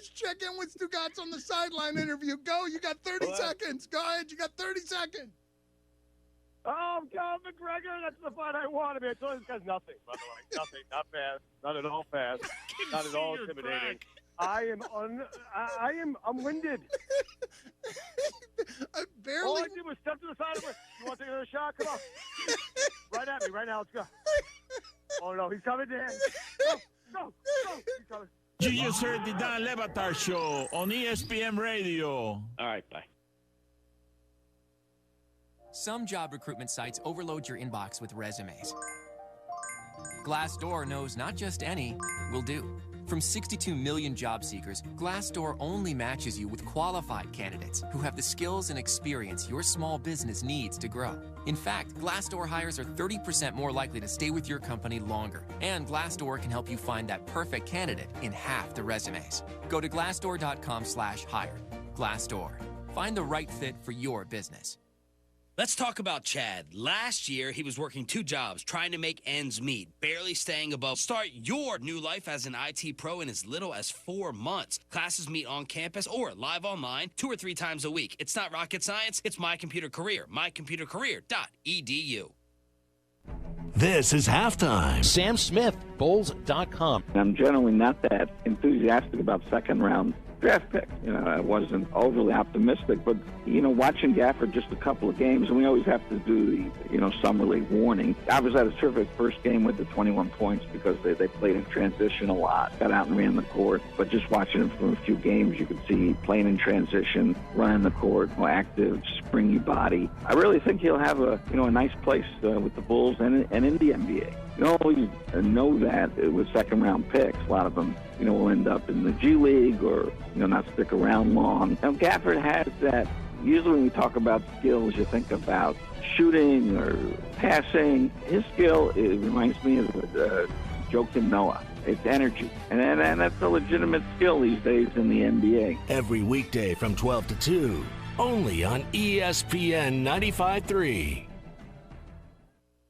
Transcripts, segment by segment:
Let's check in with Stugatz on the sideline interview. Go. You got 30 seconds. Go ahead. You got 30 seconds. Oh, God, McGregor, that's the fight I wanted. I told you this guy's nothing, by the way. Nothing. Not fast. Not at all fast. Not at all intimidating. I'm winded. Barely. All I did was step to the side of it. You want to take another shot? Come on. Right at me. Right now. Let's go. Oh, no. He's coming, Dan. Go. He's coming. You just heard the Dan Le Batard Show on ESPN Radio. All right, bye. Some job recruitment sites overload your inbox with resumes. Glassdoor knows not just any will do. From 62 million job seekers, Glassdoor only matches you with qualified candidates who have the skills and experience your small business needs to grow. In fact, Glassdoor hires are 30% more likely to stay with your company longer, and Glassdoor can help you find that perfect candidate in half the resumes. Go to glassdoor.com/hire. Glassdoor. Find the right fit for your business. Let's talk about Chad. Last year, he was working 2 jobs, trying to make ends meet, barely staying above. Start your new life as an IT pro in as little as 4 months. Classes meet on campus or live online 2 or 3 times a week. It's not rocket science. It's My Computer Career. MyComputerCareer.edu. This is Halftime. Sam Smith, Bulls.com. I'm generally not that enthusiastic about second-round draft picks. I wasn't overly optimistic, but, watching Gafford just a couple of games, and we always have to do the, summer league warning. I was at a terrific first game with the 21 points because they played in transition a lot, got out and ran the court, but just watching him for a few games, you could see playing in transition, running the court, more active, springy body. I really think he'll have a nice place with the Bulls and in the NBA. You always know that with second-round picks, a lot of them, will end up in the G League or, not stick around long. Now, Gafford has that. Usually when we talk about skills, you think about shooting or passing. His skill, it reminds me of Joakim Noah. It's energy. And that's a legitimate skill these days in the NBA. Every weekday from 12 to 2, only on ESPN 95.3.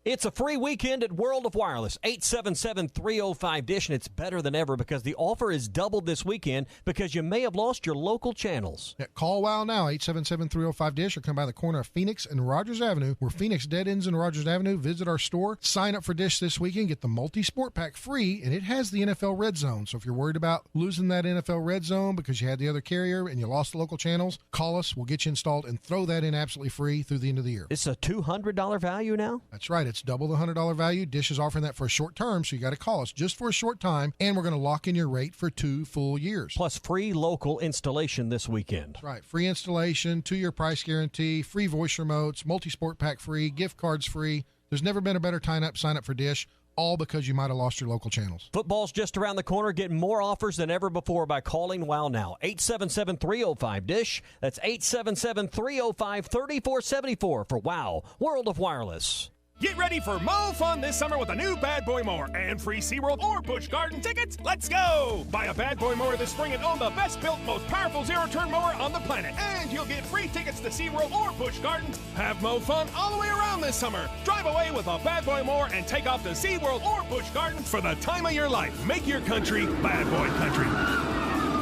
It's a free weekend at World of Wireless, 877-305-DISH, and it's better than ever because the offer is doubled this weekend because you may have lost your local channels. Yeah, call WOW now, 877-305-DISH, or come by the corner of Phoenix and Rogers Avenue, where Phoenix dead ends in Rogers Avenue. Visit our store, sign up for DISH this weekend, get the multi-sport pack free, and it has the NFL Red Zone. So if you're worried about losing that NFL Red Zone because you had the other carrier and you lost the local channels, call us, we'll get you installed, and throw that in absolutely free through the end of the year. It's a $200 value now? That's right. It's double the $100 value. DISH is offering that for a short term, so you got to call us just for a short time, and we're going to lock in your rate for 2 full years. Plus free local installation this weekend. That's right. Free installation, 2-year price guarantee, free voice remotes, multi-sport pack free, gift cards free. There's never been a better sign up for DISH, all because you might have lost your local channels. Football's just around the corner. Get more offers than ever before by calling WOW now. 877-305-DISH. That's 877-305-3474 for WOW, World of Wireless. Get ready for Mo Fun this summer with a new Bad Boy mower and free SeaWorld or Busch Garden tickets. Let's go! Buy a Bad Boy mower this spring and own the best-built, most powerful zero-turn mower on the planet. And you'll get free tickets to SeaWorld or Busch Gardens. Have Mo Fun all the way around this summer. Drive away with a Bad Boy mower and take off to SeaWorld or Busch Gardens for the time of your life. Make your country Bad Boy country.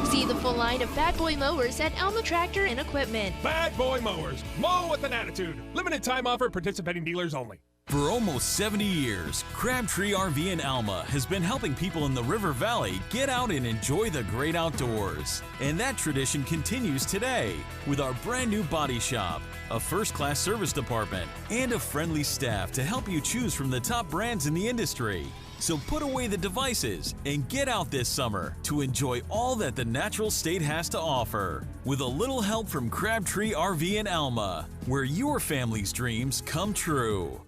See the full line of Bad Boy mowers at Alma Tractor and Equipment. Bad Boy mowers. Mow with an attitude. Limited time offer. Participating dealers only. For almost 70 years, Crabtree RV in Alma has been helping people in the River Valley get out and enjoy the great outdoors. And that tradition continues today with our brand new body shop, a first-class service department, and a friendly staff to help you choose from the top brands in the industry. So put away the devices and get out this summer to enjoy all that the natural state has to offer. With a little help from Crabtree RV in Alma, where your family's dreams come true.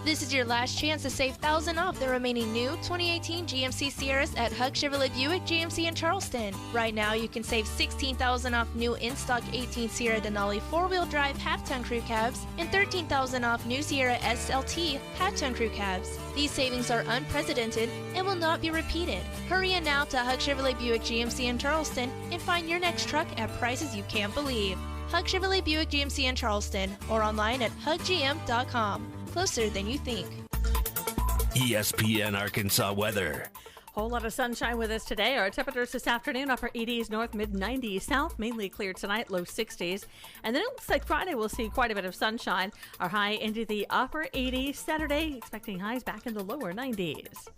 This is your last chance to save $1,000 off the remaining new 2018 GMC Sierras at Hug Chevrolet Buick GMC in Charleston. Right now, you can save $16,000 off new in-stock 18 Sierra Denali 4-wheel drive half-ton crew cabs and $13,000 off new Sierra SLT half-ton crew cabs. These savings are unprecedented and will not be repeated. Hurry in now to Hug Chevrolet Buick GMC in Charleston and find your next truck at prices you can't believe. Hug Chevrolet Buick GMC in Charleston or online at huggm.com. Closer than you think. ESPN Arkansas weather. Whole lot of sunshine with us today. Our temperatures this afternoon, upper 80s, north, mid-90s, south, mainly clear tonight, low 60s. And then it looks like Friday we'll see quite a bit of sunshine. Our high into the upper 80s. Saturday, expecting highs back in the lower 90s.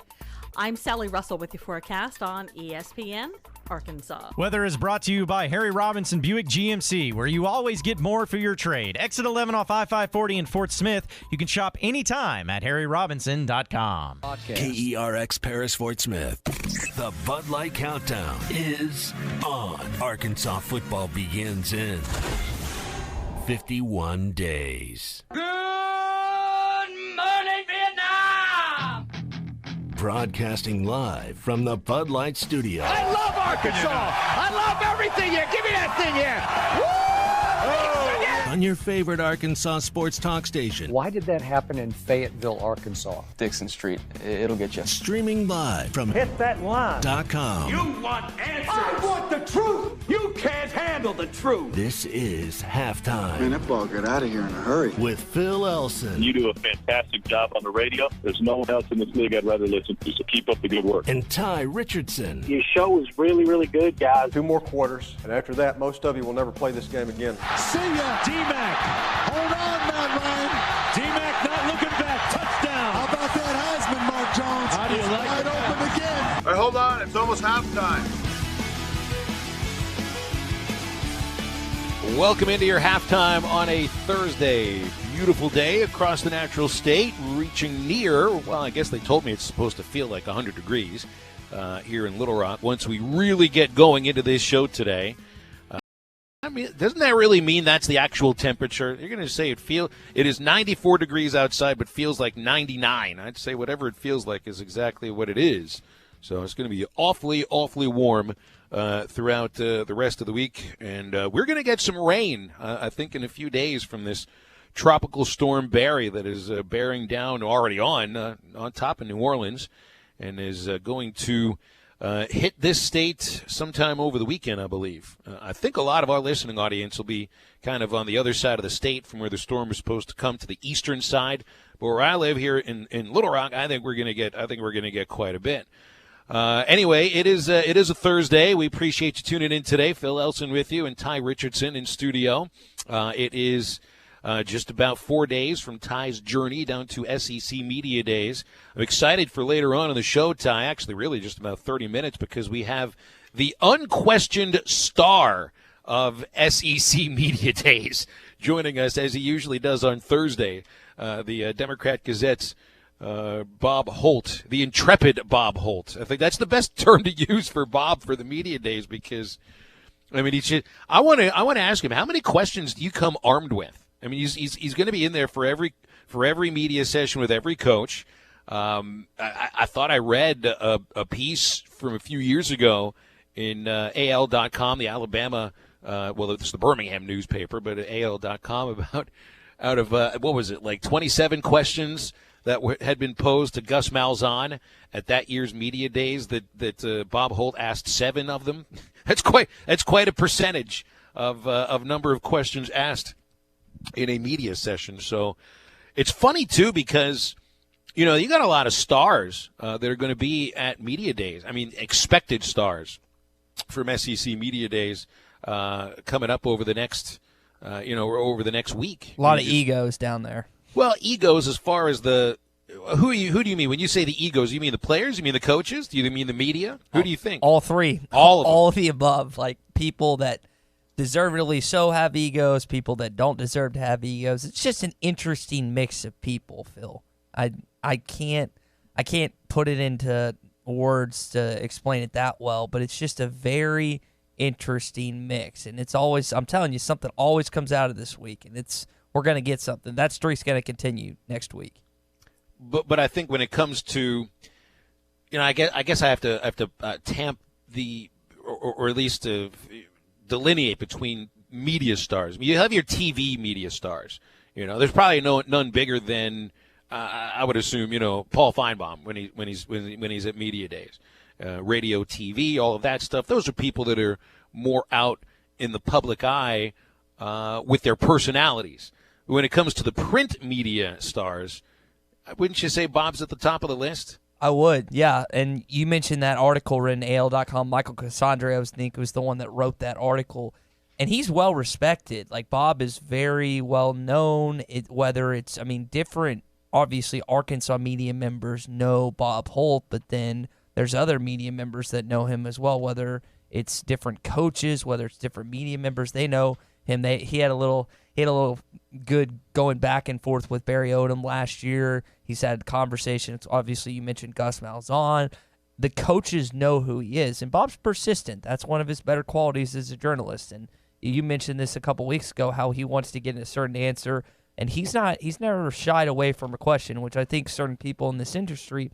I'm Sally Russell with your forecast on ESPN Arkansas. Weather is brought to you by Harry Robinson Buick GMC, where you always get more for your trade. Exit 11 off I-540 in Fort Smith. You can shop anytime at harryrobinson.com. KERX Paris Fort Smith. The Bud Light Countdown is on. Arkansas football begins in 51 days. Good morning, Vietnam! Broadcasting live from the Bud Light Studio. I love Arkansas! I love everything here! Give me that thing here! Woo! On your favorite Arkansas sports talk station. Why did that happen in Fayetteville, Arkansas? Dixon Street. It'll get you. Streaming live from Hit that line. .com. You want answers! I want the truth! You can't handle the truth! This is Halftime. Man, that ball got out of here in a hurry. With Phil Elson. You do a fantastic job on the radio. There's no one else in this league I'd rather listen to, so keep up the good work. And Tye Richardson. Your show was really, really good, guys. 2 more quarters, and after that, most of you will never play this game again. See ya, D-Mac. Hold on, Matt Ryan. D-Mac not looking back. Touchdown. How about that Heisman, Mark Jones? How do you like it? Wide open again. All right, hold on. It's almost halftime. Welcome into your halftime on a Thursday. Beautiful day across the natural state, reaching near, well, I guess they told me it's supposed to feel like 100 degrees here in Little Rock once we really get going into this show today. I mean, doesn't that really mean that's the actual temperature? You're going to say it is 94 degrees outside, but feels like 99. I'd say whatever it feels like is exactly what it is. So it's going to be awfully, awfully warm throughout the rest of the week. And we're going to get some rain, I think, in a few days from this tropical storm Barry that is bearing down already on top of New Orleans and is going to hit this state sometime over the weekend, I believe. I think a lot of our listening audience will be kind of on the other side of the state from where the storm is supposed to come to the eastern side. But where I live here in Little Rock, I think we're going to get quite a bit. Anyway, it is a Thursday. We appreciate you tuning in today. Phil Elson with you and Tye Richardson in studio. It is just about 4 days from Tye's journey down to SEC Media Days. I'm excited for later on in the show, Tye, actually really just about 30 minutes, because we have the unquestioned star of SEC Media Days joining us, as he usually does on Thursday, the Democrat Gazette's Bob Holt, the intrepid Bob Holt. I think that's the best term to use for Bob for the Media Days, because, I mean, I want to ask him, how many questions do you come armed with? I mean, he's going to be in there for every media session with every coach. I thought I read a piece from a few years ago in AL.com, the Alabama, well, it's the Birmingham newspaper, but AL.com about out of, what was it, like 27 questions that had been posed to Gus Malzahn at that year's media days that Bob Holt asked 7 of them. That's quite a percentage of number of questions asked in a media session. So it's funny, too, because, you know, you got a lot of stars that are going to be at media days. I mean, expected stars from SEC Media Days coming up over the next, over the next week. A lot of egos down there. Well, egos as far as the who do you mean when you say the egos? You mean the players? You mean the coaches? Do you mean the media? Who do you think? All three. All of the above. Like people that deservedly so have egos, people that don't deserve to have egos. It's just an interesting mix of people, Phil. I can't put it into words to explain it that well, but it's just a very interesting mix. And it's always, I'm telling you, something always comes out of this week, and we're going to get something. That streak's going to continue next week. But I think when it comes to, I guess I have to tamp the, or at least delineate between media stars. I mean, you have your TV media stars. There's probably none bigger than I would assume. Paul Feinbaum when he's at media days, radio, TV, all of that stuff. Those are people that are more out in the public eye with their personalities. When it comes to the print media stars, wouldn't you say Bob's at the top of the list? I would, yeah. And you mentioned that article written AL.com. Michael Cassandra, I think, was the one that wrote that article. And he's well respected. Like, Bob is very well known. Different, obviously, Arkansas media members know Bob Holt, but then there's other media members that know him as well, whether it's different coaches, whether it's different media members. They know him. He had a little good going back and forth with Barry Odom last year. He's had conversations. Obviously, you mentioned Gus Malzahn. The coaches know who he is, and Bob's persistent. That's one of his better qualities as a journalist. And you mentioned this a couple weeks ago, how he wants to get a certain answer, and he's never shied away from a question, which I think certain people in this industry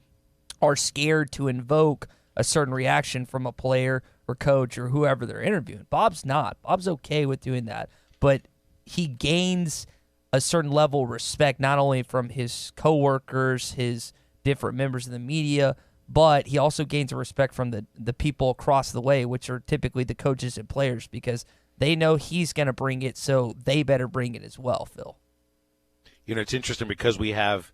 are scared to invoke a certain reaction from a player or coach or whoever they're interviewing. Bob's not. Bob's okay with doing that, but he gains a certain level of respect not only from his coworkers, his different members of the media, but he also gains a respect from the people across the way, which are typically the coaches and players, because they know he's going to bring it, so they better bring it as well, Phil. You know, it's interesting because we have,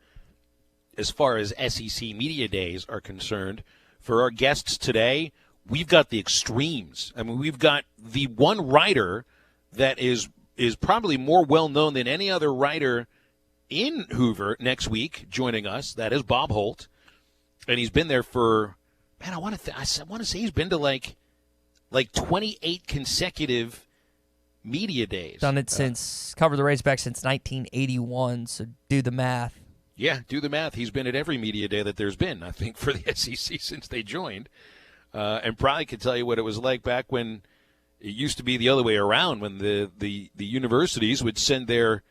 as far as SEC Media Days are concerned, for our guests today, we've got the extremes. I mean, we've got the one writer that is probably more well-known than any other writer in Hoover next week joining us. That is Bob Holt. And he's been there for, man, I want to say he's been to like 28 consecutive media days. Done it covered the Razorbacks since 1981, so do the math. Yeah, do the math. He's been at every media day that there's been, I think, for the SEC since they joined. And probably could tell you what it was like back when it used to be the other way around, when the universities would send their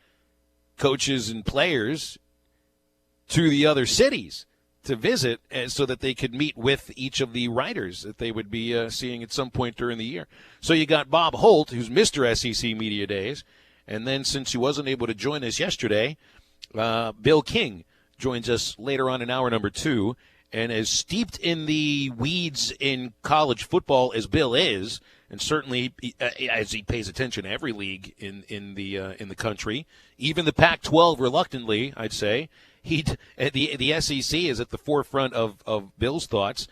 coaches and players to the other cities to visit, so that they could meet with each of the writers that they would be seeing at some point during the year. So you got Bob Holt, who's Mr. SEC Media Days, and then since he wasn't able to join us yesterday, Bill King joins us later on in hour number 2, and as steeped in the weeds in college football as Bill is, and certainly as he pays attention to every league in the country, even the Pac-12 reluctantly, I'd say, the SEC is at the forefront of Bill's thoughts.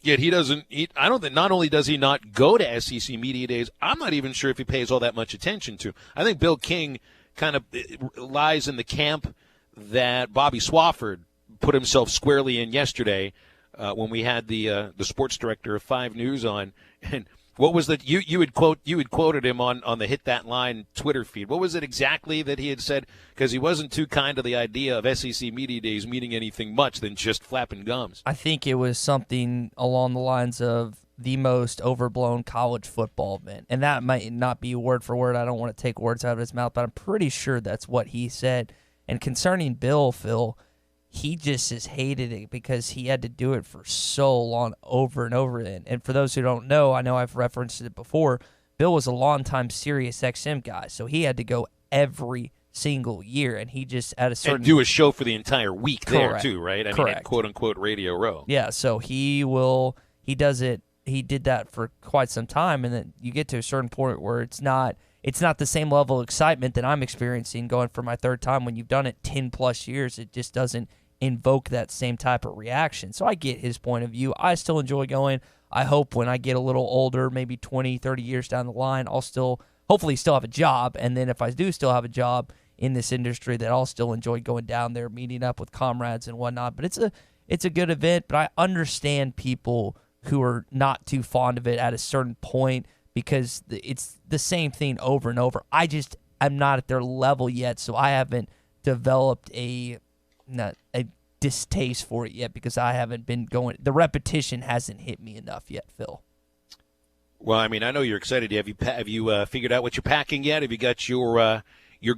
Yet I don't think, not only does he not go to SEC Media Days, I'm not even sure if he pays all that much attention to. I think Bill King kind of lies in the camp that Bobby Swafford put himself squarely in yesterday when we had the sports director of 5 News on. And what was that you had quoted him on the Hit That Line Twitter feed? What was it exactly that he had said? Because he wasn't too kind to the idea of SEC Media Days meaning anything much than just flapping gums. I think it was something along the lines of the most overblown college football event. And that might not be word for word. I don't want to take words out of his mouth, but I'm pretty sure that's what he said. And concerning Bill, Phil, he just has hated it because he had to do it for so long over and over again. And for those who don't know, I know I've referenced it before, Bill was a longtime Sirius XM guy, so he had to go every single year, and he just at a certain... And do a show for the entire week. Correct. There, too, right? I Correct. mean, at quote-unquote Radio Row. Yeah, so he did that for quite some time, and then you get to a certain point where it's not the same level of excitement that I'm experiencing going for my 3rd time. When you've done it 10-plus years, it just doesn't invoke that same type of reaction. So I get his point of view. I still enjoy going. I hope when I get a little older, maybe 20, 30 years down the line, I'll hopefully still have a job. And then if I do still have a job in this industry, that I'll still enjoy going down there, meeting up with comrades and whatnot. But it's a good event, but I understand people who are not too fond of it at a certain point because it's the same thing over and over. I'm not at their level yet, so I haven't developed a distaste for it yet because I haven't been going. The repetition hasn't hit me enough yet, Phil. Well, I mean, I know you're excited. Have you figured out what you're packing yet? Have you got your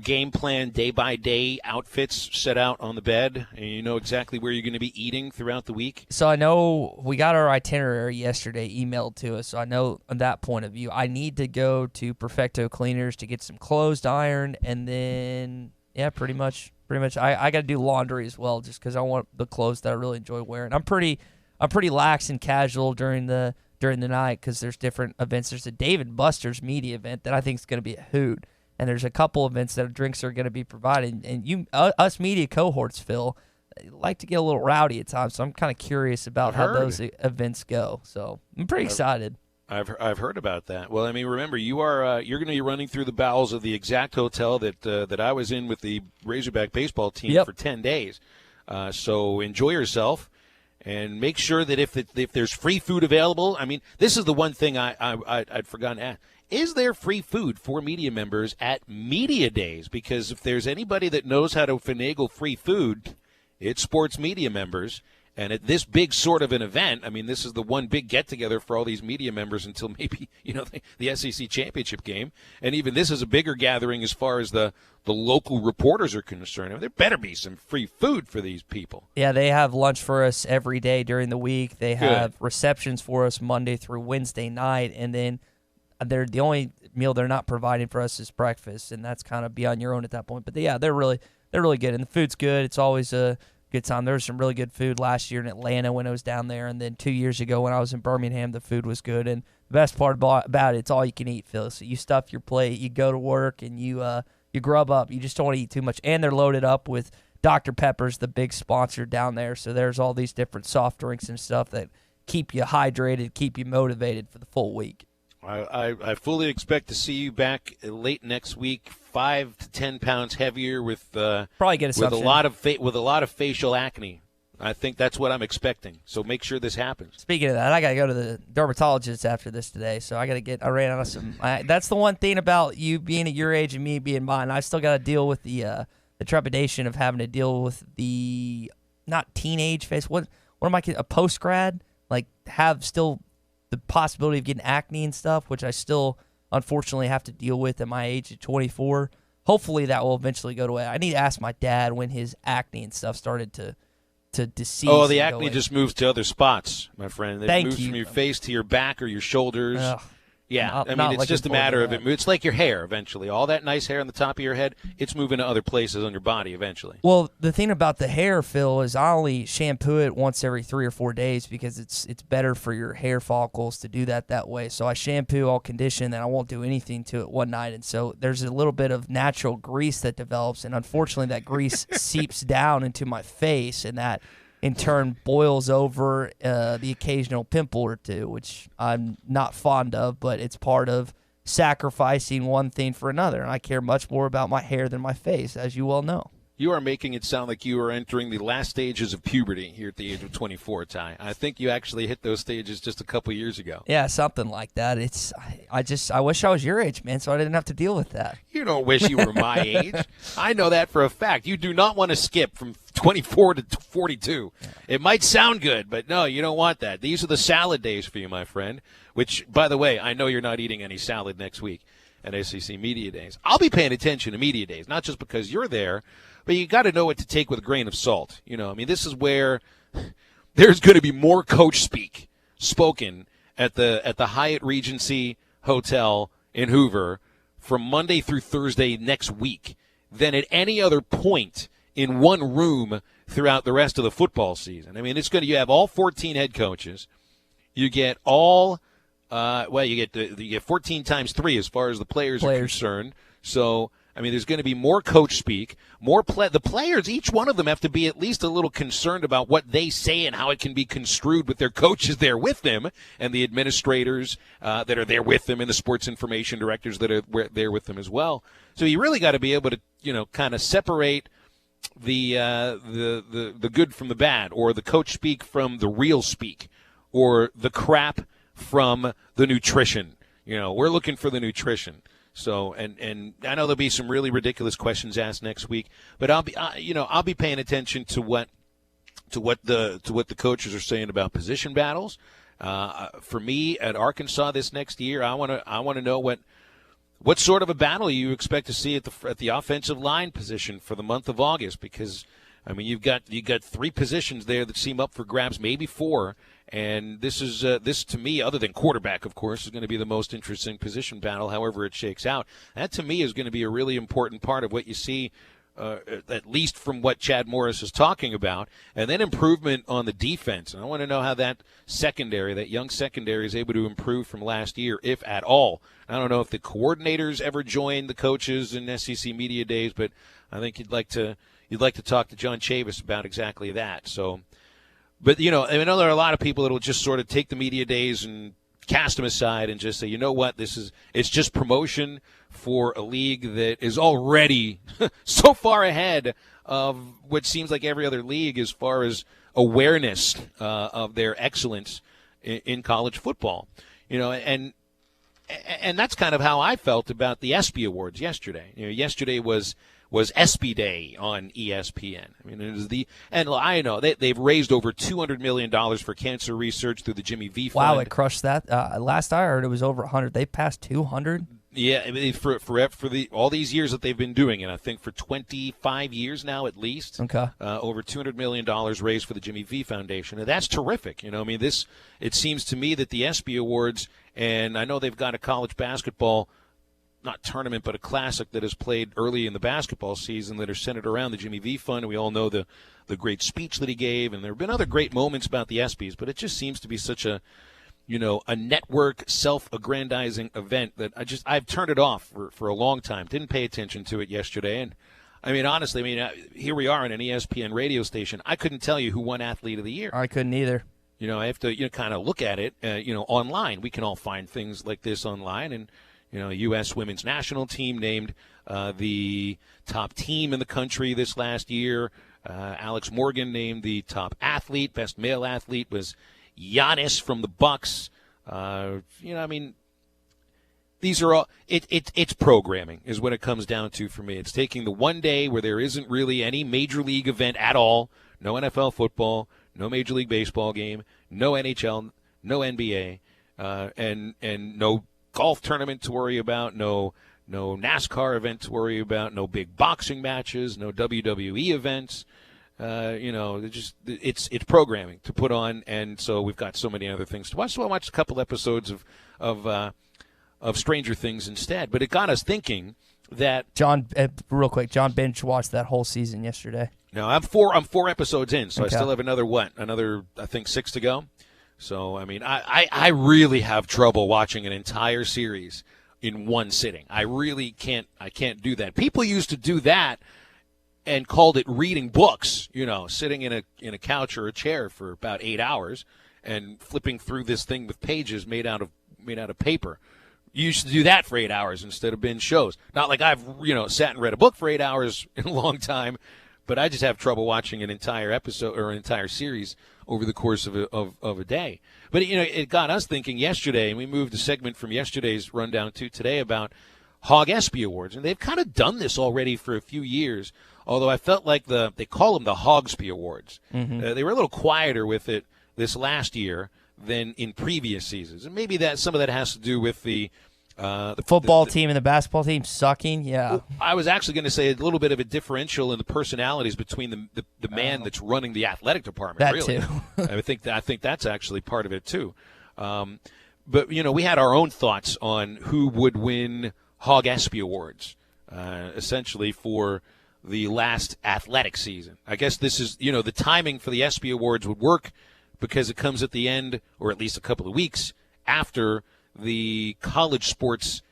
game plan day by day outfits set out on the bed, and you know exactly where you're going to be eating throughout the week? So I know we got our itinerary yesterday emailed to us, so I know on that point of view. I need to go to Perfecto Cleaners to get some clothes ironed, and then pretty much I got to do laundry as well, just because I want the clothes that I really enjoy wearing. I'm pretty lax and casual during the night because there's different events. There's a Dave & Buster's media event that I think is going to be a hoot. And there's a couple events that drinks are going to be provided. And us media cohorts, Phil, like to get a little rowdy at times. So I'm kind of curious about how those events go. So I'm pretty excited. I've heard about that. Well, I mean, remember, you're going to be running through the bowels of the exact hotel that I was in with the Razorback baseball team for 10 days. So enjoy yourself. And make sure that if there's free food available, I mean, this is the one thing I'd forgotten to ask. Is there free food for media members at media days? Because if there's anybody that knows how to finagle free food, it's sports media members. And at this big sort of an event, I mean, this is the one big get-together for all these media members until maybe, the SEC championship game. And even this is a bigger gathering as far as the local reporters are concerned. I mean, there better be some free food for these people. Yeah, they have lunch for us every day during the week. They have receptions for us Monday through Wednesday night. And then the only meal they're not providing for us is breakfast, and that's kind of be on your own at that point. But, they're really good. And the food's good. It's always a good time. There was some really good food last year in Atlanta when I was down there, and then 2 years ago when I was in Birmingham, the food was good. And the best part about it, it's all you can eat, Phil. So you stuff your plate, you go to work, and you grub up. You just don't want to eat too much. And they're loaded up with Dr. Pepper's the big sponsor down there. So there's all these different soft drinks and stuff that keep you hydrated, keep you motivated for the full week. I fully expect to see you back late next week, 5 to 10 pounds heavier with probably get with a lot of facial acne. I think that's what I'm expecting. So make sure this happens. Speaking of that, I got to go to the dermatologist after this today. So I ran out of some. That's the one thing about you being at your age and me being mine. I still got to deal with the trepidation of having to deal with the not teenage phase. What am I? A post grad, like have still the possibility of getting acne and stuff, which I still unfortunately have to deal with at my age of 24. Hopefully that will eventually go away. I need to ask my dad when his acne and stuff started to decease. Oh, the acne just moves to other spots, my friend. It moves from your face to your back or your shoulders. Yeah, it's just a matter of it. It's like your hair eventually. All that nice hair on the top of your head, it's moving to other places on your body eventually. Well, the thing about the hair, Phil, is I only shampoo it once every 3 or 4 days because it's better for your hair follicles to do that way. So I shampoo, I'll condition, and I won't do anything to it one night. And so there's a little bit of natural grease that develops, and unfortunately that grease seeps down into my face, and that in turn boils over the occasional pimple or two, which I'm not fond of, but it's part of sacrificing one thing for another. And I care much more about my hair than my face, as you well know. You are making it sound like you are entering the last stages of puberty here at the age of 24, Ty. I think you actually hit those stages just a couple years ago. Yeah, something like that. I wish I was your age, man, so I didn't have to deal with that. You don't wish you were my age. I know that for a fact. You do not want to skip from 24 to 42. It might sound good, but no, you don't want that. These are the salad days for you, my friend, which, by the way, I know you're not eating any salad next week at SEC Media Days. I'll be paying attention to Media Days, not just because you're there, but you got to know what to take with a grain of salt. This is where there's going to be more coach speak spoken at the Hyatt Regency Hotel in Hoover from Monday through Thursday next week than at any other point in one room throughout the rest of the football season. I mean, you have all 14 head coaches. You get all you get 14 times 3 as far as the players are concerned. So, I mean, there's going to be more coach speak, the players, each one of them have to be at least a little concerned about what they say and how it can be construed with their coaches there with them and the administrators that are there with them and the sports information directors that are there with them as well. So you really got to be able to, kind of separate the good from the bad, or the coach speak from the real speak, or the crap from the nutrition. We're looking for the nutrition. So, and I know there'll be some really ridiculous questions asked next week, but I'll be paying attention to what the coaches are saying about position battles. For me at Arkansas this next year, I want to know what sort of a battle you expect to see at the offensive line position for the month of August, because I mean you've got 3 positions there that seem up for grabs, maybe 4. And this to me, other than quarterback, of course, is going to be the most interesting position battle, however it shakes out. That, to me, is going to be a really important part of what you see, at least from what Chad Morris is talking about. And then improvement on the defense. And I want to know how that young secondary, is able to improve from last year, if at all. I don't know if the coordinators ever join the coaches in SEC Media Days, but I think you'd like to you'd like to talk to John Chavis about exactly that. So, but, you know, I know there are a lot of people that will just sort of take the media days and cast them aside and just say, you know what, it's just promotion for a league that is already so far ahead of what seems like every other league as far as awareness of their excellence in college football. You know, and that's kind of how I felt about the ESPY Awards yesterday. You know, yesterday was ESPY Day on ESPN. I mean, it was and I know they've raised over $200 million for cancer research through the Jimmy V Fund. Wow, it crushed that. Last I heard, it was over 100. They passed 200. Yeah, I mean, for all these years that they've been doing it, I think for 25 years now at least. Okay. Over $200 million raised for the Jimmy V Foundation, and that's terrific. You know, I mean, it seems to me that the ESPY Awards, and I know they've got a college basketball, not tournament, but a classic that is played early in the basketball season that are centered around the Jimmy V Fund. We all know the great speech that he gave, and there have been other great moments about the ESPYs, but it just seems to be such a network self-aggrandizing event that I've turned it off for a long time. Didn't pay attention to it yesterday. And I mean, honestly, here we are on an ESPN radio station. I couldn't tell you who won Athlete of the Year. I couldn't either. You know, I have to kind of look at it, online. We can all find things like this online. And, U.S. women's national team named the top team in the country this last year. Alex Morgan named the top athlete. Best male athlete was Giannis from the Bucks. These are all it's programming is what it comes down to for me. It's taking the one day where there isn't really any major league event at all, no NFL football, no Major League Baseball game, no NHL, no NBA, and no golf tournament to worry about, no NASCAR event to worry about, no big boxing matches, no WWE events. It's programming to put on, and so we've got so many other things to watch. So I watched a couple episodes of Stranger Things instead, but it got us thinking that real quick, John binge watched that whole season yesterday. No, I'm four episodes in, so Okay. I still have another I think 6 to go. So I mean, I really have trouble watching an entire series in one sitting. I really can't do that. People used to do that and called it reading books, sitting in a couch or a chair for about 8 hours and flipping through this thing with pages made out of paper. You used to do that for 8 hours instead of binge shows. Not like I've sat and read a book for 8 hours in a long time, but I just have trouble watching an entire episode or an entire series over the course of a day. But it got us thinking yesterday, and we moved a segment from yesterday's rundown to today about Hog ESPY Awards, and they've kind of done this already for a few years. Although I felt like they call them the Hogsby Awards. Mm-hmm. They were a little quieter with it this last year than in previous seasons, and maybe some of that has to do with the football team and the basketball team sucking. Yeah, well, I was actually going to say a little bit of a differential in the personalities between the man that's running the athletic department. That really. too. I think that's actually part of it too. But we had our own thoughts on who would win Hog ESPY Awards, essentially for the last athletic season. I guess this is, the timing for the ESPY Awards would work because it comes at the end, or at least a couple of weeks after the college sports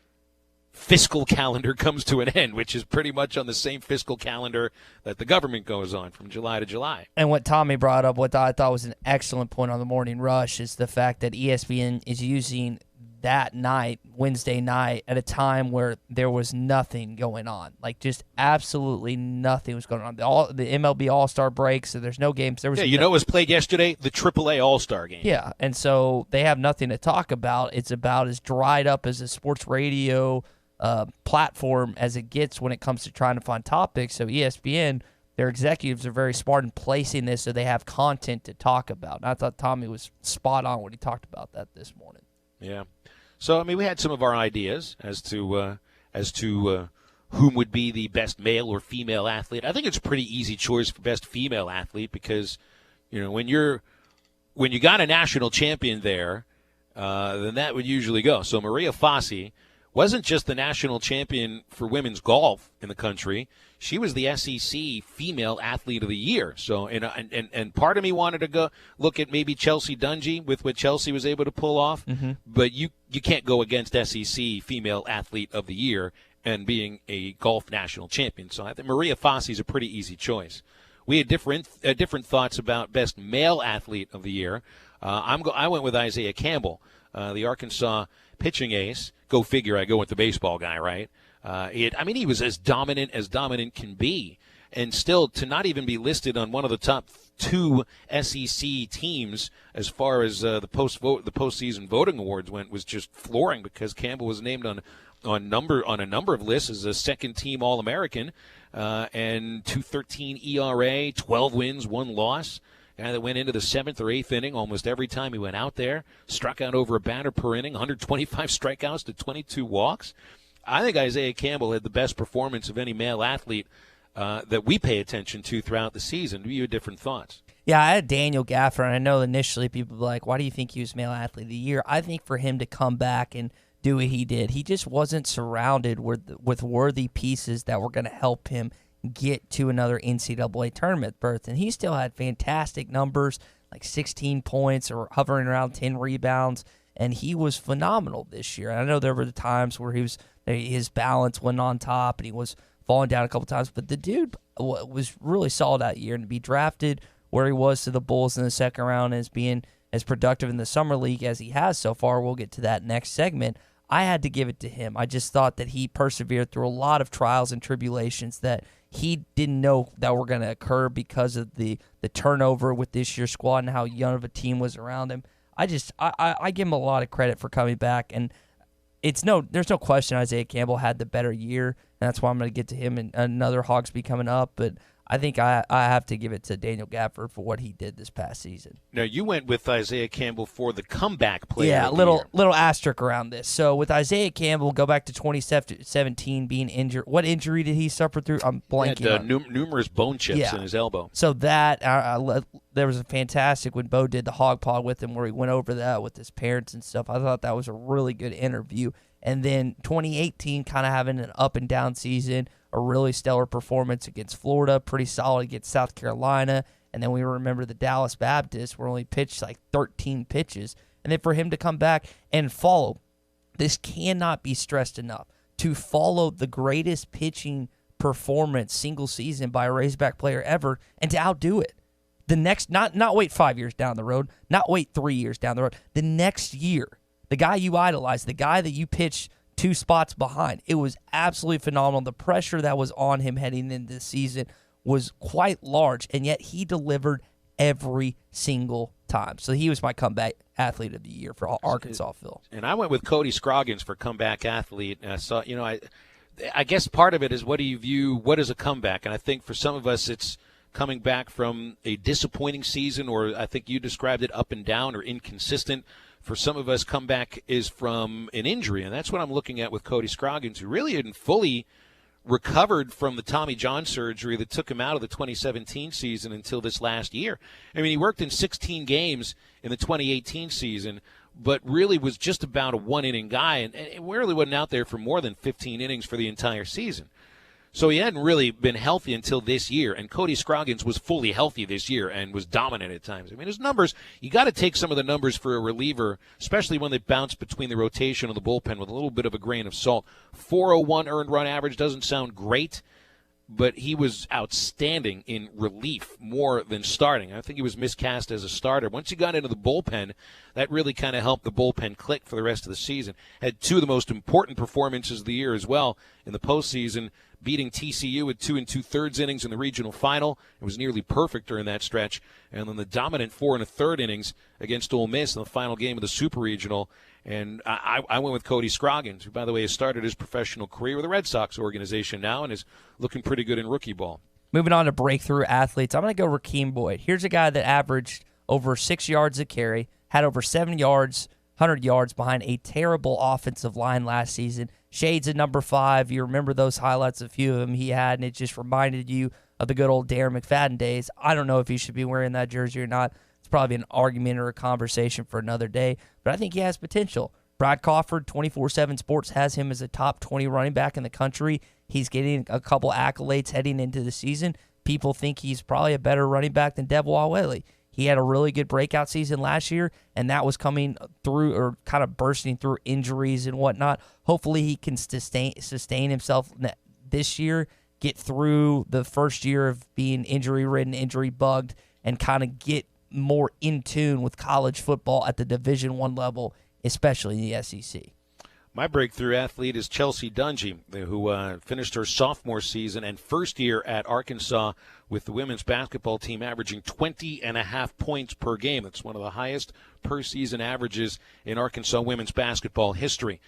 fiscal calendar comes to an end, which is pretty much on the same fiscal calendar that the government goes on from July to July. And what Tommy brought up, what I thought was an excellent point on the Morning Rush, is the fact that ESPN is using that night, Wednesday night, at a time where there was nothing going on. Like, just absolutely nothing was going on. The MLB All-Star break, so there's no games. There was what was played yesterday? The AAA All-Star game. Yeah, and so they have nothing to talk about. It's about as dried up as a sports radio platform as it gets when it comes to trying to find topics. So ESPN, their executives are very smart in placing this so they have content to talk about. And I thought Tommy was spot on when he talked about that this morning. Yeah. So, I mean, we had some of our ideas as to whom would be the best male or female athlete. I think it's a pretty easy choice for best female athlete because, when you got a national champion there, then that would usually go. So Maria Fassi wasn't just the national champion for women's golf in the country. She was the SEC Female Athlete of the Year. So, and part of me wanted to go look at maybe Chelsea Dungy with what Chelsea was able to pull off. Mm-hmm. But you can't go against SEC Female Athlete of the Year and being a golf national champion. So I think Maria Fassi is a pretty easy choice. We had different thoughts about best male athlete of the year. I went with Isaiah Campbell, the Arkansas pitching ace. Go figure, I go with the baseball guy, right? He was as dominant can be. And still, to not even be listed on one of the top 2 SEC teams as far as the postseason voting awards went was just flooring, because Campbell was named on a number of lists as a second-team All-American, and 2.13 ERA, 12 wins, 1 loss. Guy that went into the 7th or 8th inning almost every time he went out there, struck out over a batter per inning, 125 strikeouts to 22 walks. I think Isaiah Campbell had the best performance of any male athlete that we pay attention to throughout the season. Do you have different thoughts? Yeah, I had Daniel Gaffer, and I know initially people were like, why do you think he was male athlete of the year? I think for him to come back and do what he did, he just wasn't surrounded with worthy pieces that were going to help him get to another NCAA tournament berth. And he still had fantastic numbers, like 16 points or hovering around 10 rebounds, and he was phenomenal this year. And I know there were the times where his balance went on top and he was falling down a couple times, but the dude was really solid that year. And to be drafted where he was to the Bulls in the second round as being as productive in the summer league as he has so far, we'll get to that next segment, I had to give it to him. I just thought that he persevered through a lot of trials and tribulations that he didn't know that were going to occur because of the turnover with this year's squad and how young of a team was around him. I give him a lot of credit for coming back, and there's no question Isaiah Campbell had the better year, and that's why I'm going to get to him and another Hogsby coming up. But I think I have to give it to Daniel Gafford for what he did this past season. Now, you went with Isaiah Campbell for the comeback player. Yeah, little asterisk around this. So with Isaiah Campbell, go back to 2017 being injured. What injury did he suffer through? I'm blanking. He had numerous bone chips in his elbow. So that there was a fantastic when Bo did the Hog Pod with him where he went over that with his parents and stuff. I thought that was a really good interview. And then 2018 kind of having an up and down season, a really stellar performance against Florida, pretty solid against South Carolina. And then we remember the Dallas Baptist where only pitched like 13 pitches. And then for him to come back and follow, this cannot be stressed enough, to follow the greatest pitching performance single season by a Razorback player ever and to outdo it. The next, not wait 5 years down the road, not wait 3 years down the road, the next year, the guy you idolize, the guy that you pitched 2 spots behind. It was absolutely phenomenal. The pressure that was on him heading into this season was quite large, and yet he delivered every single time. So he was my comeback athlete of the year for Arkansas, Phil. And I went with Cody Scroggins for comeback athlete. So, I guess part of it is what do you view, what is a comeback? And I think for some of us it's coming back from a disappointing season, or I think you described it up and down or inconsistent. For some of us, comeback is from an injury, and that's what I'm looking at with Cody Scroggins, who really hadn't fully recovered from the Tommy John surgery that took him out of the 2017 season until this last year. I mean, he worked in 16 games in the 2018 season, but really was just about a one-inning guy, and really wasn't out there for more than 15 innings for the entire season. So he hadn't really been healthy until this year, and Cody Scroggins was fully healthy this year and was dominant at times. I mean, his numbers, you got to take some of the numbers for a reliever, especially when they bounce between the rotation and the bullpen with a little bit of a grain of salt. 401 earned run average doesn't sound great, but he was outstanding in relief more than starting. I think he was miscast as a starter. Once he got into the bullpen, that really kind of helped the bullpen click for the rest of the season. Had 2 of the most important performances of the year as well in the postseason, beating TCU with 2 2/3 innings in the regional final. It was nearly perfect during that stretch. And then the dominant 4 1/3 innings against Ole Miss in the final game of the Super Regional. And I went with Cody Scroggins, who, by the way, has started his professional career with the Red Sox organization now and is looking pretty good in rookie ball. Moving on to breakthrough athletes, I'm going to go Rakeem Boyd. Here's a guy that averaged over 6 yards a carry, had over 7 yards, 100 yards behind a terrible offensive line last season. Shades at number 5. You remember those highlights, a few of them he had, and it just reminded you of the good old Darren McFadden days. I don't know if he should be wearing that jersey or not. It's probably an argument or a conversation for another day, but I think he has potential. Brad Crawford, 24/7 Sports, has him as a top 20 running back in the country. He's getting a couple accolades heading into the season. People think he's probably a better running back than Devil Awele. He had a really good breakout season last year, and that was coming through or kind of bursting through injuries and whatnot. Hopefully he can sustain himself this year, get through the first year of being injury-ridden, injury-bugged, and kind of get more in tune with college football at the Division I level, especially in the SEC. My breakthrough athlete is Chelsea Dungy, who finished her sophomore season and first year at Arkansas with the women's basketball team averaging 20.5 points per game. That's one of the highest per-season averages in Arkansas women's basketball history.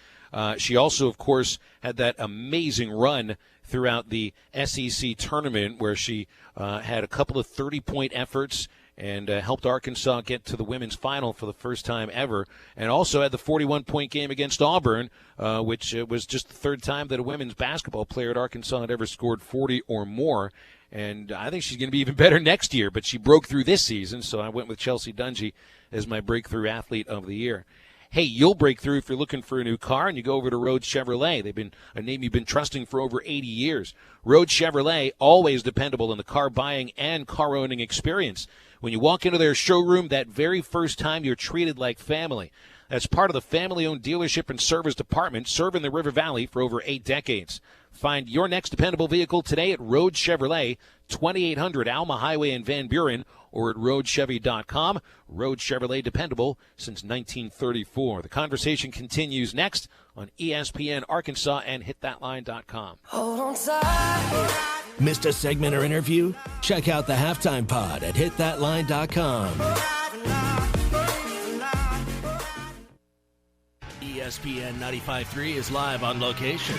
She also, of course, had that amazing run throughout the SEC tournament where she had a couple of 30-point efforts and helped Arkansas get to the women's final for the first time ever, and also had the 41-point game against Auburn, which was just the third time that a women's basketball player at Arkansas had ever scored 40 or more. And I think she's going to be even better next year, but she broke through this season, so I went with Chelsea Dungy as my breakthrough athlete of the year. Hey, you'll break through if you're looking for a new car and you go over to Rhodes Chevrolet. They've been a name you've been trusting for over 80 years. Rhodes Chevrolet, always dependable in the car buying and car owning experience. When you walk into their showroom, that very first time you're treated like family. That's part of the family-owned dealership and service department serving the River Valley for over 8 decades. Find your next dependable vehicle today at Rhodes Chevrolet, 2800 Alma Highway in Van Buren, or at RhodesChevy.com. Rhodes Chevrolet, dependable since 1934. The conversation continues next on ESPN Arkansas and HitThatLine.com. Hold on tight. Missed a segment or interview? Check out the Halftime Pod at HitThatLine.com. ESPN 95.3 is live on location.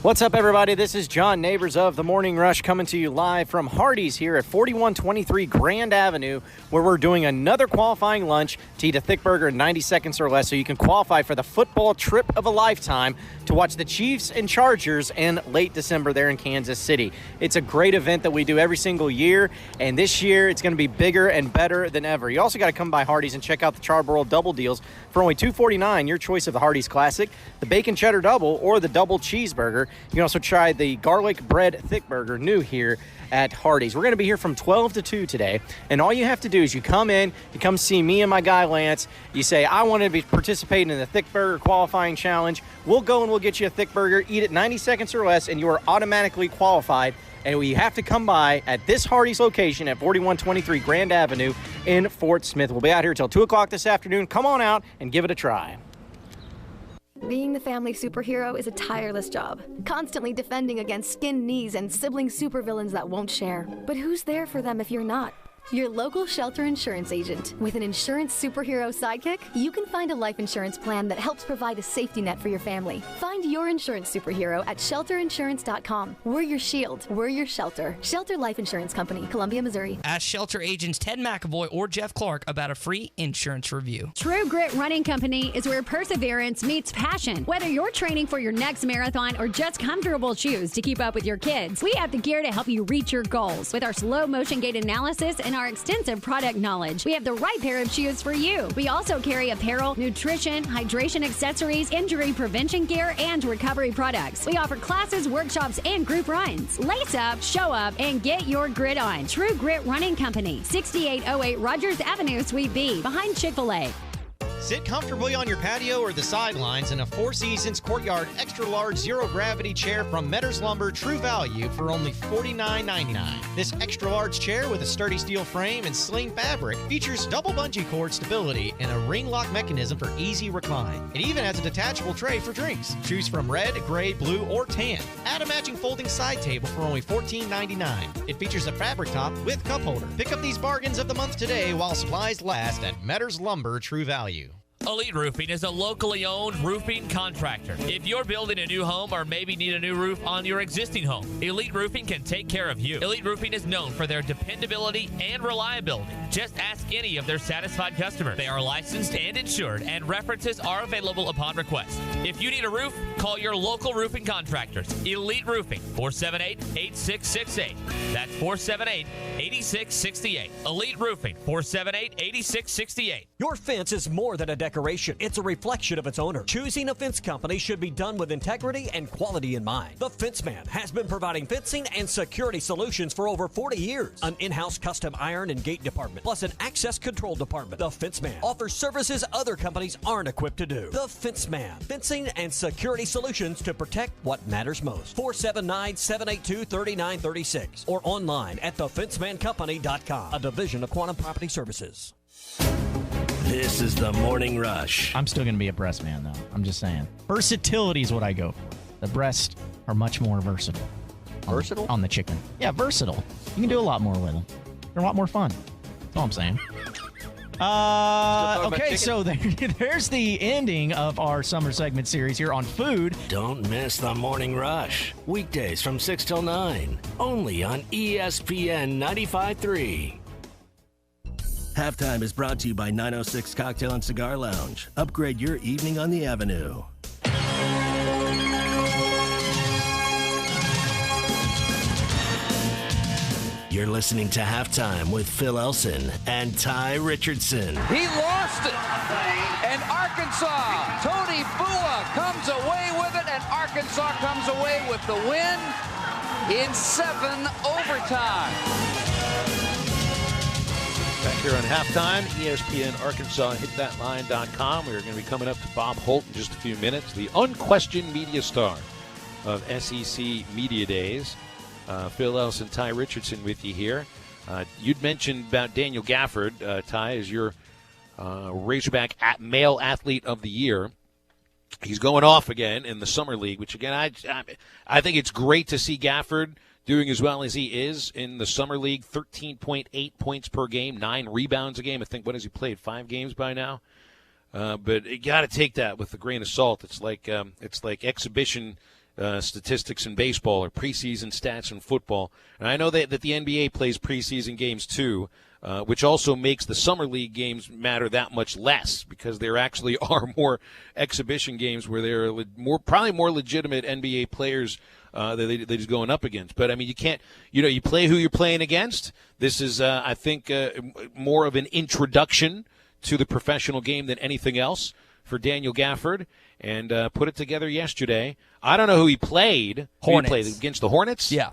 What's up, everybody? This is John Neighbors of The Morning Rush coming to you live from Hardee's here at 4123 Grand Avenue, where we're doing another qualifying lunch to eat a thick burger in 90 seconds or less so you can qualify for the football trip of a lifetime to watch the Chiefs and Chargers in late December there in Kansas City. It's a great event that we do every single year, and this year it's going to be bigger and better than ever. You also got to come by Hardee's and check out the Charbroil Double Deals for only $2.49, your choice of the Hardee's Classic, the Bacon Cheddar Double, or the Double Cheeseburger. You can also try the Garlic Bread Thick Burger, new here at Hardee's. We're going to be here from 12 to 2 today, and all you have to do is you come in, you come see me and my guy Lance, you say, I want to be participating in the Thick Burger Qualifying Challenge. We'll go and we'll get you a thick burger, eat it 90 seconds or less, and you are automatically qualified. And we have to come by at this Hardee's location at 4123 Grand Avenue in Fort Smith. We'll be out here till 2 o'clock this afternoon. Come on out and give it a try. Being the family superhero is a tireless job, constantly defending against skinned knees and sibling supervillains that won't share. But who's there for them if you're not? Your local Shelter Insurance agent. With an insurance superhero sidekick, you can find a life insurance plan that helps provide a safety net for your family. Find your insurance superhero at shelterinsurance.com. We're your shield. We're your shelter. Shelter Life Insurance Company, Columbia, Missouri. Ask Shelter agents Ted McAvoy or Jeff Clark about a free insurance review. True Grit Running Company is where perseverance meets passion. Whether you're training for your next marathon or just comfortable shoes to keep up with your kids, we have the gear to help you reach your goals. With our slow motion gait analysis and our extensive product knowledge, we have the right pair of shoes for you. We also carry apparel, nutrition, hydration accessories, injury prevention gear, and recovery products. We offer classes, workshops, and group runs. Lace up, show up, and get your grit on. True Grit Running Company, 6808 Rogers Avenue, Suite B, behind Chick-fil-A. Sit comfortably on your patio or the sidelines in a Four Seasons Courtyard Extra Large Zero Gravity Chair from Metters Lumber True Value for only $49.99. This extra large chair with a sturdy steel frame and sling fabric features double bungee cord stability and a ring lock mechanism for easy recline. It even has a detachable tray for drinks. Choose from red, gray, blue, or tan. Add a matching folding side table for only $14.99. It features a fabric top with cup holder. Pick up these bargains of the month today while supplies last at Metters Lumber True Value. Elite Roofing is a locally owned roofing contractor. If you're building a new home or maybe need a new roof on your existing home, Elite Roofing can take care of you. Elite Roofing is known for their dependability and reliability. Just ask any of their satisfied customers. They are licensed and insured, and references are available upon request. If you need a roof, call your local roofing contractors. Elite Roofing, 478-8668. That's 478-8668. Elite Roofing, 478-8668. Your fence is more than a decoration. decoration. It's a reflection of its owner. Choosing a fence company should be done with integrity and quality in mind. The Fence Man has been providing fencing and security solutions for over 40 years. An in-house custom iron and gate department, plus an access control department. The Fence Man offers services other companies aren't equipped to do. The Fence Man, fencing and security solutions to protect what matters most. 479-782-3936 or online at thefencemancompany.com, a division of Quantum Property Services. This is the Morning Rush. I'm still going to be a breast man, though. I'm just saying. Versatility is what I go for. The breasts are much more versatile. Versatile? On the chicken. Yeah, versatile. You can do a lot more with them. They're a lot more fun. That's all I'm saying. Okay, so there's the ending of our summer segment series here on food. Don't miss the Morning Rush. Weekdays from 6 till 9. Only on ESPN 95.3. Halftime is brought to you by 906 Cocktail and Cigar Lounge. Upgrade your evening on the Avenue. You're listening to Halftime with Phil Elson and Tye Richardson. He lost it. And Arkansas, Tony Bua comes away with it, and Arkansas comes away with the win in 7 overtime. Back here on Halftime, ESPN Arkansas, hitthatline.com. We're going to be coming up to Bob Holt in just a few minutes, the unquestioned media star of SEC Media Days. Phil Elson, Tye Richardson with you here. You'd mentioned about Daniel Gafford, Tye, as your Razorback Male Athlete of the Year. He's going off again in the Summer League, which, again, I think it's great to see Gafford doing as well as he is in the Summer League. 13.8 points per game, 9 rebounds a game. I think, what has he played, 5 games by now? But you got to take that with a grain of salt. It's like exhibition statistics in baseball or preseason stats in football. And I know that the NBA plays preseason games too, which also makes the Summer League games matter that much less because there actually are more exhibition games where there are probably more legitimate NBA players that they're just going up against. But, I mean, you can't – you play who you're playing against. This is, I think, more of an introduction to the professional game than anything else for Daniel Gafford, and put it together yesterday. I don't know who he played. Hornets. Who he played against the Hornets? Yeah.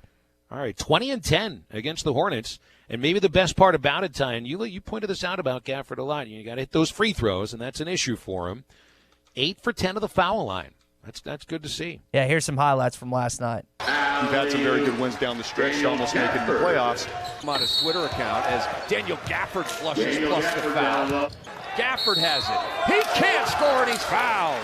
All right, 20-10 against the Hornets. And maybe the best part about it, Ty, and you pointed this out about Gafford a lot. You got to hit those free throws, and that's an issue for him. 8 for 10 of the foul line. That's good to see. Yeah, here's some highlights from last night. You've had some very good wins down the stretch, almost making the playoffs. On his Twitter account as Daniel Gafford flushes plus the foul. Gafford has it. He can't score, and he's fouled.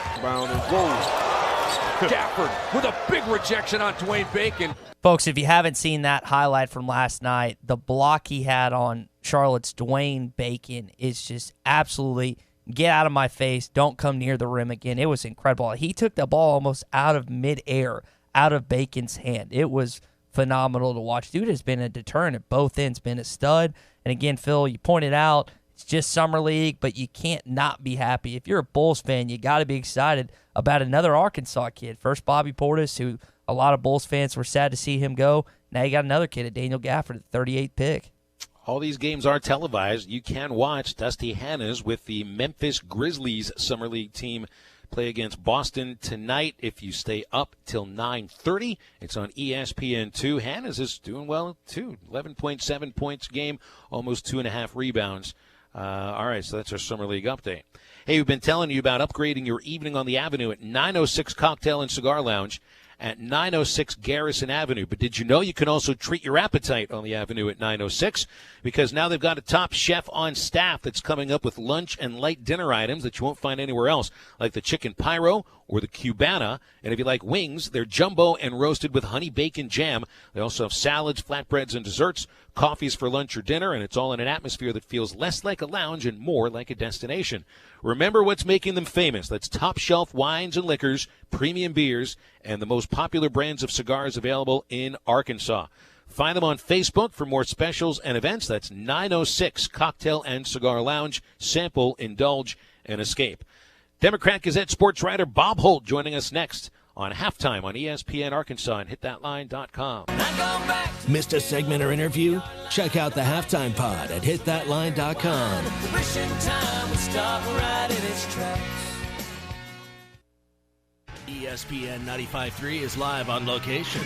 Gafford with a big rejection on Dwayne Bacon. Folks, if you haven't seen that highlight from last night, the block he had on Charlotte's Dwayne Bacon is just absolutely get out of my face, don't come near the rim again. It was incredible. He took the ball almost out of midair, out of Bacon's hand. It was phenomenal to watch. Dude has been a deterrent at both ends, been a stud. And again, Phil, you pointed out, it's just Summer League, but you can't not be happy. If you're a Bulls fan, you got to be excited about another Arkansas kid. First, Bobby Portis, who a lot of Bulls fans were sad to see him go. Now you got another kid, Daniel Gafford, the 38th pick. All these games are televised. You can watch Dusty Hannas with the Memphis Grizzlies Summer League team play against Boston tonight. If you stay up till 9:30, it's on ESPN2. Hannas is doing well, too. 11.7 points a game, almost 2.5 rebounds. All right, so that's our Summer League update. Hey, we've been telling you about upgrading your evening on the Avenue at 906 Cocktail and Cigar Lounge at 906 Garrison Avenue. But did you know you can also treat your appetite on the Avenue at 906? Because now they've got a top chef on staff that's coming up with lunch and light dinner items that you won't find anywhere else, like the chicken pyro or the Cubana. And if you like wings, they're jumbo and roasted with honey bacon jam. They also have salads, flatbreads, and desserts, coffees for lunch or dinner, and it's all in an atmosphere that feels less like a lounge and more like a destination. Remember what's making them famous. That's top shelf wines and liquors, premium beers, and the most popular brands of cigars available in Arkansas. Find them on Facebook for more specials and events. That's 906 Cocktail and Cigar Lounge. Sample, indulge, and escape. Democrat Gazette sports writer Bob Holt joining us next on Halftime on ESPN Arkansas and hitthatline.com. Missed a segment or interview? Check out the Halftime Pod at hitthatline.com. Wishing time would stop right in its racetracks. ESPN 95.3 is live on location.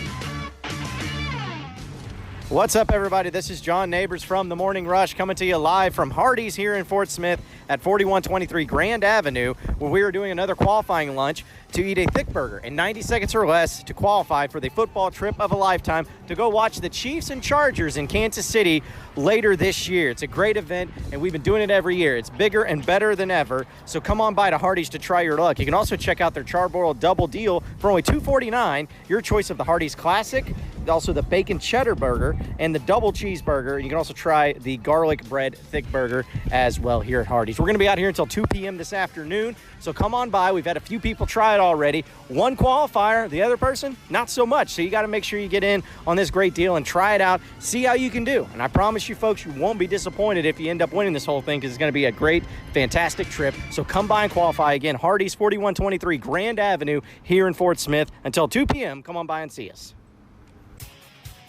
What's up, everybody? This is John Neighbors from The Morning Rush coming to you live from Hardee's here in Fort Smith at 4123 Grand Avenue, where we are doing another qualifying lunch to eat a thick burger in 90 seconds or less to qualify for the football trip of a lifetime to go watch the Chiefs and Chargers in Kansas City later this year. It's a great event, and we've been doing it every year. It's bigger and better than ever, so come on by to Hardee's to try your luck. You can also check out their Charbroiled Double Deal for only $2.49, your choice of the Hardee's Classic, also the Bacon Cheddar Burger, and the Double Cheeseburger. You can also try the Garlic Bread Thick Burger as well here at Hardee's. We're going to be out here until 2 p.m. this afternoon, so come on by. We've had a few people try it already. One qualifier, the other person, not so much. So you got to make sure you get in on this great deal and try it out, see how you can do. And I promise you, folks, you won't be disappointed if you end up winning this whole thing, because it's going to be a great, fantastic trip. So come by and qualify. Again, Hardee's, 4123 Grand Avenue here in Fort Smith until 2 p.m. Come on by and see us.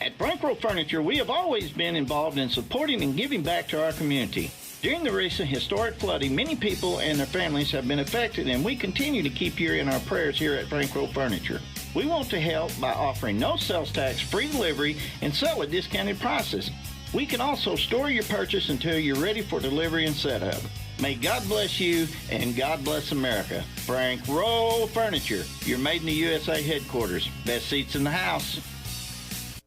At Frankrow Furniture, we have always been involved in supporting and giving back to our community. During the recent historic flooding, many people and their families have been affected, and we continue to keep you in our prayers here at Frankrow Furniture. We want to help by offering no sales tax, free delivery, and sell at discounted prices. We can also store your purchase until you're ready for delivery and setup. May God bless you, and God bless America. Frankrow Furniture, your Made in the USA headquarters. Best seats in the house.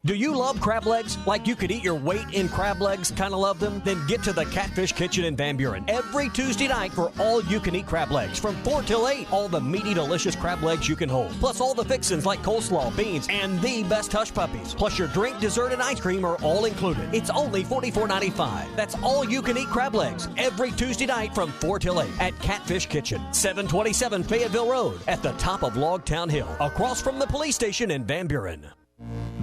Do you love crab legs? Like you could eat your weight in crab legs? Kind of love them? Then get to the Catfish Kitchen in Van Buren every Tuesday night for all you can eat crab legs from 4 till 8. All the meaty, delicious crab legs you can hold. Plus all the fixins like coleslaw, beans, and the best hush puppies. Plus your drink, dessert, and ice cream are all included. It's only $44.95. That's all you can eat crab legs every Tuesday night from 4 till 8 at Catfish Kitchen, 727 Fayetteville Road at the top of Logtown Hill, across from the police station in Van Buren.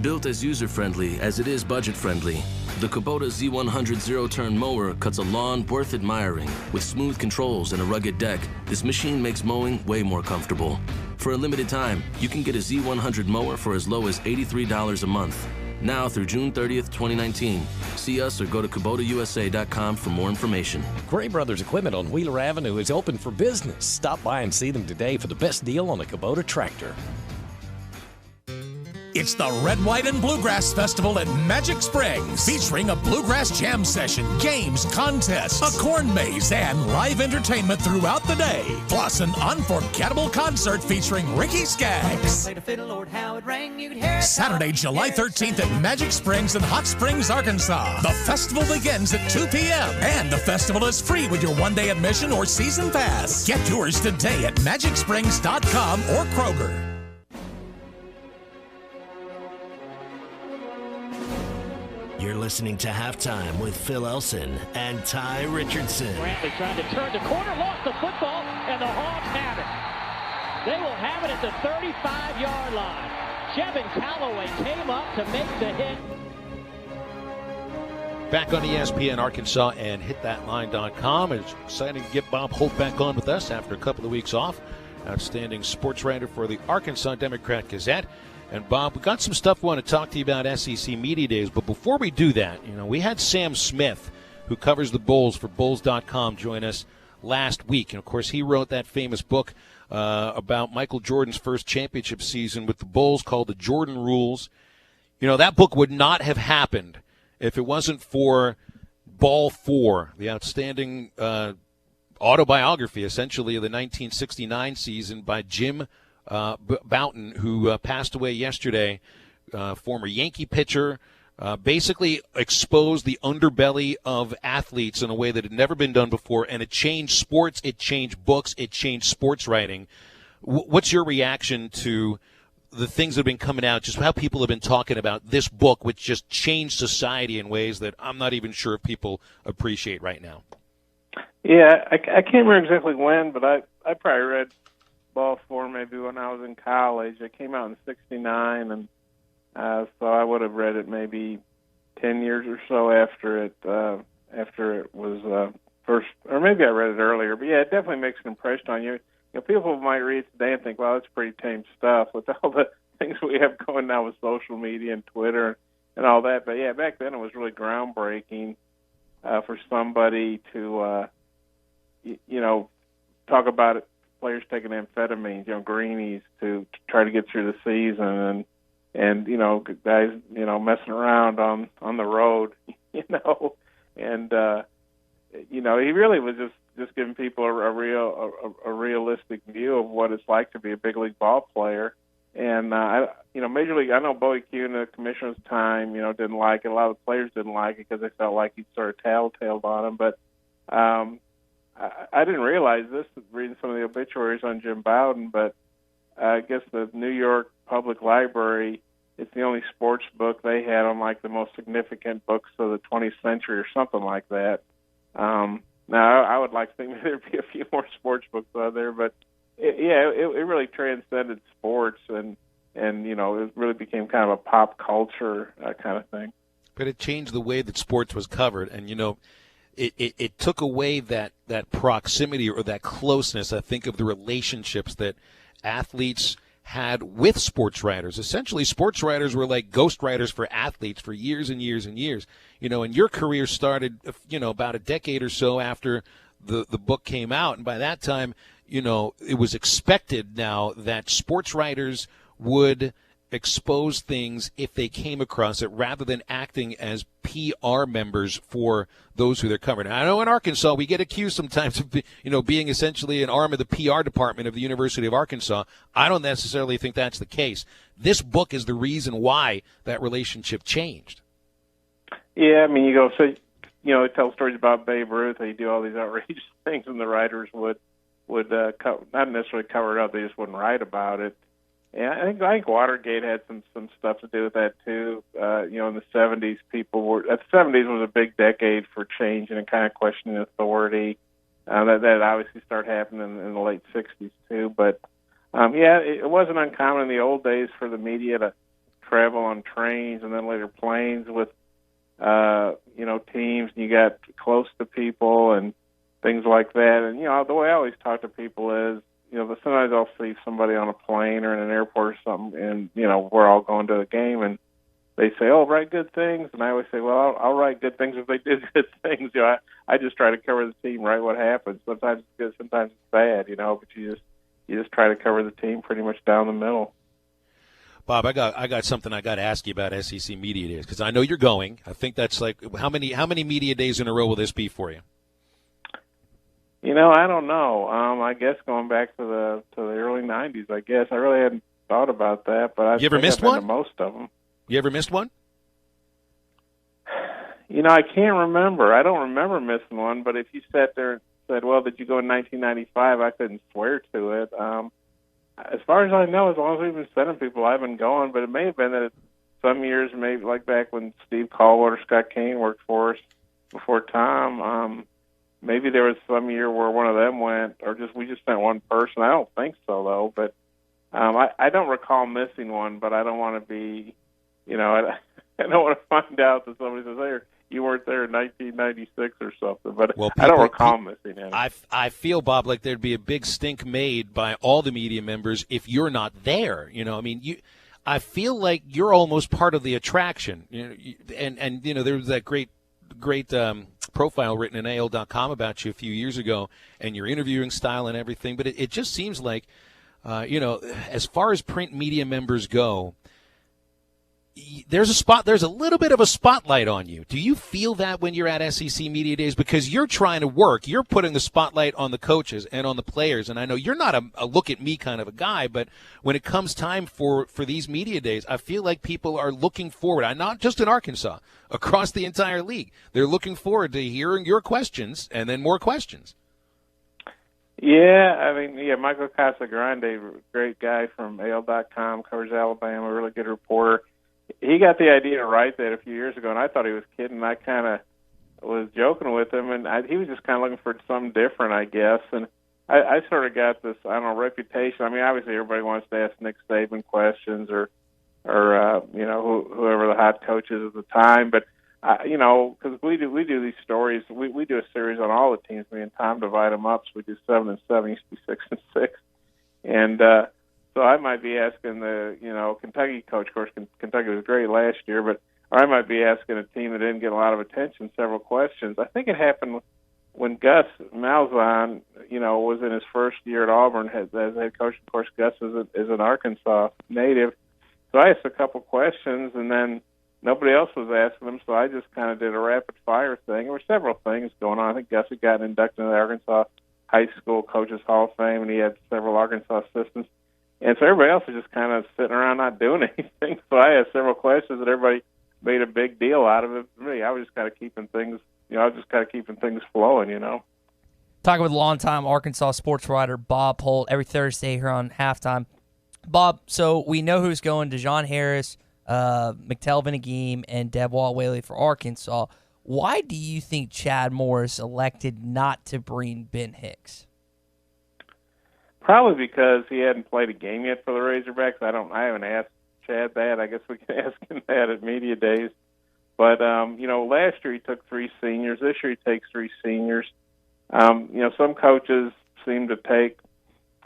Built as user-friendly as it is budget-friendly, the Kubota Z100 zero-turn mower cuts a lawn worth admiring. With smooth controls and a rugged deck, this machine makes mowing way more comfortable. For a limited time, you can get a Z100 mower for as low as $83 a month. Now through June 30th, 2019. See us or go to KubotaUSA.com for more information. Gray Brothers Equipment on Wheeler Avenue is open for business. Stop by and see them today for the best deal on a Kubota tractor. It's the Red, White, and Bluegrass Festival at Magic Springs, featuring a bluegrass jam session, games, contests, a corn maze, and live entertainment throughout the day. Plus, an unforgettable concert featuring Ricky Skaggs. Saturday, July 13th at Magic Springs in Hot Springs, Arkansas. The festival begins at 2 p.m. and the festival is free with your one-day admission or season pass. Get yours today at MagicSprings.com or Kroger. You're listening to Halftime with Phil Elson and Tye Richardson. Brantley trying to turn the corner, lost the football, and the Hawks have it. They will have it at the 35-yard line. Jevin Calloway came up to make the hit. Back on ESPN Arkansas and hitthatline.com. It's exciting to get Bob Holt back on with us after a couple of weeks off. Outstanding sports writer for the Arkansas Democrat-Gazette. And, Bob, we've got some stuff we want to talk to you about SEC Media Days. But before we do that, we had Sam Smith, who covers the Bulls for Bulls.com, join us last week. And, of course, he wrote that famous book about Michael Jordan's first championship season with the Bulls called The Jordan Rules. That book would not have happened if it wasn't for Ball 4, the outstanding autobiography, essentially, of the 1969 season by Jim Bouton, who passed away yesterday, former Yankee pitcher, basically exposed the underbelly of athletes in a way that had never been done before, and it changed sports, it changed books, it changed sports writing. What's your reaction to the things that have been coming out, just how people have been talking about this book, which just changed society in ways that I'm not even sure if people appreciate right now? Yeah, I can't remember exactly when, but I probably read Ball 4 maybe when I was in college. It came out in '69, and so I would have read it maybe 10 years or so after it was first, or maybe I read it earlier. But yeah, it definitely makes an impression on you. People might read it today and think, "Well, that's pretty tame stuff," with all the things we have going now with social media and Twitter and all that. But yeah, back then it was really groundbreaking for somebody to talk about it, players taking amphetamines, greenies to try to get through the season, and guys, messing around on the road, and he really was just giving people a realistic view of what it's like to be a big league ball player. And Major League, I know Bowie Kuhn, the commissioner's time, didn't like it. A lot of the players didn't like it because they felt like he sort of tattletaled on them. But I didn't realize this reading some of the obituaries on Jim Bowden, but I guess the New York Public Library, it's the only sports book they had on like the most significant books of the 20th century or something like that. Now, I would like to think there'd be a few more sports books out there, but it really transcended sports, and it really became kind of a pop culture kind of thing. But it changed the way that sports was covered, and it took away that proximity or that closeness. I think of the relationships that athletes had with sports writers. Essentially, sports writers were like ghostwriters for athletes for years and years and years. And your career started, about a decade or so after the book came out, and by that time, it was expected now that sports writers would expose things if they came across it rather than acting as PR members for those who they're covering. I know in Arkansas we get accused sometimes of being essentially an arm of the PR department of the University of Arkansas. I don't necessarily think that's the case. This book is the reason why that relationship changed. Yeah, I mean, they tell stories about Babe Ruth. They do all these outrageous things, and the writers would not necessarily cover it up. They just wouldn't write about it. And I think Watergate had some stuff to do with that too. In the 70s, the 70s was a big decade for change and kind of questioning authority. That obviously started happening in the late 60s too. But it wasn't uncommon in the old days for the media to travel on trains and then later planes with teams, and you got close to people and things like that. And the way I always talk to people is, sometimes I'll see somebody on a plane or in an airport or something, and we're all going to the game, and they say, "Oh, write good things," and I always say, "Well, I'll write good things if they did good things." I just try to cover the team, write what happens. Sometimes it's good, sometimes it's bad, but you just try to cover the team pretty much down the middle. Bob, I got something I got to ask you about SEC Media Days, because I know you're going. I think that's like how many media days in a row will this be for you? I don't know. I guess going back to the early '90s. I guess I really hadn't thought about that, but I've missed one? To most of them. You ever missed one? I can't remember. I don't remember missing one. But if you sat there and said, "Well, did you go in 1995?" I couldn't swear to it. As far as I know, as long as we've been sending people, I've been going. But it may have been that some years, maybe like back when Steve Caldwell or Scott Kane worked for us before Tom. Maybe there was some year where one of them went, or we just sent one person. I don't think so, though. But I don't recall missing one. But I don't want to be, I don't want to find out that somebody says, "Hey, you weren't there in 1996 or something." But I don't recall missing any. I feel, Bob, like there'd be a big stink made by all the media members if you're not there. I feel like you're almost part of the attraction. And there was that great profile written in AL.com about you a few years ago, and your interviewing style and everything. But it just seems like, as far as print media members go, there's a little bit of a spotlight on you. Do you feel that when you're at SEC Media Days? Because you're trying to work. You're putting the spotlight on the coaches and on the players. And I know you're not a look at me kind of a guy, but when it comes time for these media days, I feel like people are looking forward. Not just in Arkansas, across the entire league. They're looking forward to hearing your questions and then more questions. Yeah, Michael Casagrande, great guy from AL.com, covers Alabama, really good reporter. He got the idea to write that a few years ago, and I thought he was kidding. I kind of was joking with him, and he was just kind of looking for something different, I guess. And I sort of got this, reputation. Obviously everybody wants to ask Nick Saban questions or whoever the hot coach is at the time. But, because we do these stories, we do a series on all the teams. Me and Tom divide them up, so we do 7 and 7, used to be 6 and 6. And, so I might be asking the, Kentucky coach. Of course, Kentucky was great last year, or I might be asking a team that didn't get a lot of attention several questions. I think it happened when Gus Malzahn, was in his first year at Auburn as head coach. Of course, Gus is an Arkansas native. So I asked a couple questions, and then nobody else was asking them, so I just kind of did a rapid-fire thing. There were several things going on. I think Gus had gotten inducted into the Arkansas High School Coaches Hall of Fame, and he had several Arkansas assistants. And so everybody else was just kind of sitting around not doing anything. So I asked several questions, and everybody made a big deal out of it. For me, I was just kind of keeping things, flowing, Talking with longtime Arkansas sports writer Bob Holt every Thursday here on Halftime. Bob, so we know who's going: DeJon Harris, McTelvin Agim, and Debwall Whaley for Arkansas. Why do you think Chad Morris elected not to bring Ben Hicks? Probably because he hadn't played a game yet for the Razorbacks. I haven't asked Chad that. I guess we can ask him that at media days. But last year he took 3 seniors. This year he takes 3 seniors. Some coaches seem to take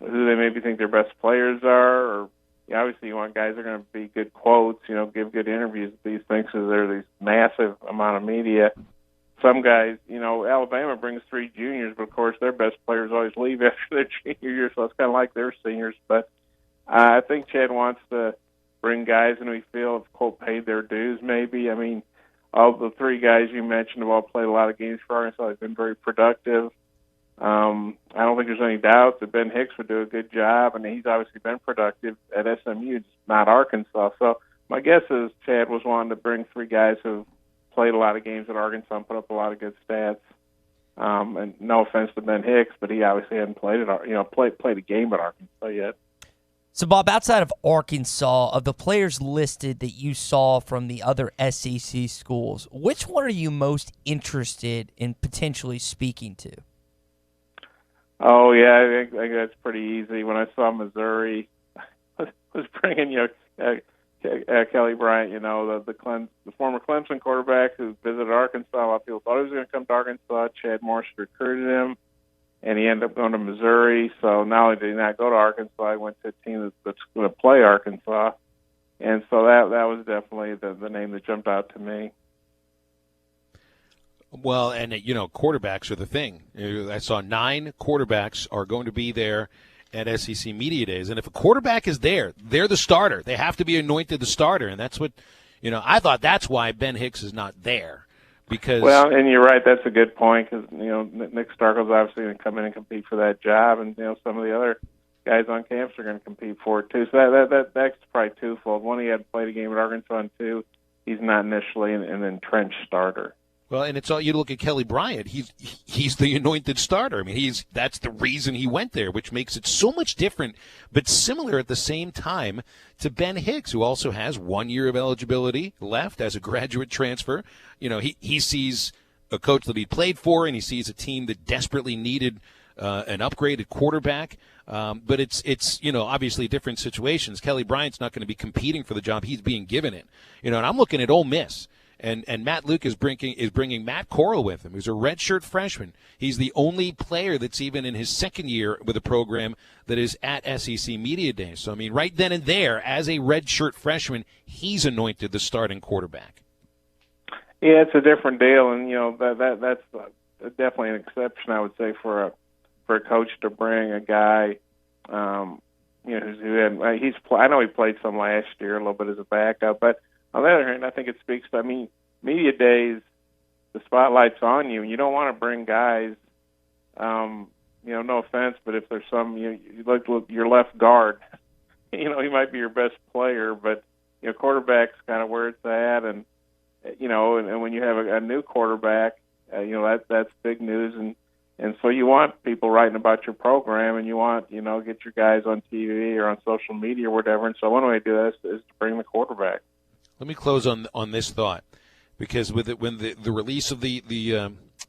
who they maybe think their best players are, or obviously you want guys that are going to be good quotes, give good interviews at these things because they're these massive amount of media. Some guys, Alabama brings 3 juniors, but of course their best players always leave after their junior year, so it's kind of like their seniors. But I think Chad wants to bring guys and we feel have, quote, paid their dues maybe. I mean, all the 3 guys you mentioned have all played a lot of games for Arkansas. They've been very productive. I don't think there's any doubt that Ben Hicks would do a good job, and he's obviously been productive at SMU, just not Arkansas. So my guess is Chad was wanting to bring 3 guys who've played a lot of games at Arkansas and put up a lot of good stats. And no offense to Ben Hicks, but he obviously hadn't played a game at Arkansas yet. So, Bob, outside of Arkansas, of the players listed that you saw from the other SEC schools, which one are you most interested in potentially speaking to? Oh, yeah, I think that's pretty easy. When I saw Missouri was bringing, Kelly Bryant, the former Clemson quarterback who visited Arkansas. A lot of people thought he was going to come to Arkansas. Chad Morris recruited him, and he ended up going to Missouri. So not only did he not go to Arkansas, he went to a team that's going to play Arkansas. And so that was definitely the name that jumped out to me. Well, and, quarterbacks are the thing. I saw 9 quarterbacks are going to be there at SEC Media Days. And if a quarterback is there, they're the starter. They have to be anointed the starter. And that's what, I thought that's why Ben Hicks is not there. Because well, and you're right. That's a good point because, Nick Starkel's obviously going to come in and compete for that job. And, some of the other guys on campus are going to compete for it, too. So that's probably twofold. One, he hadn't played a game at Arkansas, and 2, he's not initially an entrenched starter. Well, and it's all you look at Kelly Bryant. He's the anointed starter. I mean, that's the reason he went there, which makes it so much different, but similar at the same time to Ben Hicks, who also has 1 year of eligibility left as a graduate transfer. He sees a coach that he played for, and he sees a team that desperately needed an upgraded quarterback. But it's obviously different situations. Kelly Bryant's not going to be competing for the job; he's being given it. And I'm looking at Ole Miss. And Matt Luke is bringing Matt Corral with him, who's a redshirt freshman. He's the only player that's even in his 2nd year with a program that is at SEC Media Days. So, I mean, right then and there, as a redshirt freshman, he's anointed the starting quarterback. Yeah, it's a different deal, and that's definitely an exception, I would say, for a coach to bring a guy, I know he played some last year, a little bit as a backup, but on the other hand, I think it speaks to, media days, the spotlight's on you, and you don't want to bring guys, no offense, but if there's you look your left guard, he might be your best player, but, quarterback's kind of where it's at, and, and when you have a new quarterback, that's big news, and so you want people writing about your program, and you want, get your guys on TV or on social media or whatever, and so one way to do that is to bring the quarterback. Let me close on this thought, because when the release of the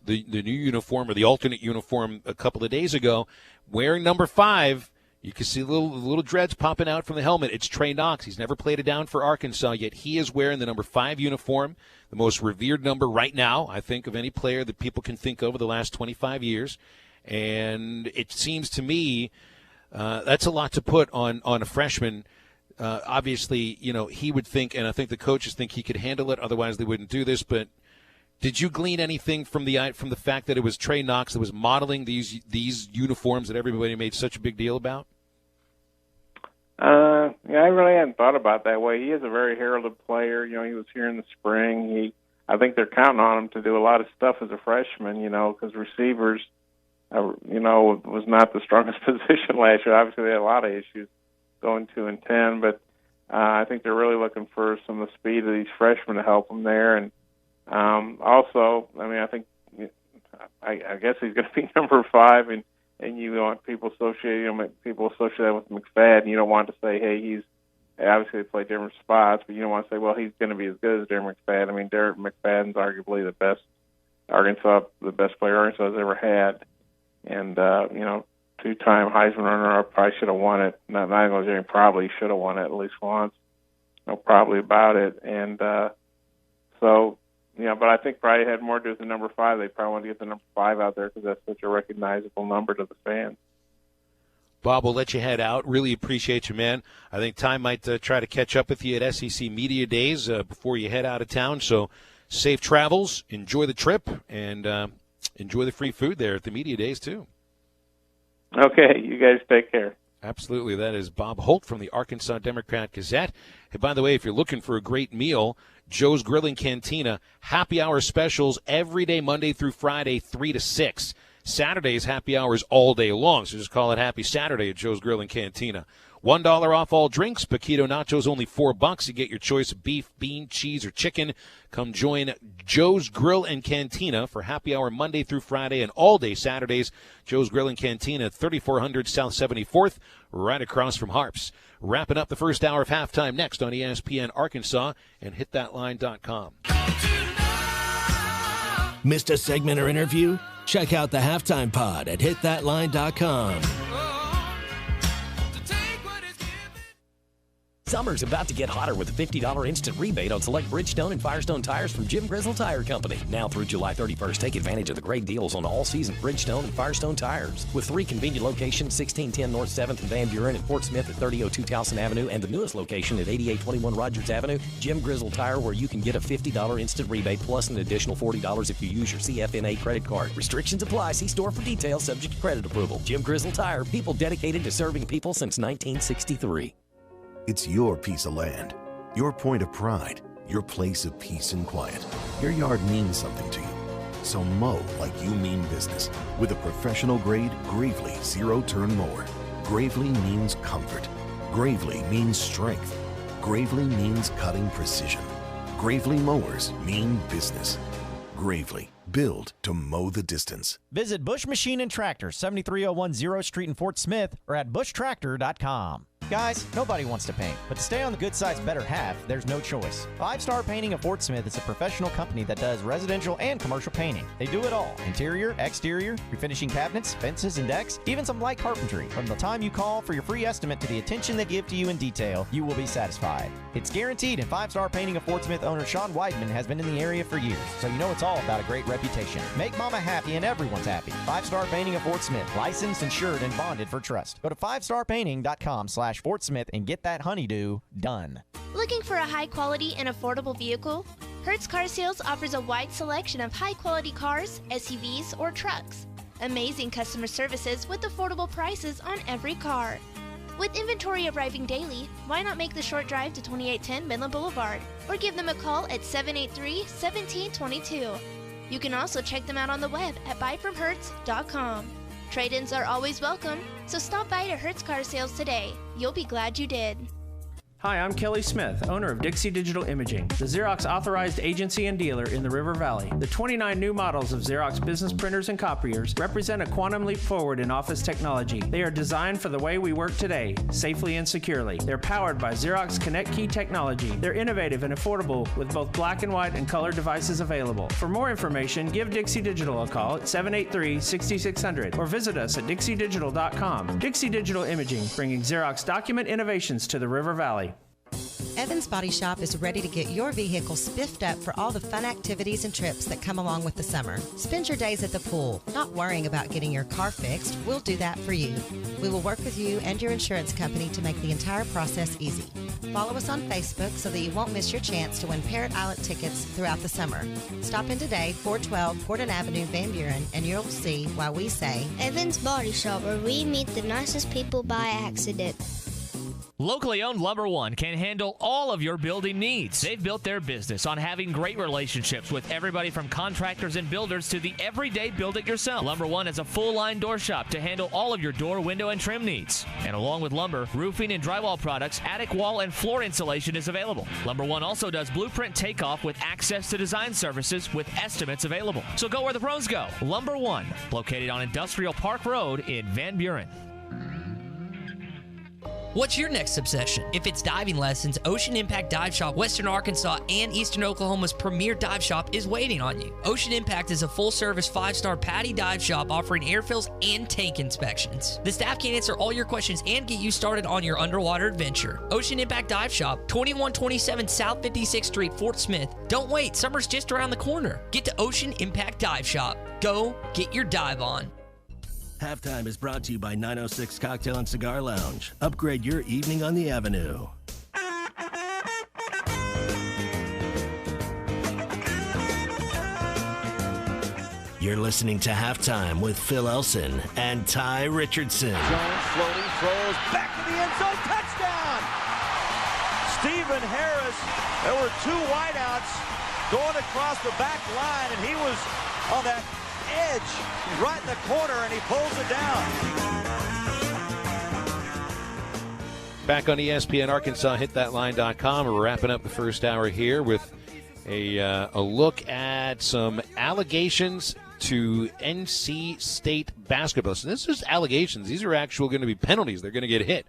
new uniform or the alternate uniform a couple of days ago, wearing number 5, you can see little dreads popping out from the helmet. It's Trey Knox. He's never played it down for Arkansas, yet he is wearing the number 5 uniform, the most revered number right now, I think, of any player that people can think of the last 25 years. And it seems to me that's a lot to put on a freshman. Obviously, he would think, and I think the coaches think he could handle it. Otherwise, they wouldn't do this. But Did you glean anything from the fact that it was Trey Knox that was modeling these uniforms that everybody made such a big deal about? Yeah, I really hadn't thought about it that way. He is a very heralded player. You know, he was here in the spring. I think they're counting on him to do a lot of stuff as a freshman, you know, because receivers, you know, was not the strongest position last year. Obviously, they had a lot of issues going 2-10, but I think they're really looking for some of the speed of these freshmen to help them there. And also, I mean, I think, I guess he's going to be number 5, and you want people associate that with McFadden. You don't want to say, hey, he's obviously they play different spots, but you don't want to say, well, he's going to be as good as Derek McFadden. I mean, Derek McFadden's arguably the best player Arkansas has ever had, and you know, 2-time Heisman runner-up, probably should have won it. Not going to say probably should have won it at least once. No, probably about it, and so. Yeah, but I think probably had more to do with the number 5. They probably want to get the number 5 out there because that's such a recognizable number to the fans. Bob, we'll let you head out. Really appreciate you, man. I think Tye might try to catch up with you at SEC Media Days before you head out of town. So safe travels, enjoy the trip, and enjoy the free food there at the Media Days, too. Okay, you guys take care. Absolutely. That is Bob Holt from the Arkansas Democrat-Gazette. Hey, by the way, if you're looking for a great meal, Joe's Grilling Cantina, happy hour specials every day, Monday through Friday, 3 to 6. Saturdays, happy hours all day long, so just call it Happy Saturday at Joe's Grilling Cantina. $1 off all drinks. Paquito Nachos, only $4. You get your choice of beef, bean, cheese, or chicken. Come join Joe's Grill and Cantina for happy hour Monday through Friday and all day Saturdays. Joe's Grill and Cantina at 3400 South 74th, right across from Harps. Wrapping up the first hour of halftime next on ESPN Arkansas and hitthatline.com. Missed a segment or interview? Check out the Halftime Pod at hitthatline.com. Summer's about to get hotter with a $50 instant rebate on select Bridgestone and Firestone tires from Jim Grizzle Tire Company. Now through July 31st, take advantage of the great deals on all-season Bridgestone and Firestone tires. With 3 convenient locations, 1610 North 7th and Van Buren, and Fort Smith at 3002 Towson Avenue, and the newest location at 8821 Rogers Avenue, Jim Grizzle Tire, where you can get a $50 instant rebate plus an additional $40 if you use your CFNA credit card. Restrictions apply. See store for details, subject to credit approval. Jim Grizzle Tire, people dedicated to serving people since 1963. It's your piece of land, your point of pride, your place of peace and quiet. Your yard means something to you. So mow like you mean business with a professional-grade Gravely zero-turn mower. Gravely means comfort. Gravely means strength. Gravely means cutting precision. Gravely mowers mean business. Gravely, build to mow the distance. Visit Bush Machine and Tractor, 73010 0 Street in Fort Smith, or at bushtractor.com. Guys, nobody wants to paint, but to stay on the good side's better half, there's no choice. 5 Star Painting of Fort Smith is a professional company that does residential and commercial painting. They do it all: interior, exterior, refinishing cabinets, fences, and decks, even some light carpentry. From the time you call for your free estimate to the attention they give to you in detail, you will be satisfied. It's guaranteed, and 5 Star Painting of Fort Smith owner Sean Weidman has been in the area for years, so you know it's all about a great reputation. Make mama happy and everyone's happy. 5 Star Painting of Fort Smith, licensed, insured, and bonded for trust. Go to 5starpainting.com/Fort Smith and get that honeydew done. Looking for a high-quality and affordable vehicle? Hertz Car Sales offers a wide selection of high-quality cars, SUVs, or trucks. Amazing customer services with affordable prices on every car. With inventory arriving daily, why not make the short drive to 2810 Midland Boulevard or give them a call at 783-1722. You can also check them out on the web at buyfromhertz.com. Trade-ins are always welcome, so stop by to Hertz Car Sales today. You'll be glad you did. Hi, I'm Kelly Smith, owner of Dixie Digital Imaging, the Xerox authorized agency and dealer in the River Valley. The 29 new models of Xerox business printers and copiers represent a quantum leap forward in office technology. They are designed for the way we work today, safely and securely. They're powered by Xerox Connect Key technology. They're innovative and affordable with both black and white and color devices available. For more information, give Dixie Digital a call at 783-6600 or visit us at dixiedigital.com. Dixie Digital Imaging, bringing Xerox document innovations to the River Valley. Evans Body Shop is ready to get your vehicle spiffed up for all the fun activities and trips that come along with the summer. Spend your days at the pool, not worrying about getting your car fixed. We'll do that for you. We will work with you and your insurance company to make the entire process easy. Follow us on Facebook so that you won't miss your chance to win Parrot Island tickets throughout the summer. Stop in today, 412 Gordon Avenue, Van Buren, and you'll see why we say Evans Body Shop, where we meet the nicest people by accident. Locally owned Lumber One can handle all of your building needs. They've built their business on having great relationships with everybody from contractors and builders to the everyday build-it-yourself. Lumber One has a full-line door shop to handle all of your door, window, and trim needs. And along with lumber, roofing and drywall products, attic wall and floor insulation is available. Lumber One also does blueprint takeoff with access to design services with estimates available. So go where the pros go. Lumber One, located on Industrial Park Road in Van Buren. What's your next obsession? If it's diving lessons, Ocean Impact Dive Shop, Western Arkansas, and Eastern Oklahoma's premier dive shop is waiting on you. Ocean Impact is a full-service 5-star PADI dive shop offering air fills and tank inspections. The staff can answer all your questions and get you started on your underwater adventure. Ocean Impact Dive Shop, 2127 South 56th Street, Fort Smith. Don't wait, summer's just around the corner. Get to Ocean Impact Dive Shop. Go get your dive on. Halftime is brought to you by 906 Cocktail and Cigar Lounge. Upgrade your evening on the Avenue. You're listening to Halftime with Phil Elson and Tye Richardson. Jones floating, throws back to the end zone, touchdown! Stephen Harris, there were two wideouts going across the back line, and he was on that edge right in the corner, and he pulls it down. Back on ESPN Arkansas, hitthatline.com. We're wrapping up the first hour here with a look at some allegations to NC State basketball. So this is allegations. These are actual going to be penalties. They're going to get hit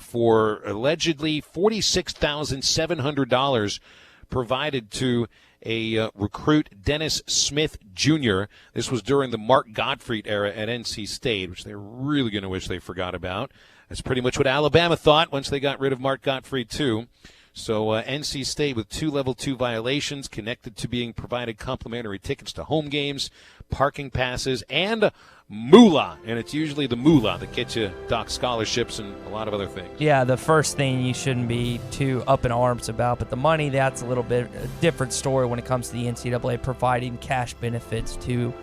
for allegedly $46,700 provided to a recruit, Dennis Smith Jr. This was during the Mark Gottfried era at NC State, which they're really going to wish they forgot about. That's pretty much what Alabama thought once they got rid of Mark Gottfried, too. So NC State with 2 Level 2 violations connected to being provided complimentary tickets to home games, parking passes, and moolah. And it's usually the moolah that gets you doc scholarships and a lot of other things. Yeah, the first thing you shouldn't be too up in arms about, but the money, that's a little bit a different story when it comes to the NCAA providing cash benefits to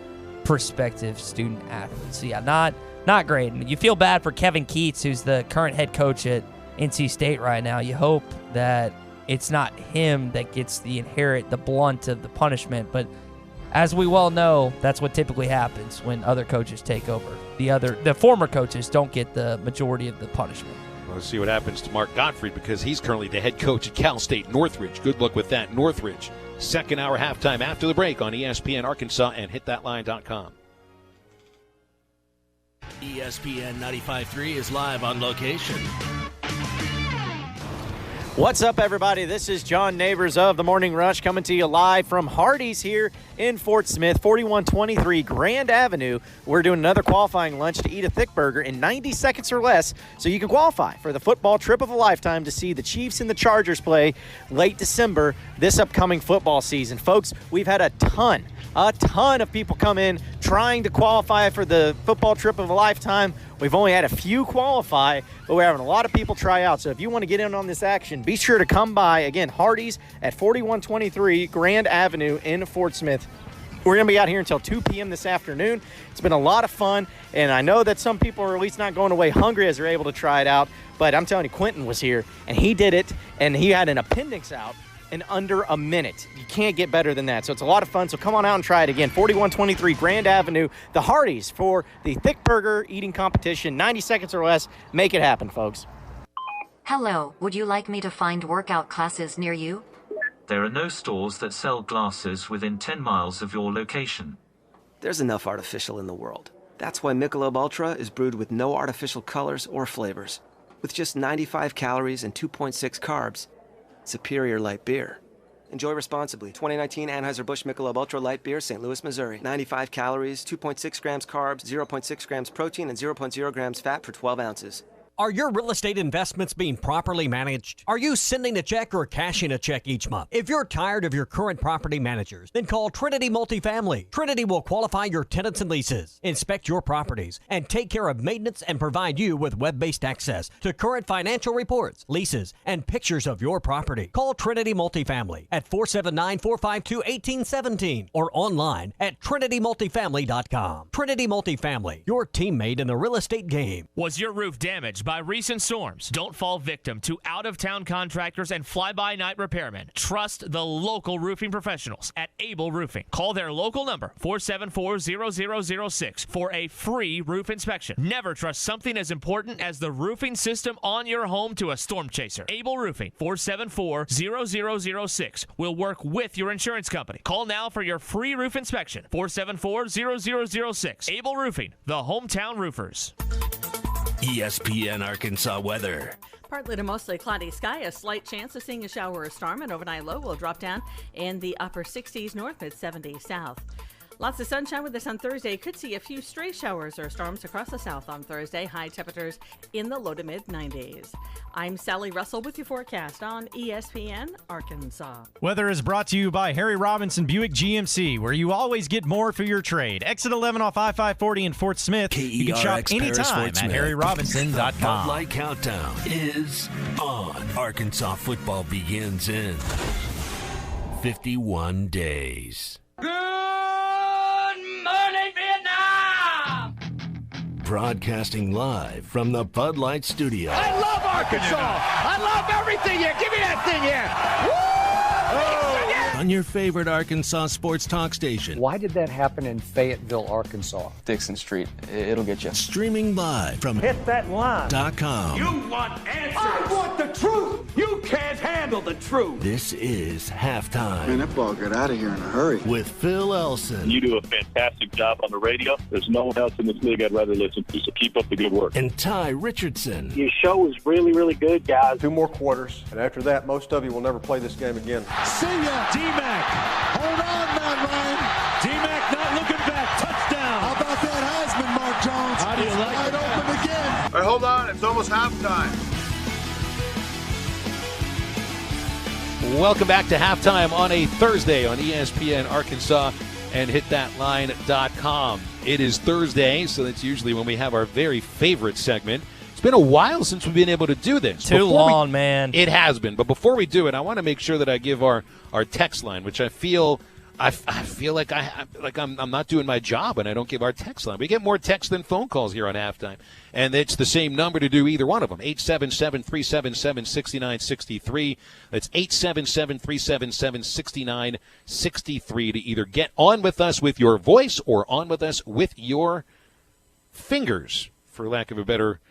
prospective student athletes. So yeah, not great. You feel bad for Kevin Keats, who's the current head coach at NC State right now. You hope that it's not him that gets the blunt of the punishment, but as we well know, that's what typically happens when other coaches take over. The former coaches don't get the majority of the punishment. Let's see what happens to Mark Gottfried, because he's currently the head coach at Cal State Northridge. Good luck with that, Northridge. Second hour halftime after the break on ESPN Arkansas and hitthatline.com. ESPN 95.3 is live on location. What's up, everybody? This is John Neighbors of The Morning Rush coming to you live from Hardee's here in Fort Smith, 4123 Grand Avenue. We're doing another qualifying lunch to eat a thick burger in 90 seconds or less so you can qualify for the football trip of a lifetime to see the Chiefs and the Chargers play late December this upcoming football season. Folks, we've had a ton of people come in trying to qualify for the football trip of a lifetime. We've only had a few qualify, but we're having a lot of people try out. So if you want to get in on this action, be sure to come by. Again, Hardee's at 4123 Grand Avenue in Fort Smith. We're going to be out here until 2 p.m. this afternoon. It's been a lot of fun, and I know that some people are at least not going away hungry as they're able to try it out. But I'm telling you, Quentin was here, and he did it, and he had an appendix out in under a minute. You can't get better than that. So it's a lot of fun. So come on out and try it again. 4123 Grand Avenue, the Hardee's for the thick burger eating competition. 90 seconds or less. Make it happen, folks. Hello, would you like me to find workout classes near you? There are no stores that sell glasses within 10 miles of your location. There's enough artificial in the world. That's why Michelob Ultra is brewed with no artificial colors or flavors. With just 95 calories and 2.6 carbs. Superior light beer. Enjoy responsibly. 2019 Anheuser-Busch Michelob Ultra Light Beer, St. Louis, Missouri. 95 calories, 2.6 grams carbs, 0.6 grams protein, and 0.0 grams fat per 12 ounces. Are your real estate investments being properly managed? Are you sending a check or cashing a check each month? If you're tired of your current property managers, then call Trinity Multifamily. Trinity will qualify your tenants and leases, inspect your properties, and take care of maintenance and provide you with web-based access to current financial reports, leases, and pictures of your property. Call Trinity Multifamily at 479-452-1817 or online at trinitymultifamily.com. Trinity Multifamily, your teammate in the real estate game. Was your roof damaged by recent storms? Don't fall victim to out-of-town contractors and fly-by-night repairmen. Trust the local roofing professionals at Able Roofing. Call their local number, 474-0006, for a free roof inspection. Never trust something as important as the roofing system on your home to a storm chaser. Able Roofing, 474-0006, will work with your insurance company. Call now for your free roof inspection, 474-0006. Able Roofing, the hometown roofers. ESPN Arkansas weather. Partly to mostly cloudy sky, a slight chance of seeing a shower or storm. An overnight low will drop down in the upper 60s north, mid-70s south. Lots of sunshine with us on Thursday. Could see a few stray showers or storms across the south on Thursday. High temperatures in the low to mid-90s. I'm Sally Russell with your forecast on ESPN Arkansas. Weather is brought to you by Harry Robinson Buick GMC, where you always get more for your trade. Exit 11 off I-540 in Fort Smith. You can shop anytime at harryrobinson.com. The Bud Light Countdown is on. Arkansas football begins in 51 days. Good morning, Vietnam! Broadcasting live from the Bud Light Studio. I love Arkansas! I love everything here! Give me that thing here! Woo! On your favorite Arkansas sports talk station. Why did that happen in Fayetteville, Arkansas? Dixon Street. It'll get you. Streaming live from Hit that line. .com. You want answers! I want the truth! You can't handle the truth! This is Halftime. Man, that ball got out of here in a hurry. With Phil Elson. You do a fantastic job on the radio. There's no one else in this league I'd rather listen to, so keep up the good work. And Tye Richardson. Your show was really, really good, guys. 2 more quarters, and after that, most of you will never play this game again. See ya, D-Mac. Hold on, Matt Ryan. D-Mac not looking back. Touchdown. How about that Heisman, Mark Jones? How do you like it? Wide open again. All right, hold on. It's almost halftime. Welcome back to Halftime on a Thursday on ESPN Arkansas and hitthatline.com. It is Thursday, so that's usually when we have our very favorite segment. It's been a while since we've been able to do this. Too long, man. It has been. But before we do it, I want to make sure that I give our text line, which I feel like I'm not doing my job and I don't give our text line. We get more text than phone calls here on Halftime. And it's the same number to do either one of them, 877-377-6963. That's 877-377-6963 to either get on with us with your voice or on with us with your fingers, for lack of a better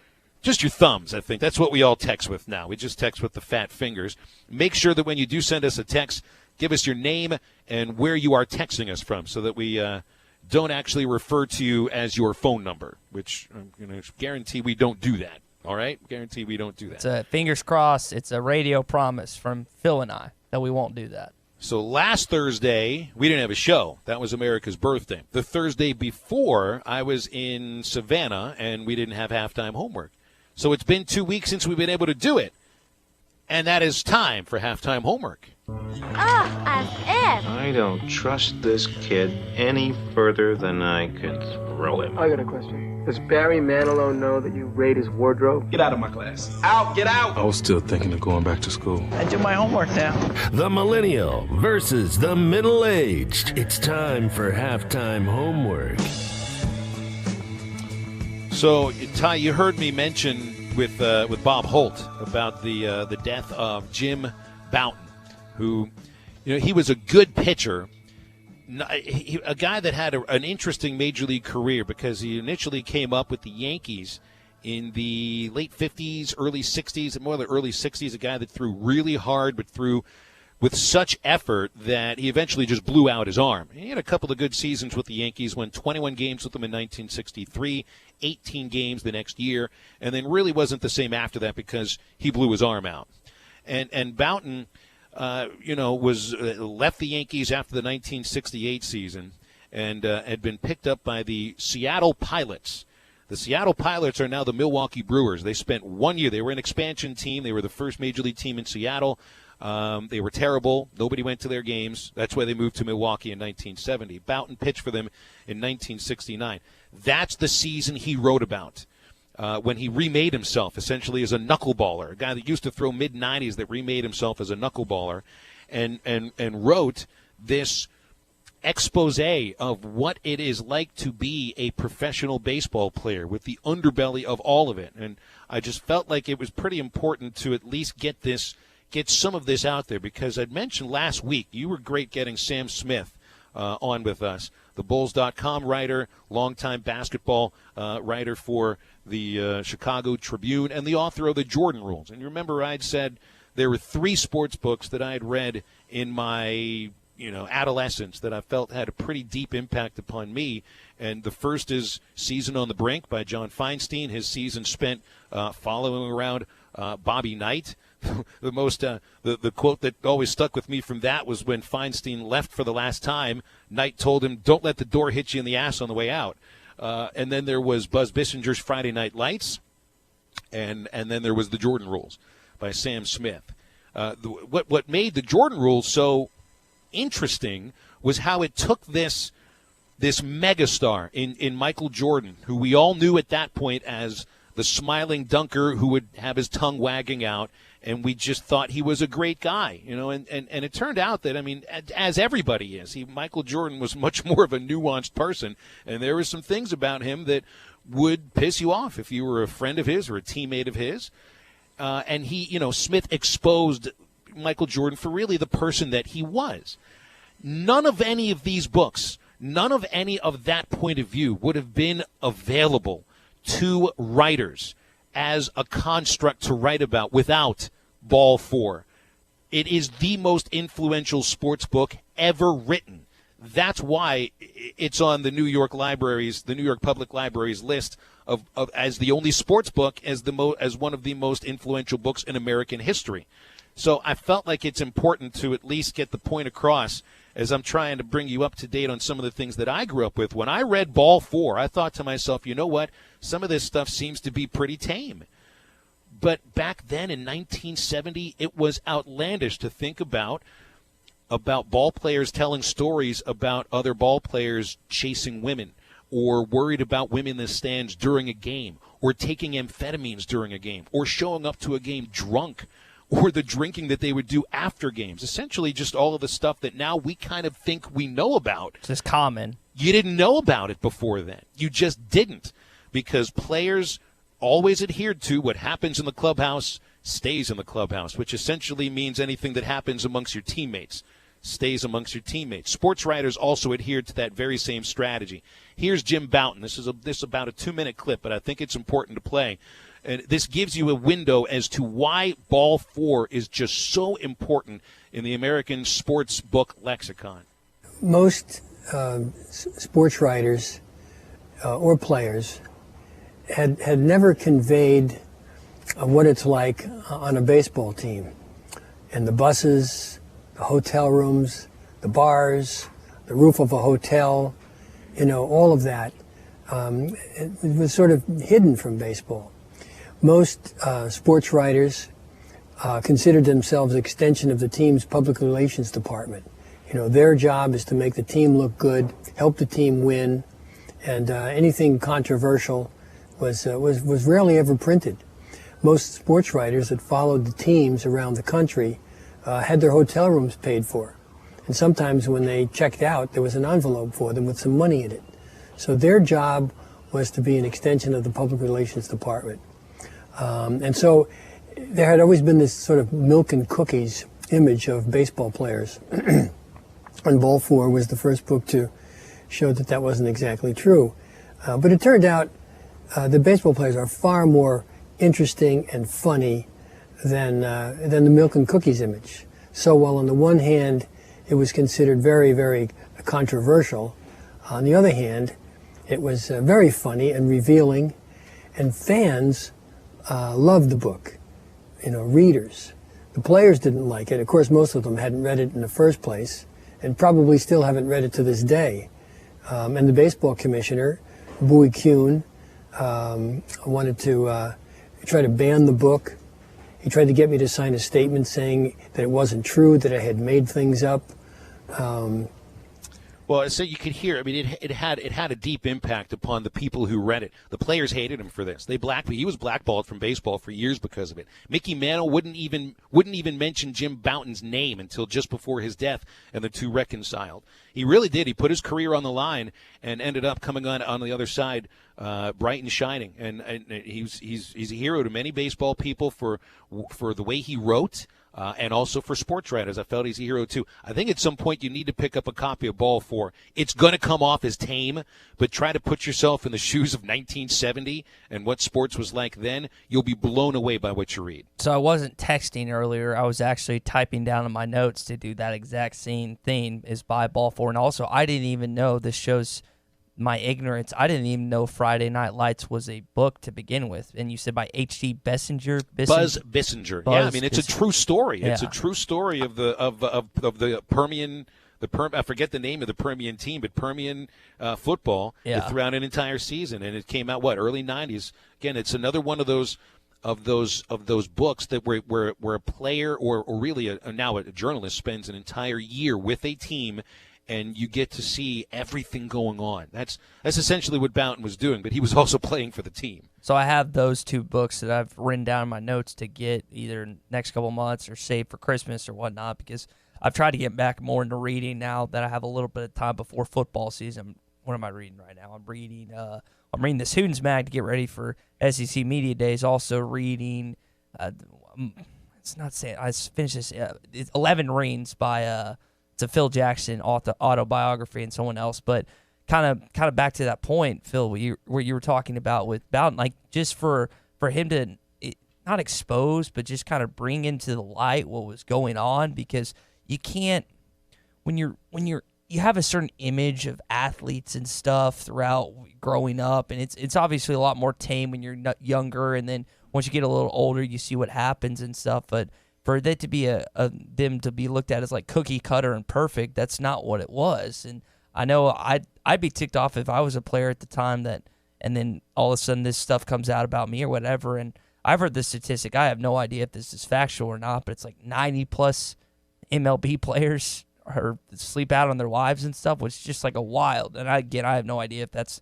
just your thumbs, I think. That's what we all text with now. We just text with the fat fingers. Make sure that when you do send us a text, give us your name and where you are texting us from so that we don't actually refer to you as your phone number, which I'm going to guarantee we don't do that. All right? Guarantee we don't do that. It's a fingers crossed. It's a radio promise from Phil and I that we won't do that. So last Thursday, we didn't have a show. That was America's birthday. The Thursday before, I was in Savannah, and we didn't have halftime homework. So it's been 2 weeks since we've been able to do it. And that is time for halftime homework. I don't trust this kid any further than I can throw him. I got a question. Does Barry Manilow know that you raid his wardrobe? Get out of my class. Out! Get out! I was still thinking of going back to school. I do my homework now. The millennial versus the middle-aged. It's time for halftime homework. So, Ty, you heard me mention with Bob Holt about the death of Jim Bouton, who, he was a good pitcher, a guy that had an interesting major league career because he initially came up with the Yankees in the late 50s, early 60s, more the early 60s, a guy that threw really hard but threw with such effort that he eventually just blew out his arm. He had a couple of good seasons with the Yankees, won 21 games with them in 1963, 18 games the next year, and then really wasn't the same after that because he blew his arm out. And Bouton, was left the Yankees after the 1968 season and had been picked up by the Seattle Pilots. The Seattle Pilots are now the Milwaukee Brewers. They spent 1 year. They were an expansion team. They were the first major league team in Seattle. They were terrible. Nobody went to their games. That's why they moved to Milwaukee in 1970. Boughton pitched for them in 1969. That's the season he wrote about. When he remade himself essentially as a knuckleballer, a guy that used to throw mid-90s that remade himself as a knuckleballer, and wrote this expose of what it is like to be a professional baseball player with the underbelly of all of it. And I just felt like it was pretty important to at least get some of this out there, because I'd mentioned last week you were great getting Sam Smith on with us, the Bulls.com writer, longtime basketball writer for the Chicago Tribune, and the author of the Jordan Rules. And you remember I'd said there were 3 sports books that I had read in my adolescence that I felt had a pretty deep impact upon me. And the first is Season on the Brink by John Feinstein. His season spent following around Bobby Knight. The quote that always stuck with me from that was when Feinstein left for the last time, Knight told him, "Don't let the door hit you in the ass on the way out." And then there was Buzz Bissinger's Friday Night Lights, and then there was the Jordan Rules by Sam Smith. What made the Jordan Rules so interesting was how it took this megastar in Michael Jordan, who we all knew at that point as the smiling dunker who would have his tongue wagging out, and we just thought he was a great guy, and it turned out that, as everybody is, Michael Jordan was much more of a nuanced person, and there were some things about him that would piss you off if you were a friend of his or a teammate of his. And Smith exposed Michael Jordan for really the person that he was. None of any of these books, none of any of that point of view would have been available to writers as a construct to write about without Ball 4. It is the most influential sports book ever written. That's why it's on the New York Public Library's list of as the only sports book as one of the most influential books in American history. So I felt like it's important to at least get the point across as I'm trying to bring you up to date on some of the things that I grew up with. When I read Ball 4, I thought to myself, you know what? Some of this stuff seems to be pretty tame. But back then in 1970, it was outlandish to think about ball players telling stories about other ball players chasing women, or worried about women in the stands during a game, or taking amphetamines during a game, or showing up to a game drunk, or the drinking that they would do after games. Essentially just all of the stuff that now we kind of think we know about. It's just common. You didn't know about it before then. You just didn't, because players always adhered to what happens in the clubhouse stays in the clubhouse, which essentially means anything that happens amongst your teammates stays amongst your teammates. Sports writers also adhered to that very same strategy. Here's Jim Boughton. This is about a 2-minute clip, but I think it's important to play. And this gives you a window as to why Ball 4 is just so important in the American sports book lexicon. Most sports writers or players had never conveyed what it's like on a baseball team. And the buses, the hotel rooms, the bars, the roof of a hotel, all of that, it was sort of hidden from baseball. Most sports writers considered themselves an extension of the team's public relations department. Their job is to make the team look good, help the team win, and anything controversial was rarely ever printed. Most sports writers that followed the teams around the country had their hotel rooms paid for. And sometimes when they checked out, there was an envelope for them with some money in it. So their job was to be an extension of the public relations department. And so there had always been this sort of milk and cookies image of baseball players. And Ball 4 was the first book to show that that wasn't exactly true. But it turned out the baseball players are far more interesting and funny than the milk and cookies image. So while on the one hand it was considered very, very controversial, on the other hand it was very funny and revealing, and fans loved the book. Readers. The players didn't like it. Of course, most of them hadn't read it in the first place, and probably still haven't read it to this day. And the baseball commissioner, Bowie Kuhn, wanted to try to ban the book. He tried to get me to sign a statement saying that it wasn't true, that I had made things up. Well, so you could hear. I mean, it had a deep impact upon the people who read it. The players hated him for this. He was blackballed from baseball for years because of it. Mickey Mantle wouldn't even mention Jim Bouton's name until just before his death, and the two reconciled. He really did. He put his career on the line and ended up coming on the other side, bright and shining. And he's a hero to many baseball people for the way he wrote. And also for sports writers, I felt he's a hero too. I think at some point you need to pick up a copy of Ball 4. It's going to come off as tame, but try to put yourself in the shoes of 1970 and what sports was like then. You'll be blown away by what you read. So I wasn't texting earlier. I was actually typing down in my notes to do that exact same thing is by Ball 4. And also, I didn't even know, this shows my ignorance, I didn't even know Friday Night Lights was a book to begin with. And you said by H.G. Bissinger? Buzz Bissinger. Yeah, I mean, it's a true story. It's a true story of the Permian. I forget the name of the Permian team, but Permian football throughout an entire season, and it came out early '90s. Again, it's another one of those books that where a player or really now a journalist spends an entire year with a team. And you get to see everything going on. That's essentially what Bouton was doing, but he was also playing for the team. So I have those two books that I've written down in my notes to get either next couple months or save for Christmas or whatnot, because I've tried to get back more into reading now that I have a little bit of time before football season. What am I reading right now? I'm reading the Students Mag to get ready for SEC Media Days. Also reading, it's not saying I finished this. It's 11 Rings by. It's a Phil Jackson autobiography and someone else, but kind of back to that point, Phil, what you were talking about with Bouton, like just for him to not expose, but just kind of bring into the light what was going on, because you can't when you have a certain image of athletes and stuff throughout growing up, and it's obviously a lot more tame when you're younger, and then once you get a little older, you see what happens and stuff, but. For that to be them to be looked at as like cookie cutter and perfect, that's not what it was. And I know I'd be ticked off if I was a player at the time and then all of a sudden this stuff comes out about me or whatever. And I've heard this statistic. I have no idea if this is factual or not, but it's like 90+ MLB players sleep out on their wives and stuff, which is just like a wild. And I have no idea if that's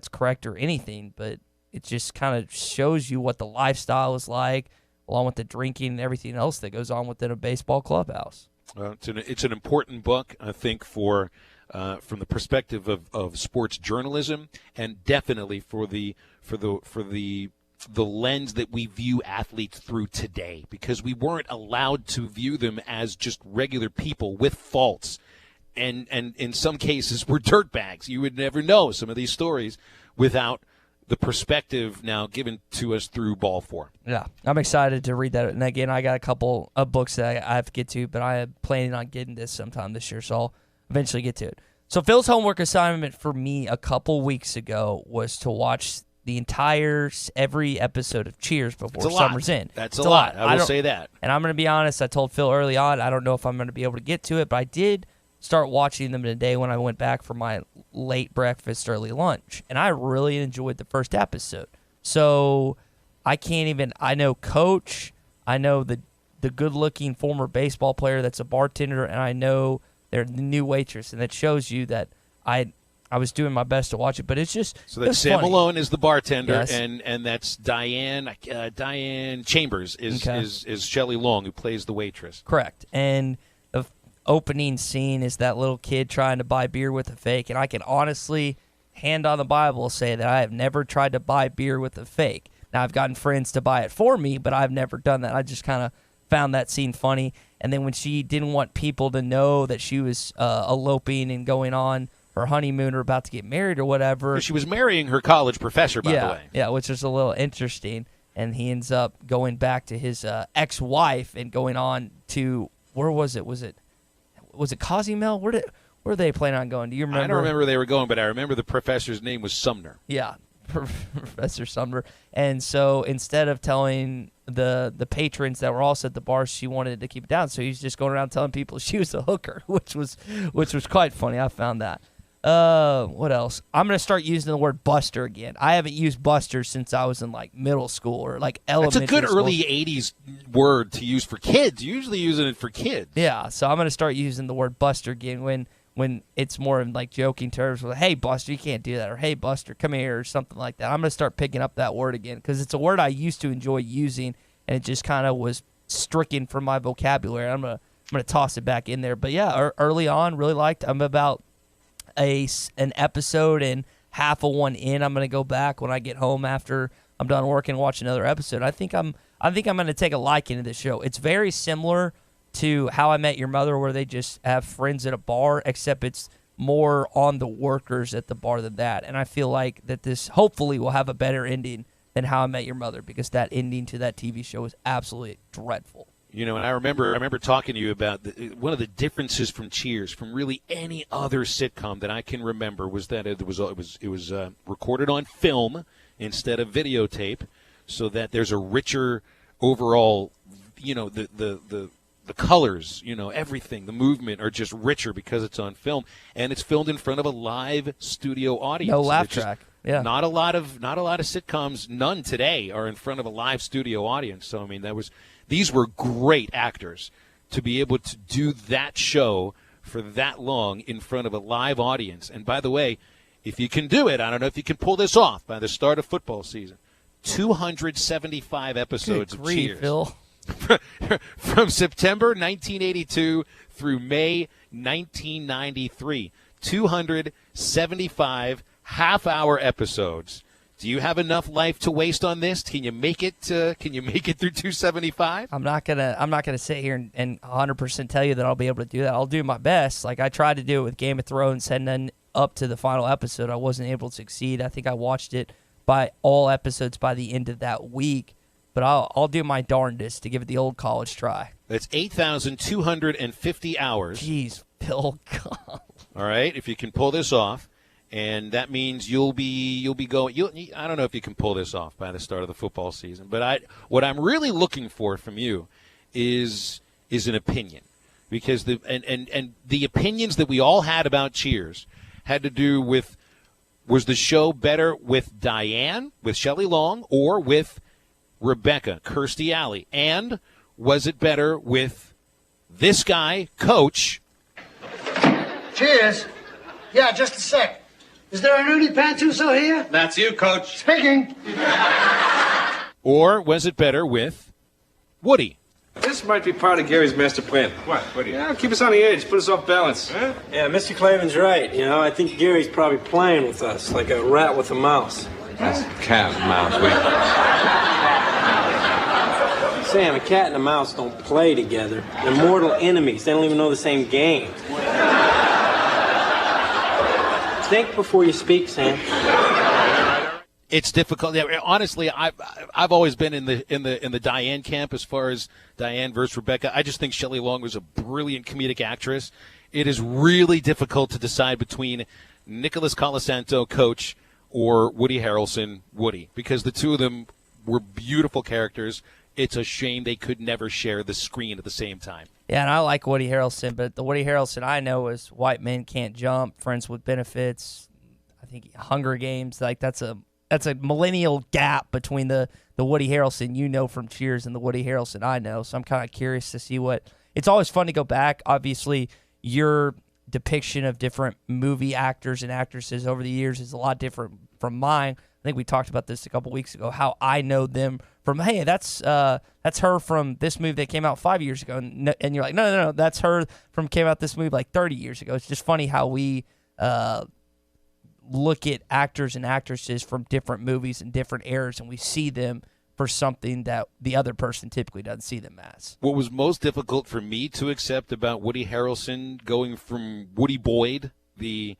correct or anything, but it just kind of shows you what the lifestyle is like, along with the drinking and everything else that goes on within a baseball clubhouse. It's an important book, I think, for from the perspective of sports journalism, and definitely for the lens that we view athletes through today, because we weren't allowed to view them as just regular people with faults, and in some cases were dirtbags. You would never know some of these stories without the perspective now given to us through Ball 4. Yeah, I'm excited to read that. And again, I got a couple of books that I have to get to, but I am planning on getting this sometime this year, so I'll eventually get to it. So Phil's homework assignment for me a couple weeks ago was to watch the entire every episode of Cheers before summer's in. That's a lot. I will say that. And I'm going to be honest, I told Phil early on, I don't know if I'm going to be able to get to it, but I did start watching them today when I went back for my late breakfast, early lunch. And I really enjoyed the first episode. So I know Coach, I know the good-looking former baseball player that's a bartender, and I know they're the new waitress. And that shows you that I was doing my best to watch it, but it's just so that Sam funny. Malone is the bartender, yes. and that's Diane Chambers is Shelley Long, who plays the waitress. Correct. And the opening scene is that little kid trying to buy beer with a fake, and I can honestly, hand on the Bible, say that I have never tried to buy beer with a fake. Now, I've gotten friends to buy it for me, but I've never done that. I just kind of found that scene funny. And then when she didn't want people to know that she was eloping and going on her honeymoon or about to get married or whatever. She was marrying her college professor, by the way. Yeah, which is a little interesting. And he ends up going back to his ex-wife and going on to, where was it? Was it Cozumel? Where were they planning on going? Do you remember? I don't remember where they were going, but I remember the professor's name was Sumner. Yeah, Professor Sumner. And so instead of telling the patrons that were also at the bar, she wanted to keep it down. So he's just going around telling people she was a hooker, which was quite funny. I found that. What else? I'm going to start using the word buster again. I haven't used buster since I was in like middle school or like elementary That's a good school. early 80s word to use for kids. Usually using it for kids. Yeah, so I'm going to start using the word buster again when it's more in like joking terms with, hey, Buster, you can't do that, or hey, Buster, come here, or something like that. I'm going to start picking up that word again because it's a word I used to enjoy using, and it just kind of was stricken from my vocabulary. I'm gonna toss it back in there. But yeah, early on, really liked. I'm about an episode and half of one in. I'm gonna go back when I get home after I'm done working and watch another episode. I think I'm gonna take a liking to this show. It's very similar to How I Met Your Mother, where they just have friends at a bar, except it's more on the workers at the bar than that. And I feel like that this hopefully will have a better ending than How I Met Your Mother, because that ending to that TV show is absolutely dreadful. You know, and I remember talking to you about one of the differences from Cheers, from really any other sitcom that I can remember, was that it was recorded on film instead of videotape, so that there's a richer overall, you know, the colors, you know, everything, the movement are just richer because it's on film, and it's filmed in front of a live studio audience. No laugh track. Yeah. Not a lot of sitcoms, none today, are in front of a live studio audience. So I mean, these were great actors to be able to do that show for that long in front of a live audience. And by the way, if you can do it, I don't know if you can pull this off by the start of football season. 275 episodes Good of grief, Cheers. Phil. From September 1982 through May 1993. 275 half-hour episodes. Do you have enough life to waste on this? Can you make it? Can you make it through 275? I'm not gonna sit here and 100% tell you that I'll be able to do that. I'll do my best. Like I tried to do it with Game of Thrones, and then up to the final episode, I wasn't able to succeed. I think I watched it by all episodes by the end of that week. But I'll do my darndest to give it the old college try. That's 8,250 hours. Jeez, Bill. God. All right, if you can pull this off, and that means you'll be going. I don't know if you can pull this off by the start of the football season, but what I'm really looking for from you is an opinion, because the opinions that we all had about Cheers had to do with, was the show better with Diane, with Shelley Long, or with Rebecca, Kirstie Alley? And was it better with this guy, Coach? Cheers. Yeah, just a sec. Is there a Rudy Pantuso here? That's you, Coach. Speaking. Or was it better with Woody? This might be part of Gary's master plan. What? Woody? Yeah, keep us on the edge, put us off balance. Huh? Yeah, Mr. Clayman's right. You know, I think Gary's probably playing with us like a rat with a mouse. That's cat and mouse. Wait. Sam, a cat and a mouse don't play together. They're mortal enemies. They don't even know the same game. Think before you speak, Sam. It's difficult. Yeah, honestly, I've always been in the Diane camp as far as Diane versus Rebecca. I just think Shelley Long was a brilliant comedic actress. It is really difficult to decide between Nicholas Colasanto, Coach, or Woody Harrelson, Woody, because the two of them were beautiful characters. It's a shame they could never share the screen at the same time. Yeah, and I like Woody Harrelson, but the Woody Harrelson I know is White Men Can't Jump, Friends with Benefits, I think Hunger Games. Like that's a millennial gap between the Woody Harrelson you know from Cheers and the Woody Harrelson I know. So I'm kind of curious to see what. It's always fun to go back. Obviously, your depiction of different movie actors and actresses over the years is a lot different from mine. I think we talked about this a couple weeks ago, how I know them from, hey, that's her from this movie that came out 5 years ago. And you're like, no, that's her from came out this movie like 30 years ago. It's just funny how we look at actors and actresses from different movies and different eras, and we see them for something that the other person typically doesn't see them as. What was most difficult for me to accept about Woody Harrelson going from Woody Boyd, the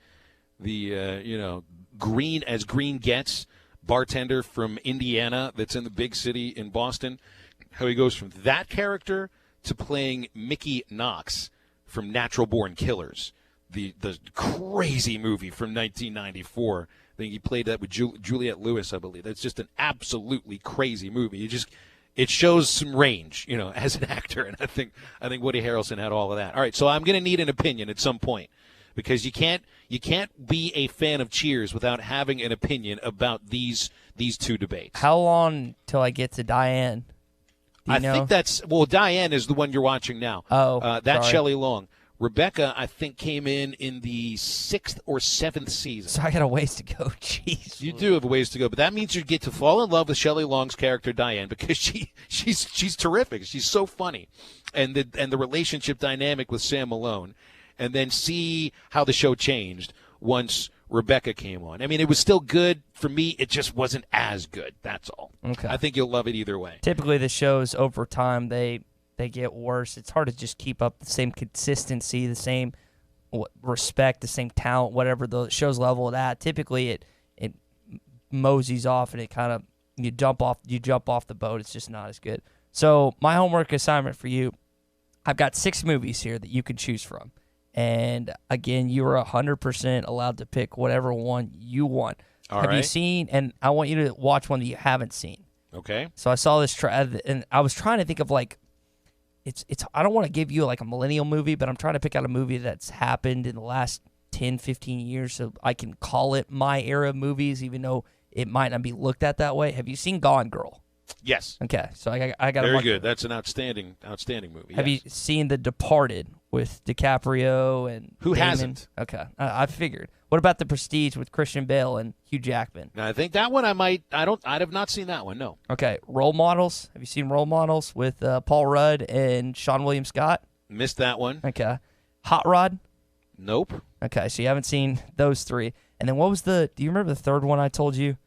green as green gets bartender from Indiana that's in the big city in Boston, how he goes from that character to playing Mickey Knox from Natural Born Killers, the crazy movie from 1994. I think he played that with Juliette Lewis, I believe. That's just an absolutely crazy movie. It shows some range, as an actor, and I think Woody Harrelson had all of that. All right, so I'm going to need an opinion at some point, because you can't be a fan of Cheers without having an opinion about these two debates. How long till I get to Diane? I think Diane is the one you're watching now. Oh, that's sorry. Shelley Long. Rebecca, I think, came in the 6th or 7th season. So I got a ways to go. Jeez. You do have a ways to go, but that means you get to fall in love with Shelley Long's character Diane, because she's terrific. She's so funny, and the relationship dynamic with Sam Malone, and then see how the show changed once Rebecca came on. I mean, it was still good. For me, it just wasn't as good. That's all. Okay. I think you'll love it either way. Typically, the shows over time they get worse. It's hard to just keep up the same consistency, the same respect, the same talent, whatever the show's level at. Typically, it moseys off, and it kind of you jump off the boat. It's just not as good. So my homework assignment for you, I've got 6 movies here that you can choose from. And again, you are 100% allowed to pick whatever one you want. Have you seen? And I want you to watch one that you haven't seen. Okay. So I saw this, and I was trying to think of it's. I don't want to give you like a millennial movie, but I'm trying to pick out a movie that's happened in the last 10, 15 years, so I can call it my era movies, even though it might not be looked at that way. Have you seen Gone Girl? Yes. Okay, so I got very good. That's an outstanding movie. Have you seen The Departed with DiCaprio and Who Damon? hasn't? Okay, I figured. What about The Prestige with Christian Bale and Hugh Jackman? Now, I think that one I have not seen that one. No. Okay, Role Models. Have you seen Role Models with Paul Rudd and Sean William Scott? Missed that one. Okay, Hot Rod. Nope. Okay, so you haven't seen those 3. And then what was do you remember the third one I told you?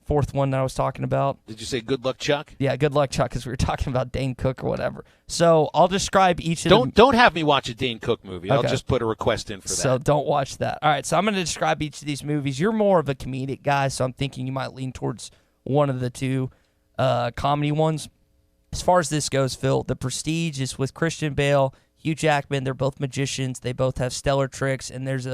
4th one that I was talking about? Did you say Good Luck Chuck? Yeah, Good Luck Chuck, because we were talking about Dane Cook or whatever. So I'll describe each of them. Don't have me watch a Dane Cook movie. Okay. I'll just put a request in for that. So don't watch that. All right, so I'm going to describe each of these movies. You're more of a comedic guy, so I'm thinking you might lean towards one of the 2 comedy ones. As far as this goes, Phil, The Prestige is with Christian Bale, Hugh Jackman. They're both magicians. They both have stellar tricks, and it's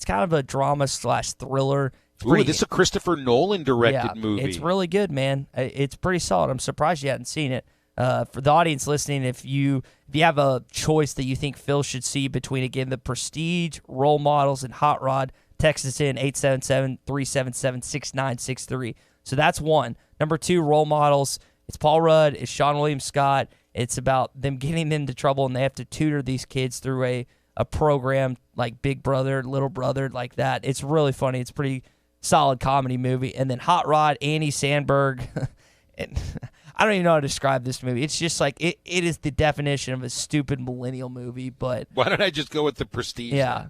kind of a drama/thriller. Ooh, this is a Christopher Nolan directed movie. It's really good, man. It's pretty solid. I'm surprised you hadn't seen it. For the audience listening, if you have a choice that you think Phil should see between, again, The Prestige, Role Models, and Hot Rod, text us in 877-377-6963. So that's one. Number 2, Role Models. It's Paul Rudd. It's Sean William Scott. It's about them getting into trouble, and they have to tutor these kids through a program like Big Brother, Little Brother, like that. It's really funny. It's pretty solid comedy movie. And then Hot Rod, Andy Samberg. And I don't even know how to describe this movie. It's just like it is the definition of a stupid millennial movie. But why don't I just go with The Prestige? Yeah,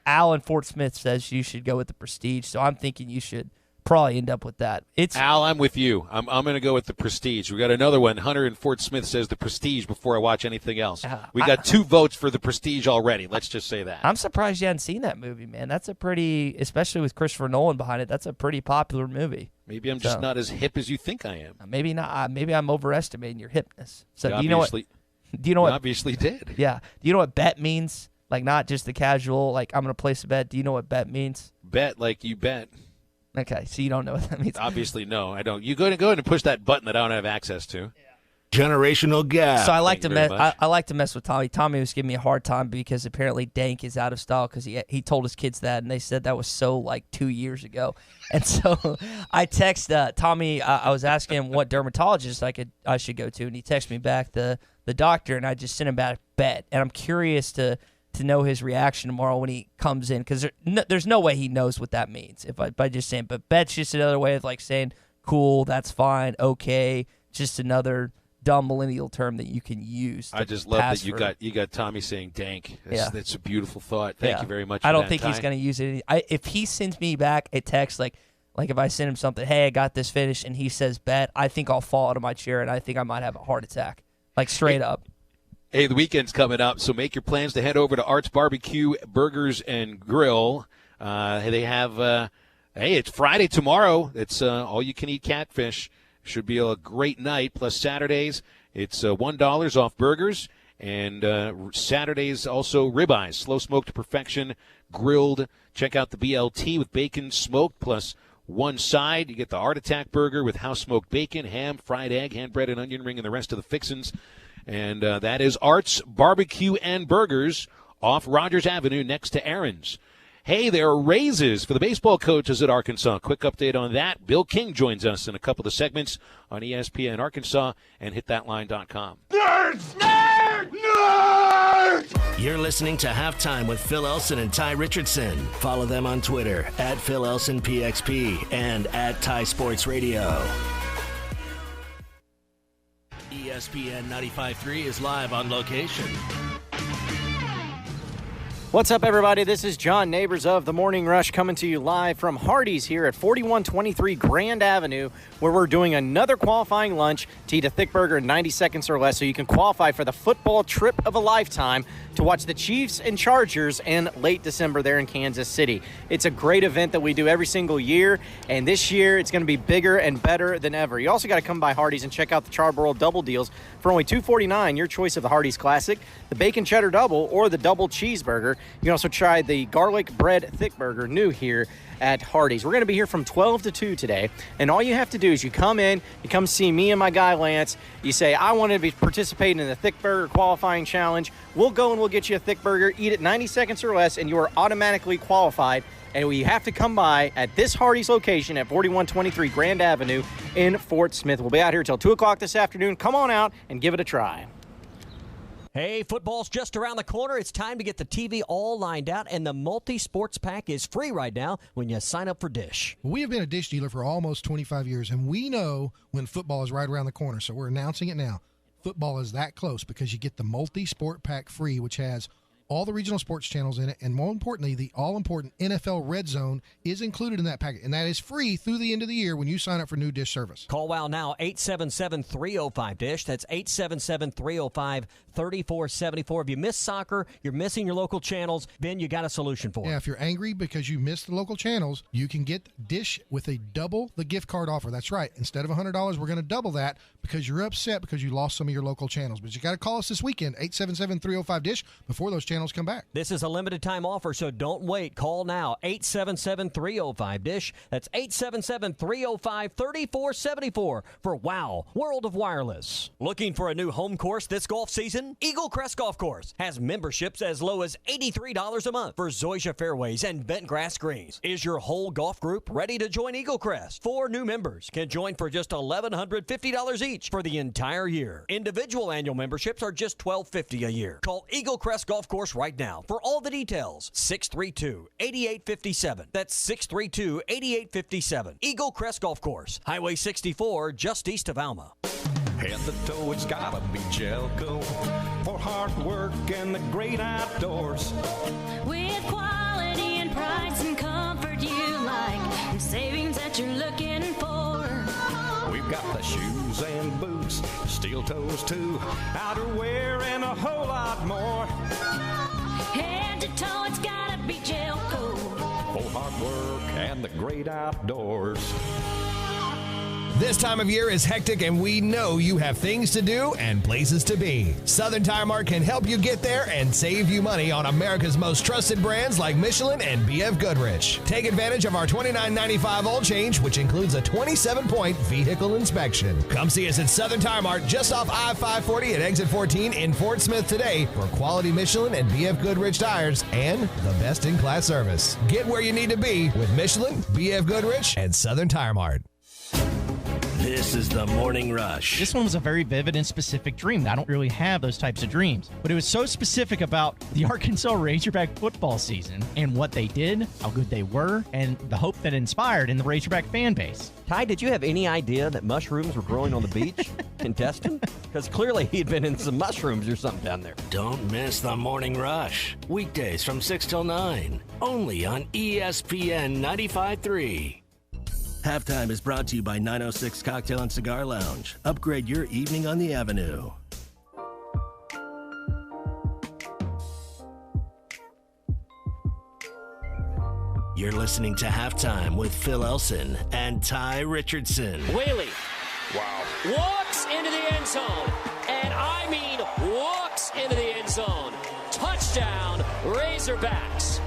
Al in Fort Smith says you should go with The Prestige, so I'm thinking you should probably end up with that. Al, I'm with you. I'm going to go with The Prestige. We got another one. Hunter in Fort Smith says The Prestige before I watch anything else. We got 2 votes for The Prestige already. Let's just say that. I'm surprised you hadn't seen that movie, man. That's a pretty, especially with Christopher Nolan behind it, that's a pretty popular movie. Maybe I'm just not as hip as you think I am. Maybe not. Maybe I'm overestimating your hipness. So you obviously did. Yeah. Do you know what bet means? Like, not just the casual, like, I'm going to place a bet. Do you know what bet means? Bet like you bet. Okay, so you don't know what that means. Obviously, no, I don't. You go ahead and push that button that I don't have access to. Generational gap. So I like to mess. I like to mess with Tommy. Tommy was giving me a hard time because apparently Dank is out of style because he told his kids that, and they said that was so like 2 years ago. And so I text Tommy. I was asking him what dermatologist I should go to, and he texted me back the doctor, and I just sent him back bet. And I'm curious to know his reaction tomorrow when he comes in, because there's no way he knows what that means by just saying. But bet's just another way of like saying cool, that's fine, okay, just another dumb millennial term that you can use. I just love that you got Tommy saying dank. That's a beautiful thought. Thank you very much. I don't think he's going to use it. If he sends me back a text like if I send him something, hey, I got this finished, and he says bet, I think I'll fall out of my chair and I think I might have a heart attack, like straight up. Hey, the weekend's coming up, so make your plans to head over to Art's Barbecue Burgers and Grill. They have, it's Friday tomorrow. It's all-you-can-eat catfish. Should be a great night. Plus Saturdays, it's $1 off burgers, and Saturdays also ribeyes, slow smoked to perfection, grilled. Check out the BLT with bacon smoked plus one side. You get the Art Attack burger with house-smoked bacon, ham, fried egg, hand bread, and onion ring, and the rest of the fixins. And that is Art's Barbecue and Burgers off Rogers Avenue next to Aaron's. Hey, there are raises for the baseball coaches at Arkansas. Quick update on that. Bill King joins us in a couple of segments on ESPN Arkansas and hitthatline.com. Nerds! Nerd! Nerd! You're listening to Halftime with Phil Elson and Tye Richardson. Follow them on Twitter at Phil Elson PXP and at Tye Sports Radio. ESPN 95.3 is live on location. What's up, everybody? This is John Neighbors of The Morning Rush coming to you live from Hardee's here at 4123 Grand Avenue, where we're doing another qualifying lunch to eat a thick burger in 90 seconds or less so you can qualify for the football trip of a lifetime to watch the Chiefs and Chargers in late December there in Kansas City. It's a great event that we do every single year, and this year it's going to be bigger and better than ever. You also got to come by Hardee's and check out the Charborough Double Deals for only $2.49, your choice of the Hardee's Classic, the Bacon Cheddar Double, or the Double Cheeseburger. You can also try the Garlic Bread Thick Burger, new here at Hardee's. We're going to be here from 12 to 2 today, and all you have to do is you come in, you come see me and my guy Lance, you say, I want to be participating in the Thick Burger Qualifying Challenge. We'll go and we'll get you a thick burger, eat it 90 seconds or less, and you are automatically qualified. And we have to come by at this Hardee's location at 4123 Grand Avenue in Fort Smith. We'll be out here till 2 o'clock this afternoon. Come on out and give it a try. Hey, football's just around the corner. It's time to get the TV all lined out, and the multi-sports pack is free right now when you sign up for Dish. We have been a Dish dealer for almost 25 years, and we know when football is right around the corner, so we're announcing it now. Football is that close because you get the multi-sport pack free, which has all the regional sports channels in it, and more importantly, the all-important NFL Red Zone is included in that packet, and that is free through the end of the year when you sign up for new Dish service. Call WOW now, 877-305-DISH. That's 877-305-3474. If you miss soccer, you're missing your local channels, then you got a solution for it. Yeah, if you're angry because you missed the local channels, you can get Dish with a double the gift card offer. That's right. Instead of $100, we're going to double that because you're upset because you lost some of your local channels. But you got to call us this weekend, 877-305-DISH, before those channels come back. This is a limited time offer, so don't wait. Call now, 877-305-DISH. That's 877-305-3474 for WOW, World of Wireless. Looking for a new home course this golf season? Eagle Crest Golf Course has memberships as low as $83 a month for Zoysia Fairways and Bentgrass Greens. Is your whole golf group ready to join Eagle Crest? 4 new members can join for just $1,150 each for the entire year. Individual annual memberships are just $1,250 a year. Call Eagle Crest Golf Course right now for all the details. 632-8857. That's 632-8857. Eagle Crest Golf Course, Highway 64, just east of Alma. Head to toe, it's gotta be Jelco for hard work and the great outdoors. With quality and price and comfort you like, and savings that you're looking for. We've got the shoes and boots, steel toes too, outerwear and a whole lot more. Head to toe, it's gotta be Jelco for hard work and the great outdoors. This time of year is hectic, and we know you have things to do and places to be. Southern Tire Mart can help you get there and save you money on America's most trusted brands like Michelin and BF Goodrich. Take advantage of our $29.95 oil change, which includes a 27-point vehicle inspection. Come see us at Southern Tire Mart just off I-540 at exit 14 in Fort Smith today for quality Michelin and BF Goodrich tires and the best-in-class service. Get where you need to be with Michelin, BF Goodrich, and Southern Tire Mart. This is the Morning Rush. This one was a very vivid and specific dream. I don't really have those types of dreams. But it was so specific about the Arkansas Razorback football season and what they did, how good they were, and the hope that inspired in the Razorback fan base. Ty, did you have any idea that mushrooms were growing on the beach in Destin? Because clearly he'd been in some mushrooms or something down there. Don't miss the Morning Rush. Weekdays from 6 till 9. Only on ESPN 95.3. Halftime is brought to you by 906 Cocktail and Cigar Lounge. Upgrade your evening on the Avenue. You're listening to Halftime with Phil Elson and Tye Richardson. Whaley. Wow. Walks into the end zone. And I mean walks into the end zone. Touchdown, Razorbacks.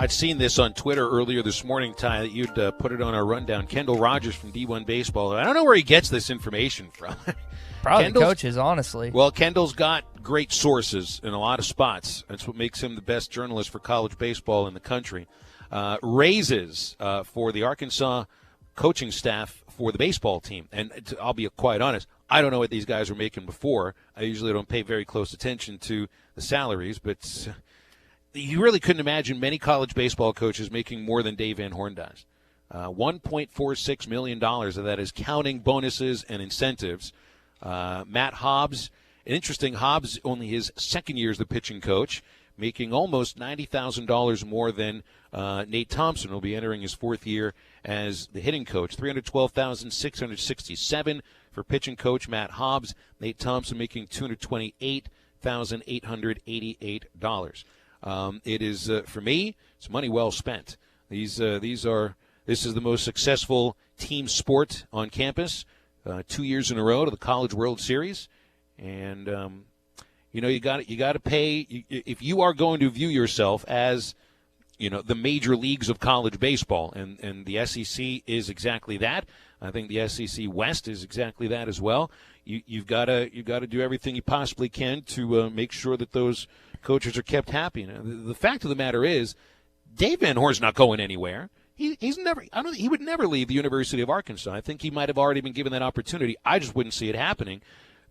I'd seen this on Twitter earlier this morning, Ty, that you'd put it on our rundown. Kendall Rogers from D1 Baseball. I don't know where he gets this information from. Probably coaches, honestly. Well, Kendall's got great sources in a lot of spots. That's what makes him the best journalist for college baseball in the country. Raises for the Arkansas coaching staff for the baseball team. And I'll be quite honest, I don't know what these guys were making before. I usually don't pay very close attention to the salaries, but you really couldn't imagine many college baseball coaches making more than Dave Van Horn does. $1.46 million of that is counting bonuses and incentives. Matt Hobbs, interesting, Hobbs only his second year as the pitching coach, making almost $90,000 more than Nate Thompson, will be entering his fourth year as the hitting coach. $312,667 for pitching coach Matt Hobbs. Nate Thompson making $228,888. It is, for me, it's money well spent. This is the most successful team sport on campus. 2 years in a row to the College World Series, and you got to pay if you are going to view yourself as the major leagues of college baseball, and the SEC is exactly that. I think the SEC West is exactly that as well. You've got to do everything you possibly can to make sure that those coaches are kept happy. The fact of the matter is, Dave Van Horn's not going anywhere. He's never. He would never leave the University of Arkansas. I think he might have already been given that opportunity. I just wouldn't see it happening.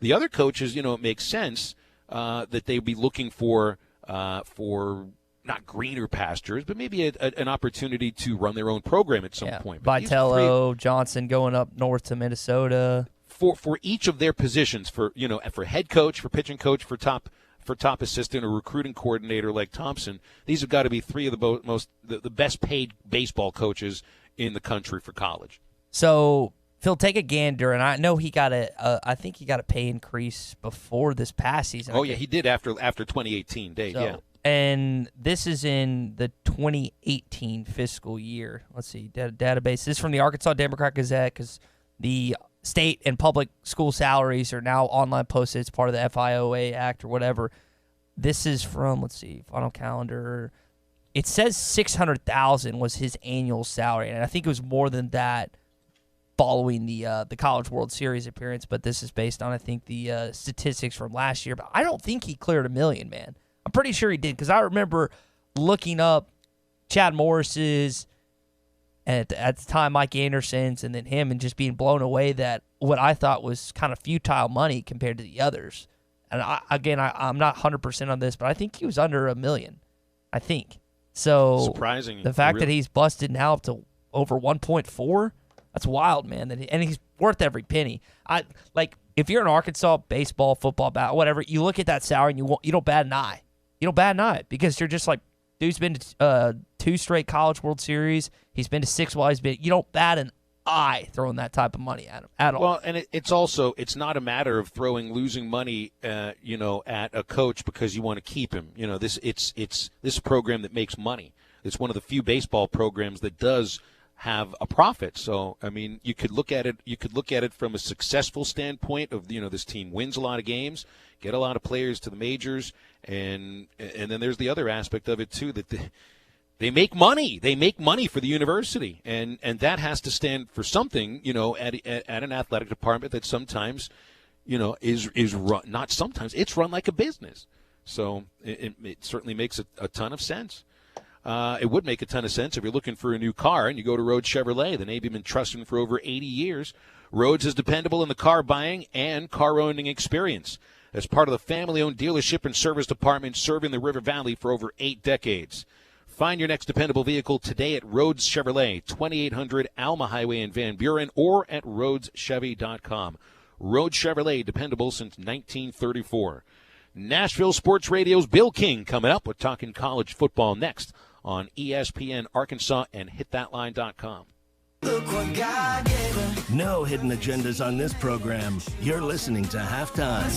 The other coaches, it makes sense that they'd be looking for not greener pastures, but maybe an opportunity to run their own program at some point. But Vitello, Johnson going up north to Minnesota. For each of their positions, for head coach, for pitching coach, for top assistant or recruiting coordinator like Thompson, these have got to be three of the best paid baseball coaches in the country for college. So, Phil, take a gander, and I know I think he got a pay increase before this past season. Oh yeah, he did after 2018 date. Yeah, and this is in the 2018 fiscal year. Let's see, database. This is from the Arkansas Democrat-Gazette because the state and public school salaries are now online posted. It's part of the FIOA Act or whatever. This is from, let's see, final calendar. It says $600,000 was his annual salary, and I think it was more than that following the College World Series appearance. But this is based on, I think, the statistics from last year. But I don't think he cleared $1 million, man. I'm pretty sure he did because I remember looking up Chad Morris's. And at the time, Mike Anderson's, and then him, and just being blown away that what I thought was kind of futile money compared to the others. And I'm not 100% on this, but I think he was under $1 million. I think so. Surprising. The fact that he's busted now up to over 1.4, that's wild, man. And he's worth every penny. If you're an Arkansas baseball, football, whatever, you look at that salary and you don't bat an eye. You don't bat an eye because you're just like, dude's been to 2 straight College World Series. He's been to 6 while he's been. You don't bat an eye throwing that type of money at him at all. Well, and it's not a matter of losing money, at a coach because you want to keep him. This is a program that makes money. It's one of the few baseball programs that does have a profit. So, I mean, you could look at it. You could look at it from a successful standpoint of this team wins a lot of games, get a lot of players to the majors, and then there's the other aspect of it too that they make money. They make money for the university, and that has to stand for something. At an athletic department that sometimes, is run. Not sometimes, it's run like a business. So it certainly makes a ton of sense. It would make a ton of sense if you're looking for a new car and you go to Rhodes Chevrolet, the name you've been trusting for over 80 years. Rhodes is dependable in the car buying and car owning experience. As part of the family-owned dealership and service department serving the River Valley for over 8 decades. Find your next dependable vehicle today at Rhodes Chevrolet, 2800 Alma Highway in Van Buren, or at RhodesChevy.com. Rhodes Chevrolet, dependable since 1934. Nashville Sports Radio's Bill King coming up with Talking College Football next on ESPN Arkansas and HitThatLine.com. No hidden agendas on this program. You're listening to Halftime.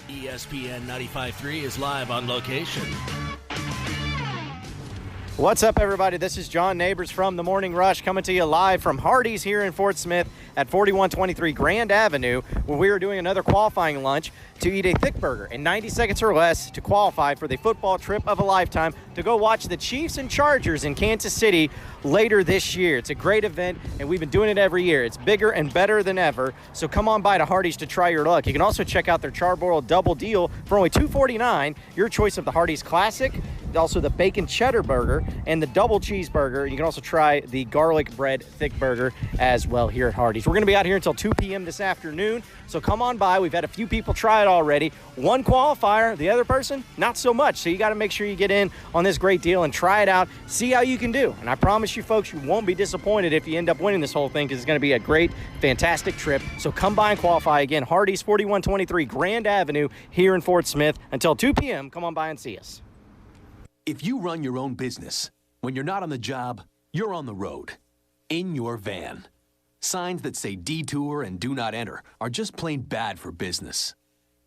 ESPN 95.3 is live on location. What's up, everybody? This is John Neighbors from The Morning Rush coming to you live from Hardee's here in Fort Smith at 4123 Grand Avenue, where we are doing another qualifying lunch to eat a thick burger in 90 seconds or less to qualify for the football trip of a lifetime to go watch the Chiefs and Chargers in Kansas City later this year. It's a great event, and we've been doing it every year. It's bigger and better than ever, so come on by to Hardee's to try your luck. You can also check out their Charbroiled Double Deal for only $2.49, your choice of the Hardee's Classic, also the Bacon Cheddar Burger, and the Double Cheeseburger. You can also try the Garlic Bread Thick Burger as well here at Hardee's. We're going to be out here until 2 p.m. this afternoon, so come on by. We've had a few people try it already. One qualifier, the other person, not so much. So you got to make sure you get in on this great deal and try it out, see how you can do. And I promise you, folks, you won't be disappointed if you end up winning this whole thing, because it's going to be a great, fantastic trip. So come by and qualify. Again, Hardee's, 4123 Grand Avenue here in Fort Smith. Until 2 p.m., come on by and see us. If you run your own business, when you're not on the job, you're on the road, in your van. Signs that say detour and do not enter are just plain bad for business.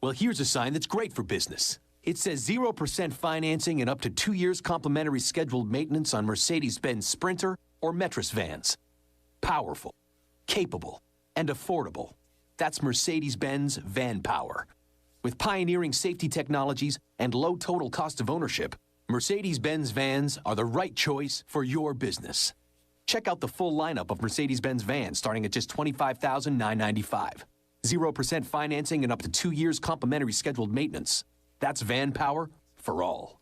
Well, here's a sign that's great for business. It says 0% financing and up to 2 years complimentary scheduled maintenance on Mercedes-Benz Sprinter or Metris vans. Powerful, capable, and affordable. That's Mercedes-Benz Van Power. With pioneering safety technologies and low total cost of ownership, Mercedes-Benz vans are the right choice for your business. Check out the full lineup of Mercedes-Benz vans starting at just $25,995. 0% financing and up to 2 years complimentary scheduled maintenance. That's van power for all.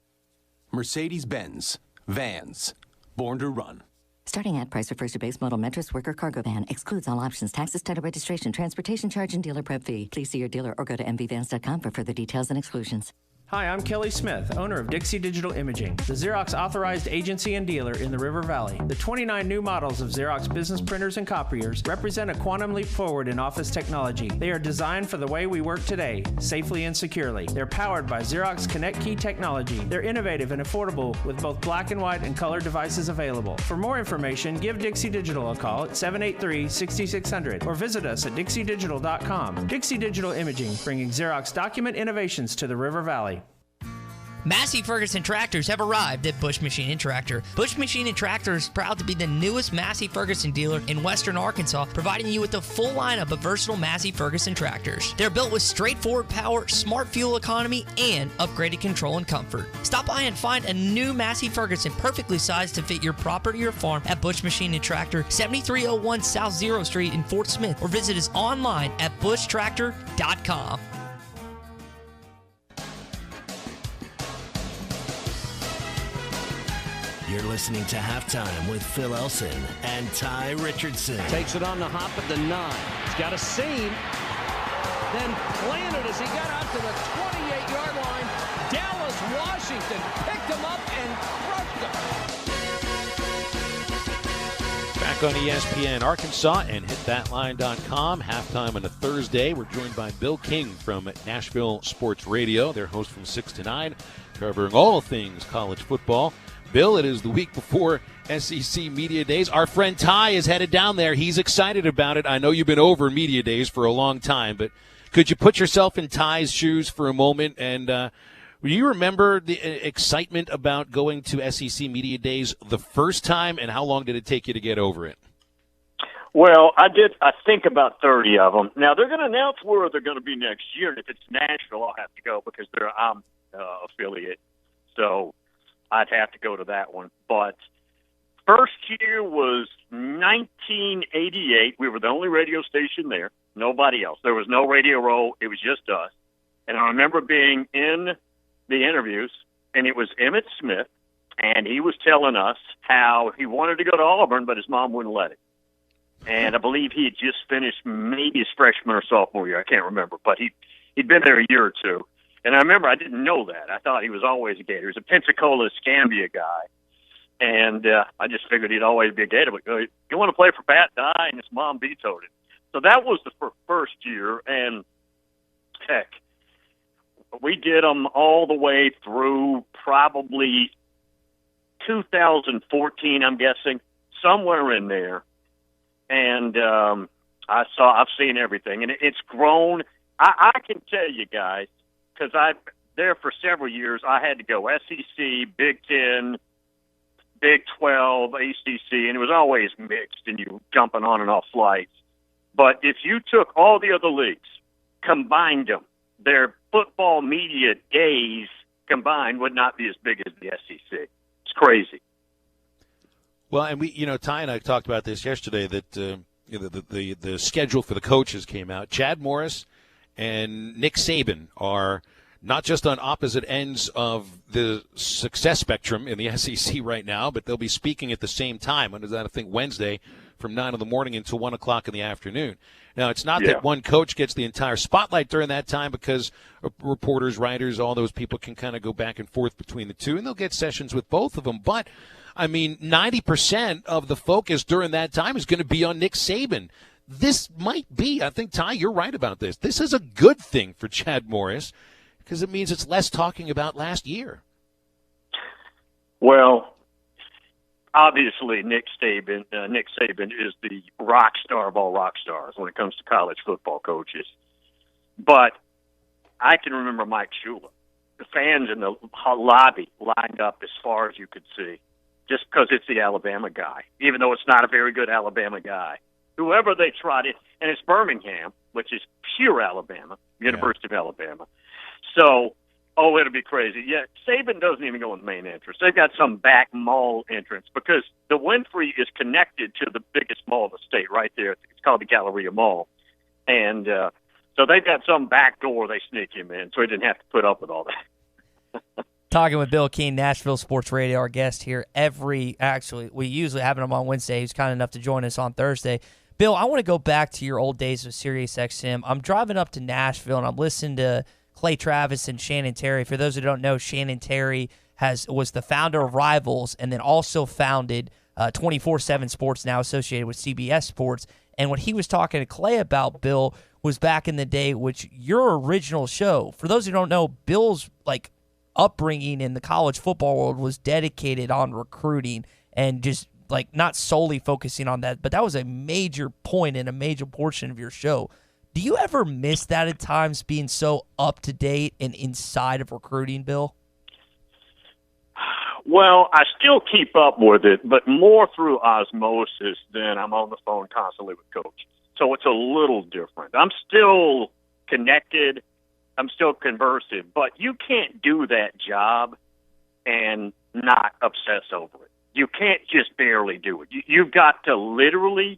Mercedes-Benz. Vans. Born to run. Starting at price refers to base model Metris Worker Cargo Van. Excludes all options, taxes, title registration, transportation charge, and dealer prep fee. Please see your dealer or go to mvvans.com for further details and exclusions. Hi, I'm Kelly Smith, owner of Dixie Digital Imaging, the Xerox authorized agency and dealer in the River Valley. The 29 new models of Xerox business printers and copiers represent a quantum leap forward in office technology. They are designed for the way we work today, safely and securely. They're powered by Xerox Connect Key technology. They're innovative and affordable with both black and white and color devices available. For more information, give Dixie Digital a call at 783-6600 or visit us at dixiedigital.com. Dixie Digital Imaging, bringing Xerox document innovations to the River Valley. Massey Ferguson tractors have arrived at Bush Machine and Tractor. Bush Machine and Tractor is proud to be the newest Massey Ferguson dealer in Western Arkansas, providing you with a full lineup of versatile Massey Ferguson tractors. They're built with straightforward power, smart fuel economy, and upgraded control and comfort. Stop by and find a new Massey Ferguson perfectly sized to fit your property or farm at Bush Machine and Tractor, 7301 South 0 Street in Fort Smith, or visit us online at bushtractor.com. You're listening to Halftime with Phil Elson and Tye Richardson. Takes it on the hop at the 9. He's got a seam. Then planted as he got out to the 28-yard line. Dallas Washington picked him up and crushed him. Back on ESPN Arkansas and hitthatline.com. Halftime on a Thursday. We're joined by Bill King from Nashville Sports Radio, their host from 6 to 9, covering all things college football. Bill, it is the week before SEC Media Days. Our friend Tye is headed down there. He's excited about it. I know you've been over Media Days for a long time, but could you put yourself in Tye's shoes for a moment? And do you remember the excitement about going to SEC Media Days the first time, and how long did it take you to get over it? Well, I think about 30 of them. Now, they're going to announce where they're going to be next year, and if it's Nashville, I'll have to go because I'm affiliate. So I'd have to go to that one. But first year was 1988. We were the only radio station there. Nobody else. There was no Radio Row. It was just us. And I remember being in the interviews, and it was Emmitt Smith, and he was telling us how he wanted to go to Auburn, but his mom wouldn't let him. And I believe he had just finished maybe his freshman or sophomore year. I can't remember. But he'd been there a year or two. And I remember I didn't know that. I thought he was always a Gator. He was a Pensacola Escambia guy. And I just figured he'd always be a Gator. But you want to play for Pat Dye? And his mom vetoed it. So that was the first year. And, heck, we did them all the way through probably 2014, I'm guessing, somewhere in there. And I've seen everything. And it's grown. I can tell you guys, because there for several years, I had to go SEC, Big Ten, Big 12, ACC, and it was always mixed, and you were jumping on and off flights. But if you took all the other leagues, combined them, their football media days combined would not be as big as the SEC. It's crazy. Well, and Tye and I talked about this yesterday, that the schedule for the coaches came out. Chad Morris and Nick Saban are not just on opposite ends of the success spectrum in the SEC right now, but they'll be speaking at the same time. When is that? I think Wednesday from 9 in the morning until 1 o'clock in the afternoon. Now, it's not that one coach gets the entire spotlight during that time, because reporters, writers, all those people can kind of go back and forth between the two, and they'll get sessions with both of them. But, 90% of the focus during that time is going to be on Nick Saban. This might be, I think, Tye, you're right about this. This is a good thing for Chad Morris, because it means it's less talking about last year. Well, obviously, Nick Saban is the rock star of all rock stars when it comes to college football coaches. But I can remember Mike Shula. The fans in the lobby lined up as far as you could see, just because it's the Alabama guy, even though it's not a very good Alabama guy. Whoever they trotted, and it's Birmingham, which is pure Alabama, University of Alabama. So, it'll be crazy. Yeah, Saban doesn't even go in the main entrance. They've got some back mall entrance, because the Winfrey is connected to the biggest mall in the state right there. It's called the Galleria Mall. And so they've got some back door they sneak him in, so he didn't have to put up with all that. Talking with Bill Keene, Nashville Sports Radio, our guest here we usually have him on Wednesday. He's kind enough to join us on Thursday. Bill, I want to go back to your old days with SiriusXM. I'm driving up to Nashville, and I'm listening to Clay Travis and Shannon Terry. For those who don't know, Shannon Terry was the founder of Rivals, and then also founded 24/7 Sports, now associated with CBS Sports. And what he was talking to Clay about, Bill, was back in the day, which your original show, for those who don't know, Bill's upbringing in the college football world was dedicated on recruiting, and just not solely focusing on that, but that was a major point and a major portion of your show. Do you ever miss that at times, being so up to date and inside of recruiting, Bill? Well, I still keep up with it, but more through osmosis than I'm on the phone constantly with coaches. So it's a little different. I'm still connected. I'm still conversive, but you can't do that job and not obsess over it. You can't just barely do it. You've got to literally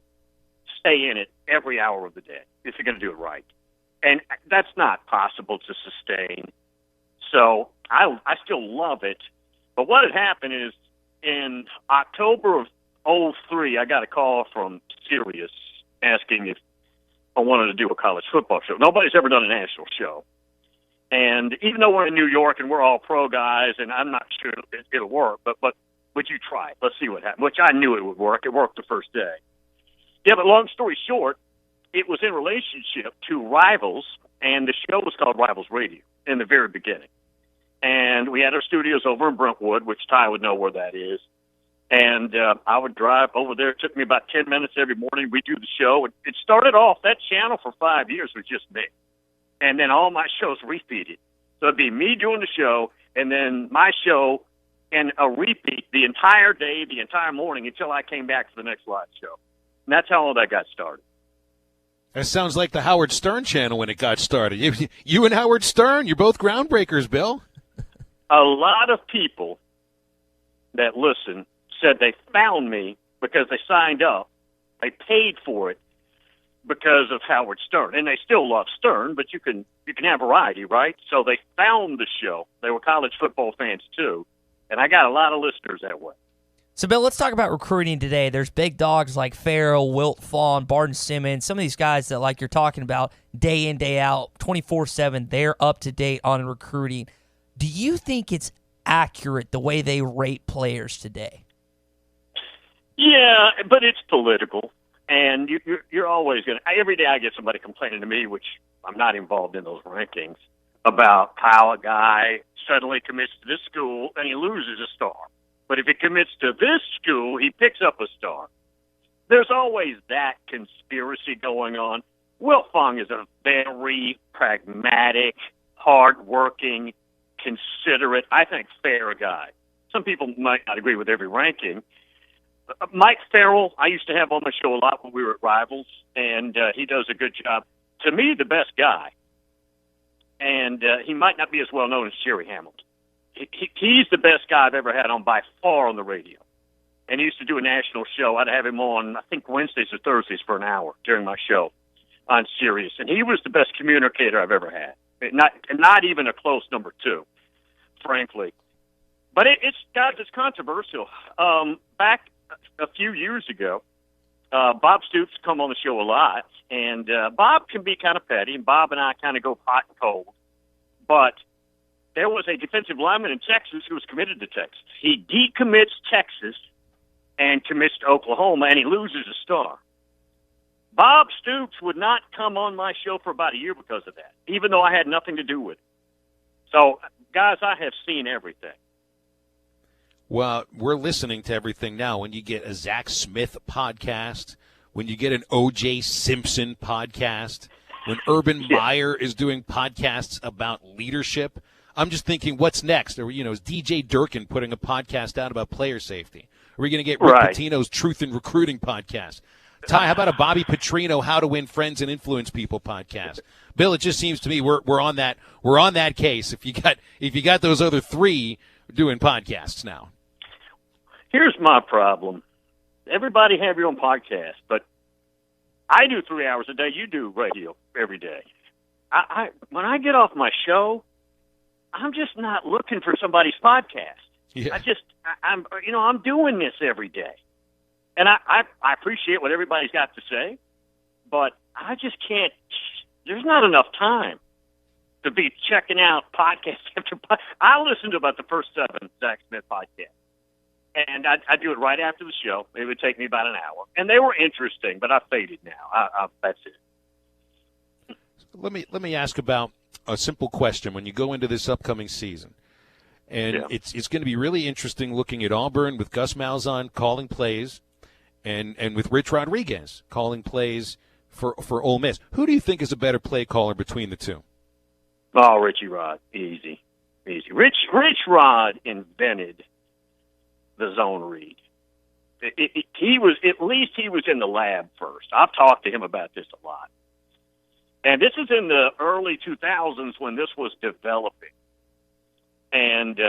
stay in it every hour of the day if you're going to do it right. And that's not possible to sustain. So I still love it. But what had happened is in October of 2003, I got a call from Sirius asking if I wanted to do a college football show. Nobody's ever done a national show. And even though we're in New York and we're all pro guys, and I'm not sure it'll work, but would you try it? Let's see what happens, which I knew it would work. It worked the first day. Yeah, but long story short, it was in relationship to Rivals, and the show was called Rivals Radio in the very beginning. And we had our studios over in Brentwood, which Tye would know where that is. And I would drive over there. It took me about 10 minutes every morning. We'd do the show. It started off, that channel for 5 years was just me. And then all my shows repeated. So it'd be me doing the show, and then my show and a repeat the entire day, the entire morning, until I came back for the next live show. And that's how all that got started. That sounds like the Howard Stern channel when it got started. You and Howard Stern, you're both groundbreakers, Bill. A lot of people that listen said they found me because they signed up. They paid for it because of Howard Stern. And they still love Stern, but you can have variety, right? So they found the show. They were college football fans, too. And I got a lot of listeners that way. So, Bill, let's talk about recruiting today. There's big dogs like Farrell, Wilt Fawn, Barton Simmons, some of these guys that, like you're talking about, day in, day out, 24/7, they're up to date on recruiting. Do you think it's accurate the way they rate players today? Yeah, but it's political. And you're always going to – every day I get somebody complaining to me, which I'm not involved in those rankings, about how a guy suddenly commits to this school and he loses a star. But if he commits to this school, he picks up a star. There's always that conspiracy going on. Wilt Fong is a very pragmatic, hardworking, considerate, I think fair guy. some people might not agree with every ranking. Mike Farrell, I used to have on my show a lot when we were at Rivals, and he does a good job. To me, the best guy, and he might not be as well known as Jerry Hamilton. He's the best guy I've ever had on by far on the radio. And he used to do a national show. I'd have him on, I think, Wednesdays or Thursdays for an hour during my show on Sirius. And he was the best communicator I've ever had. Not even a close number two, frankly. But it's controversial. Back a few years ago, Bob Stoops come on the show a lot. And Bob can be kind of petty, and Bob and I kind of go hot and cold. But there was a defensive lineman in Texas who was committed to Texas. He decommits Texas and commits to Oklahoma, and he loses a star. Bob Stoops would not come on my show for about a year because of that, even though I had nothing to do with it. So, guys, I have seen everything. Well, we're listening to everything now. When you get a Zach Smith podcast, when you get an O.J. Simpson podcast, when Urban Meyer is doing podcasts about leadership, I'm just thinking, what's next? Or, is DJ Durkin putting a podcast out about player safety? Are we going to get Rick Pitino's Truth in Recruiting podcast? Ty, how about a Bobby Petrino How to Win Friends and Influence People podcast? Bill, it just seems to me we're on that case. If you got those other three doing podcasts now. Here's my problem. Everybody have your own podcast, but I do 3 hours a day. You do radio every day. When I get off my show, I'm just not looking for somebody's podcast. Yeah. I'm doing this every day. And I appreciate what everybody's got to say, but I just can't, there's not enough time to be checking out podcast after podcast. I listened to about the first 7 Zach Smith podcasts. And I do it right after the show. It would take me about an hour. And they were interesting, but I faded now. That's it. Let me ask about a simple question. When you go into this upcoming season, and it's going to be really interesting looking at Auburn with Gus Malzahn calling plays and with Rich Rodriguez calling plays for Ole Miss. Who do you think is a better play caller between the two? Oh, Richie Rod. Easy. Rich Rod invented the zone read. He was in the lab first. I've talked to him about this a lot. And this is in the early 2000s when this was developing. And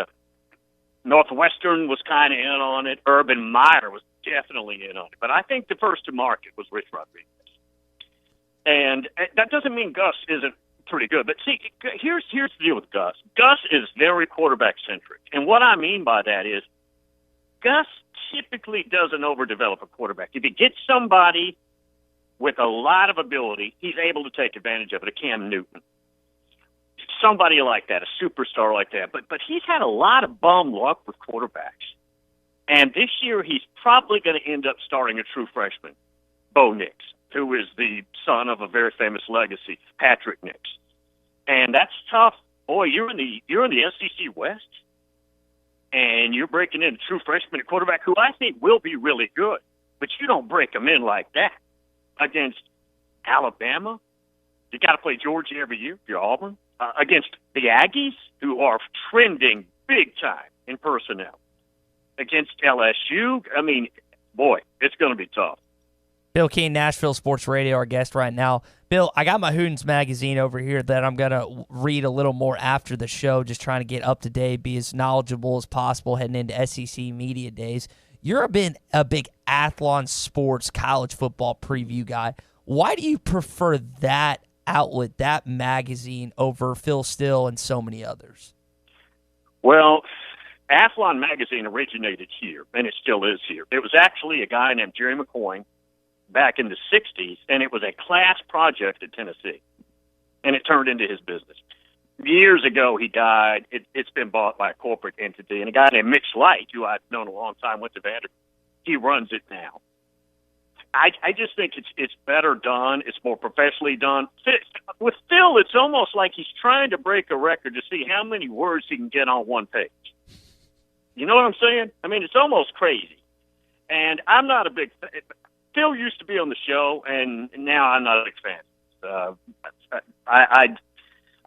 Northwestern was kind of in on it. Urban Meyer was definitely in on it. But I think the first to market was Rich Rodriguez. And that doesn't mean Gus isn't pretty good. But see, here's the deal with Gus. Gus is very quarterback-centric. And what I mean by that is Gus typically doesn't overdevelop a quarterback. If he gets somebody with a lot of ability, he's able to take advantage of it, a Cam Newton. Somebody like that, a superstar like that. But he's had a lot of bum luck with quarterbacks. And this year he's probably going to end up starting a true freshman, Bo Nix, who is the son of a very famous legacy, Patrick Nix. And that's tough. Boy, you're in the SEC West, and you're breaking in a true freshman at quarterback who I think will be really good. But you don't break them in like that against Alabama. You got to play Georgia every year if you're Auburn. Against the Aggies, who are trending big time in personnel. Against LSU, I mean, boy, it's going to be tough. Bill Keane, Nashville Sports Radio, our guest right now. Bill, I got my Hootens magazine over here that I'm going to read a little more after the show, just trying to get up to date, be as knowledgeable as possible heading into SEC Media Days. You're a big Athlon Sports college football preview guy. Why do you prefer that outlet, that magazine, over Phil Steele and so many others? Well, Athlon magazine originated here, and it still is here. It was actually a guy named Jerry McCoy back in the 60s, and it was a class project at Tennessee, and it turned into his business. Years ago, he died. It's been bought by a corporate entity, and a guy named Mitch Light, who I've known a long time, went to Vanderbilt. He runs it now. I just think it's better done. It's more professionally done. With Phil, it's almost like he's trying to break a record to see how many words he can get on one page. You know what I'm saying? I mean, it's almost crazy. And I'm not a big fan. Phil used to be on the show, and now I'm not a big fan.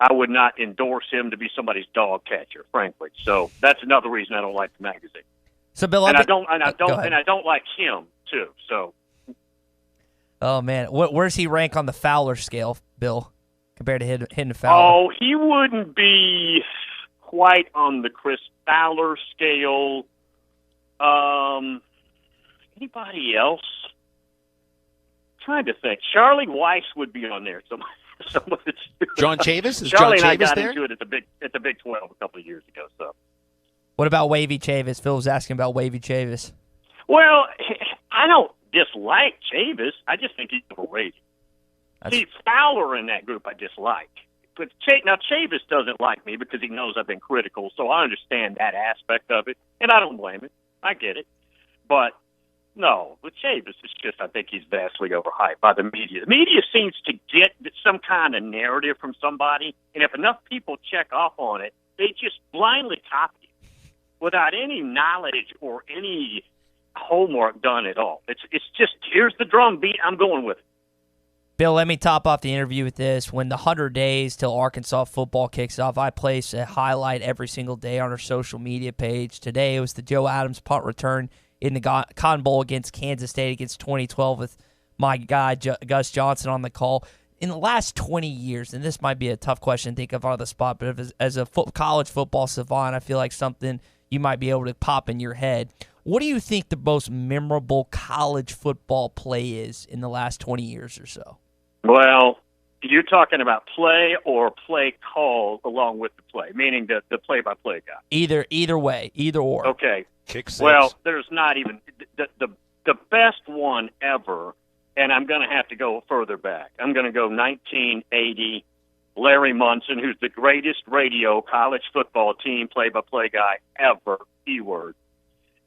I would not endorse him to be somebody's dog catcher, frankly. So that's another reason I don't like the magazine. So Bill, I don't like him too. So. Oh man, where's he rank on the Fowler scale, Bill, compared to Hidden Fowler? Oh, he wouldn't be quite on the Chris Fowler scale. Anybody else? I'm trying to think. Charlie Weiss would be on there. John Chavis? Is Charlie John and I Chavis got there? into it at the Big 12 a couple of years ago. So. What about Wavy Chavis? Phil was asking about Wavy Chavis. Well, I don't dislike Chavis. I just think he's overrated. See, Fowler in that group I dislike. But now Chavis doesn't like me because he knows I've been critical, so I understand that aspect of it, and I don't blame him. I get it. But, no, with Chavis, it's just I think he's vastly overhyped by the media. The media seems to get some kind of narrative from somebody, and if enough people check off on it, they just blindly copy it without any knowledge or any homework done at all. It's just, here's the drum beat, I'm going with it. Bill, let me top off the interview with this. When the 100 days till Arkansas football kicks off, I place a highlight every single day on our social media page. Today it was the Joe Adams punt return in the Cotton Bowl against Kansas State against 2012 with my guy Gus Johnson on the call. In the last 20 years, and this might be a tough question to think of on the spot, but as a college football savant, I feel like something you might be able to pop in your head. What do you think the most memorable college football play is in the last 20 years or so? Well, you're talking about play or play call along with the play, meaning the play-by-play guy. Either way, either or. Okay. Kick six. Well, there's not even the best one ever, and I'm going to have to go further back. I'm going to go 1980. Larry Munson, who's the greatest radio college football team play-by-play guy ever, keyword.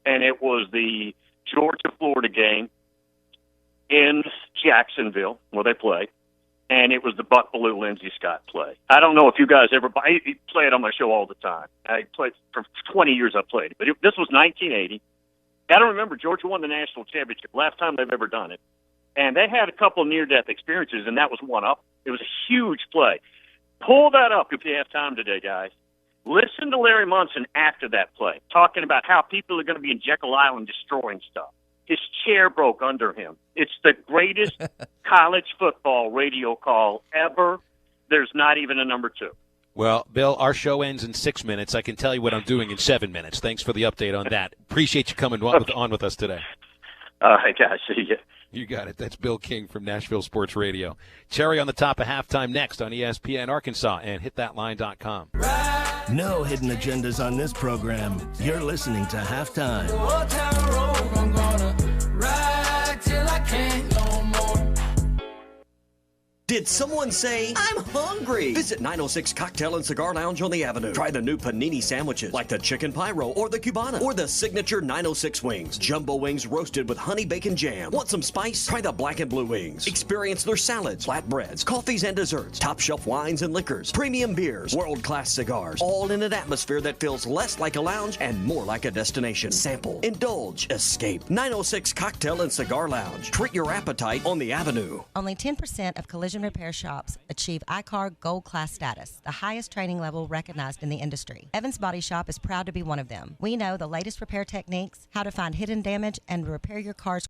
And it was the Georgia-Florida game in Jacksonville, where they play, and it was the Buck Bellew Lindsey Scott play. I don't know if you guys ever I play it on my show all the time. I played for 20 years. I played it, but this was 1980. I don't remember. Georgia won the national championship last time they've ever done it, and they had a couple of near-death experiences, and that was one up. It was a huge play. Pull that up if you have time today, guys. Listen to Larry Munson after that play, talking about how people are going to be in Jekyll Island destroying stuff. His chair broke under him. It's the greatest college football radio call ever. There's not even a number two. Well, Bill, our show ends in 6 minutes. I can tell you what I'm doing in 7 minutes. Thanks for the update on that. Appreciate you coming on with us today. All right, guys. See you. You got it. That's Bill King from Nashville Sports Radio. Cherry on the top of halftime next on ESPN Arkansas and hitthatline.com. No hidden agendas on this program. You're listening to Halftime. Did someone say, I'm hungry? Visit 906 Cocktail and Cigar Lounge on the Avenue. Try the new panini sandwiches like the Chicken Pyro or the Cubana or the signature 906 wings. Jumbo wings roasted with honey bacon jam. Want some spice? Try the black and blue wings. Experience their salads, flatbreads, coffees and desserts, top shelf wines and liquors, premium beers, world-class cigars, all in an atmosphere that feels less like a lounge and more like a destination. Sample, indulge, escape. 906 Cocktail and Cigar Lounge. Treat your appetite on the Avenue. Only 10% of collision repair shops achieve ICAR Gold Class status, the highest training level recognized in the industry. Evans Body Shop is proud to be one of them. We know the latest repair techniques, how to find hidden damage, and repair your car's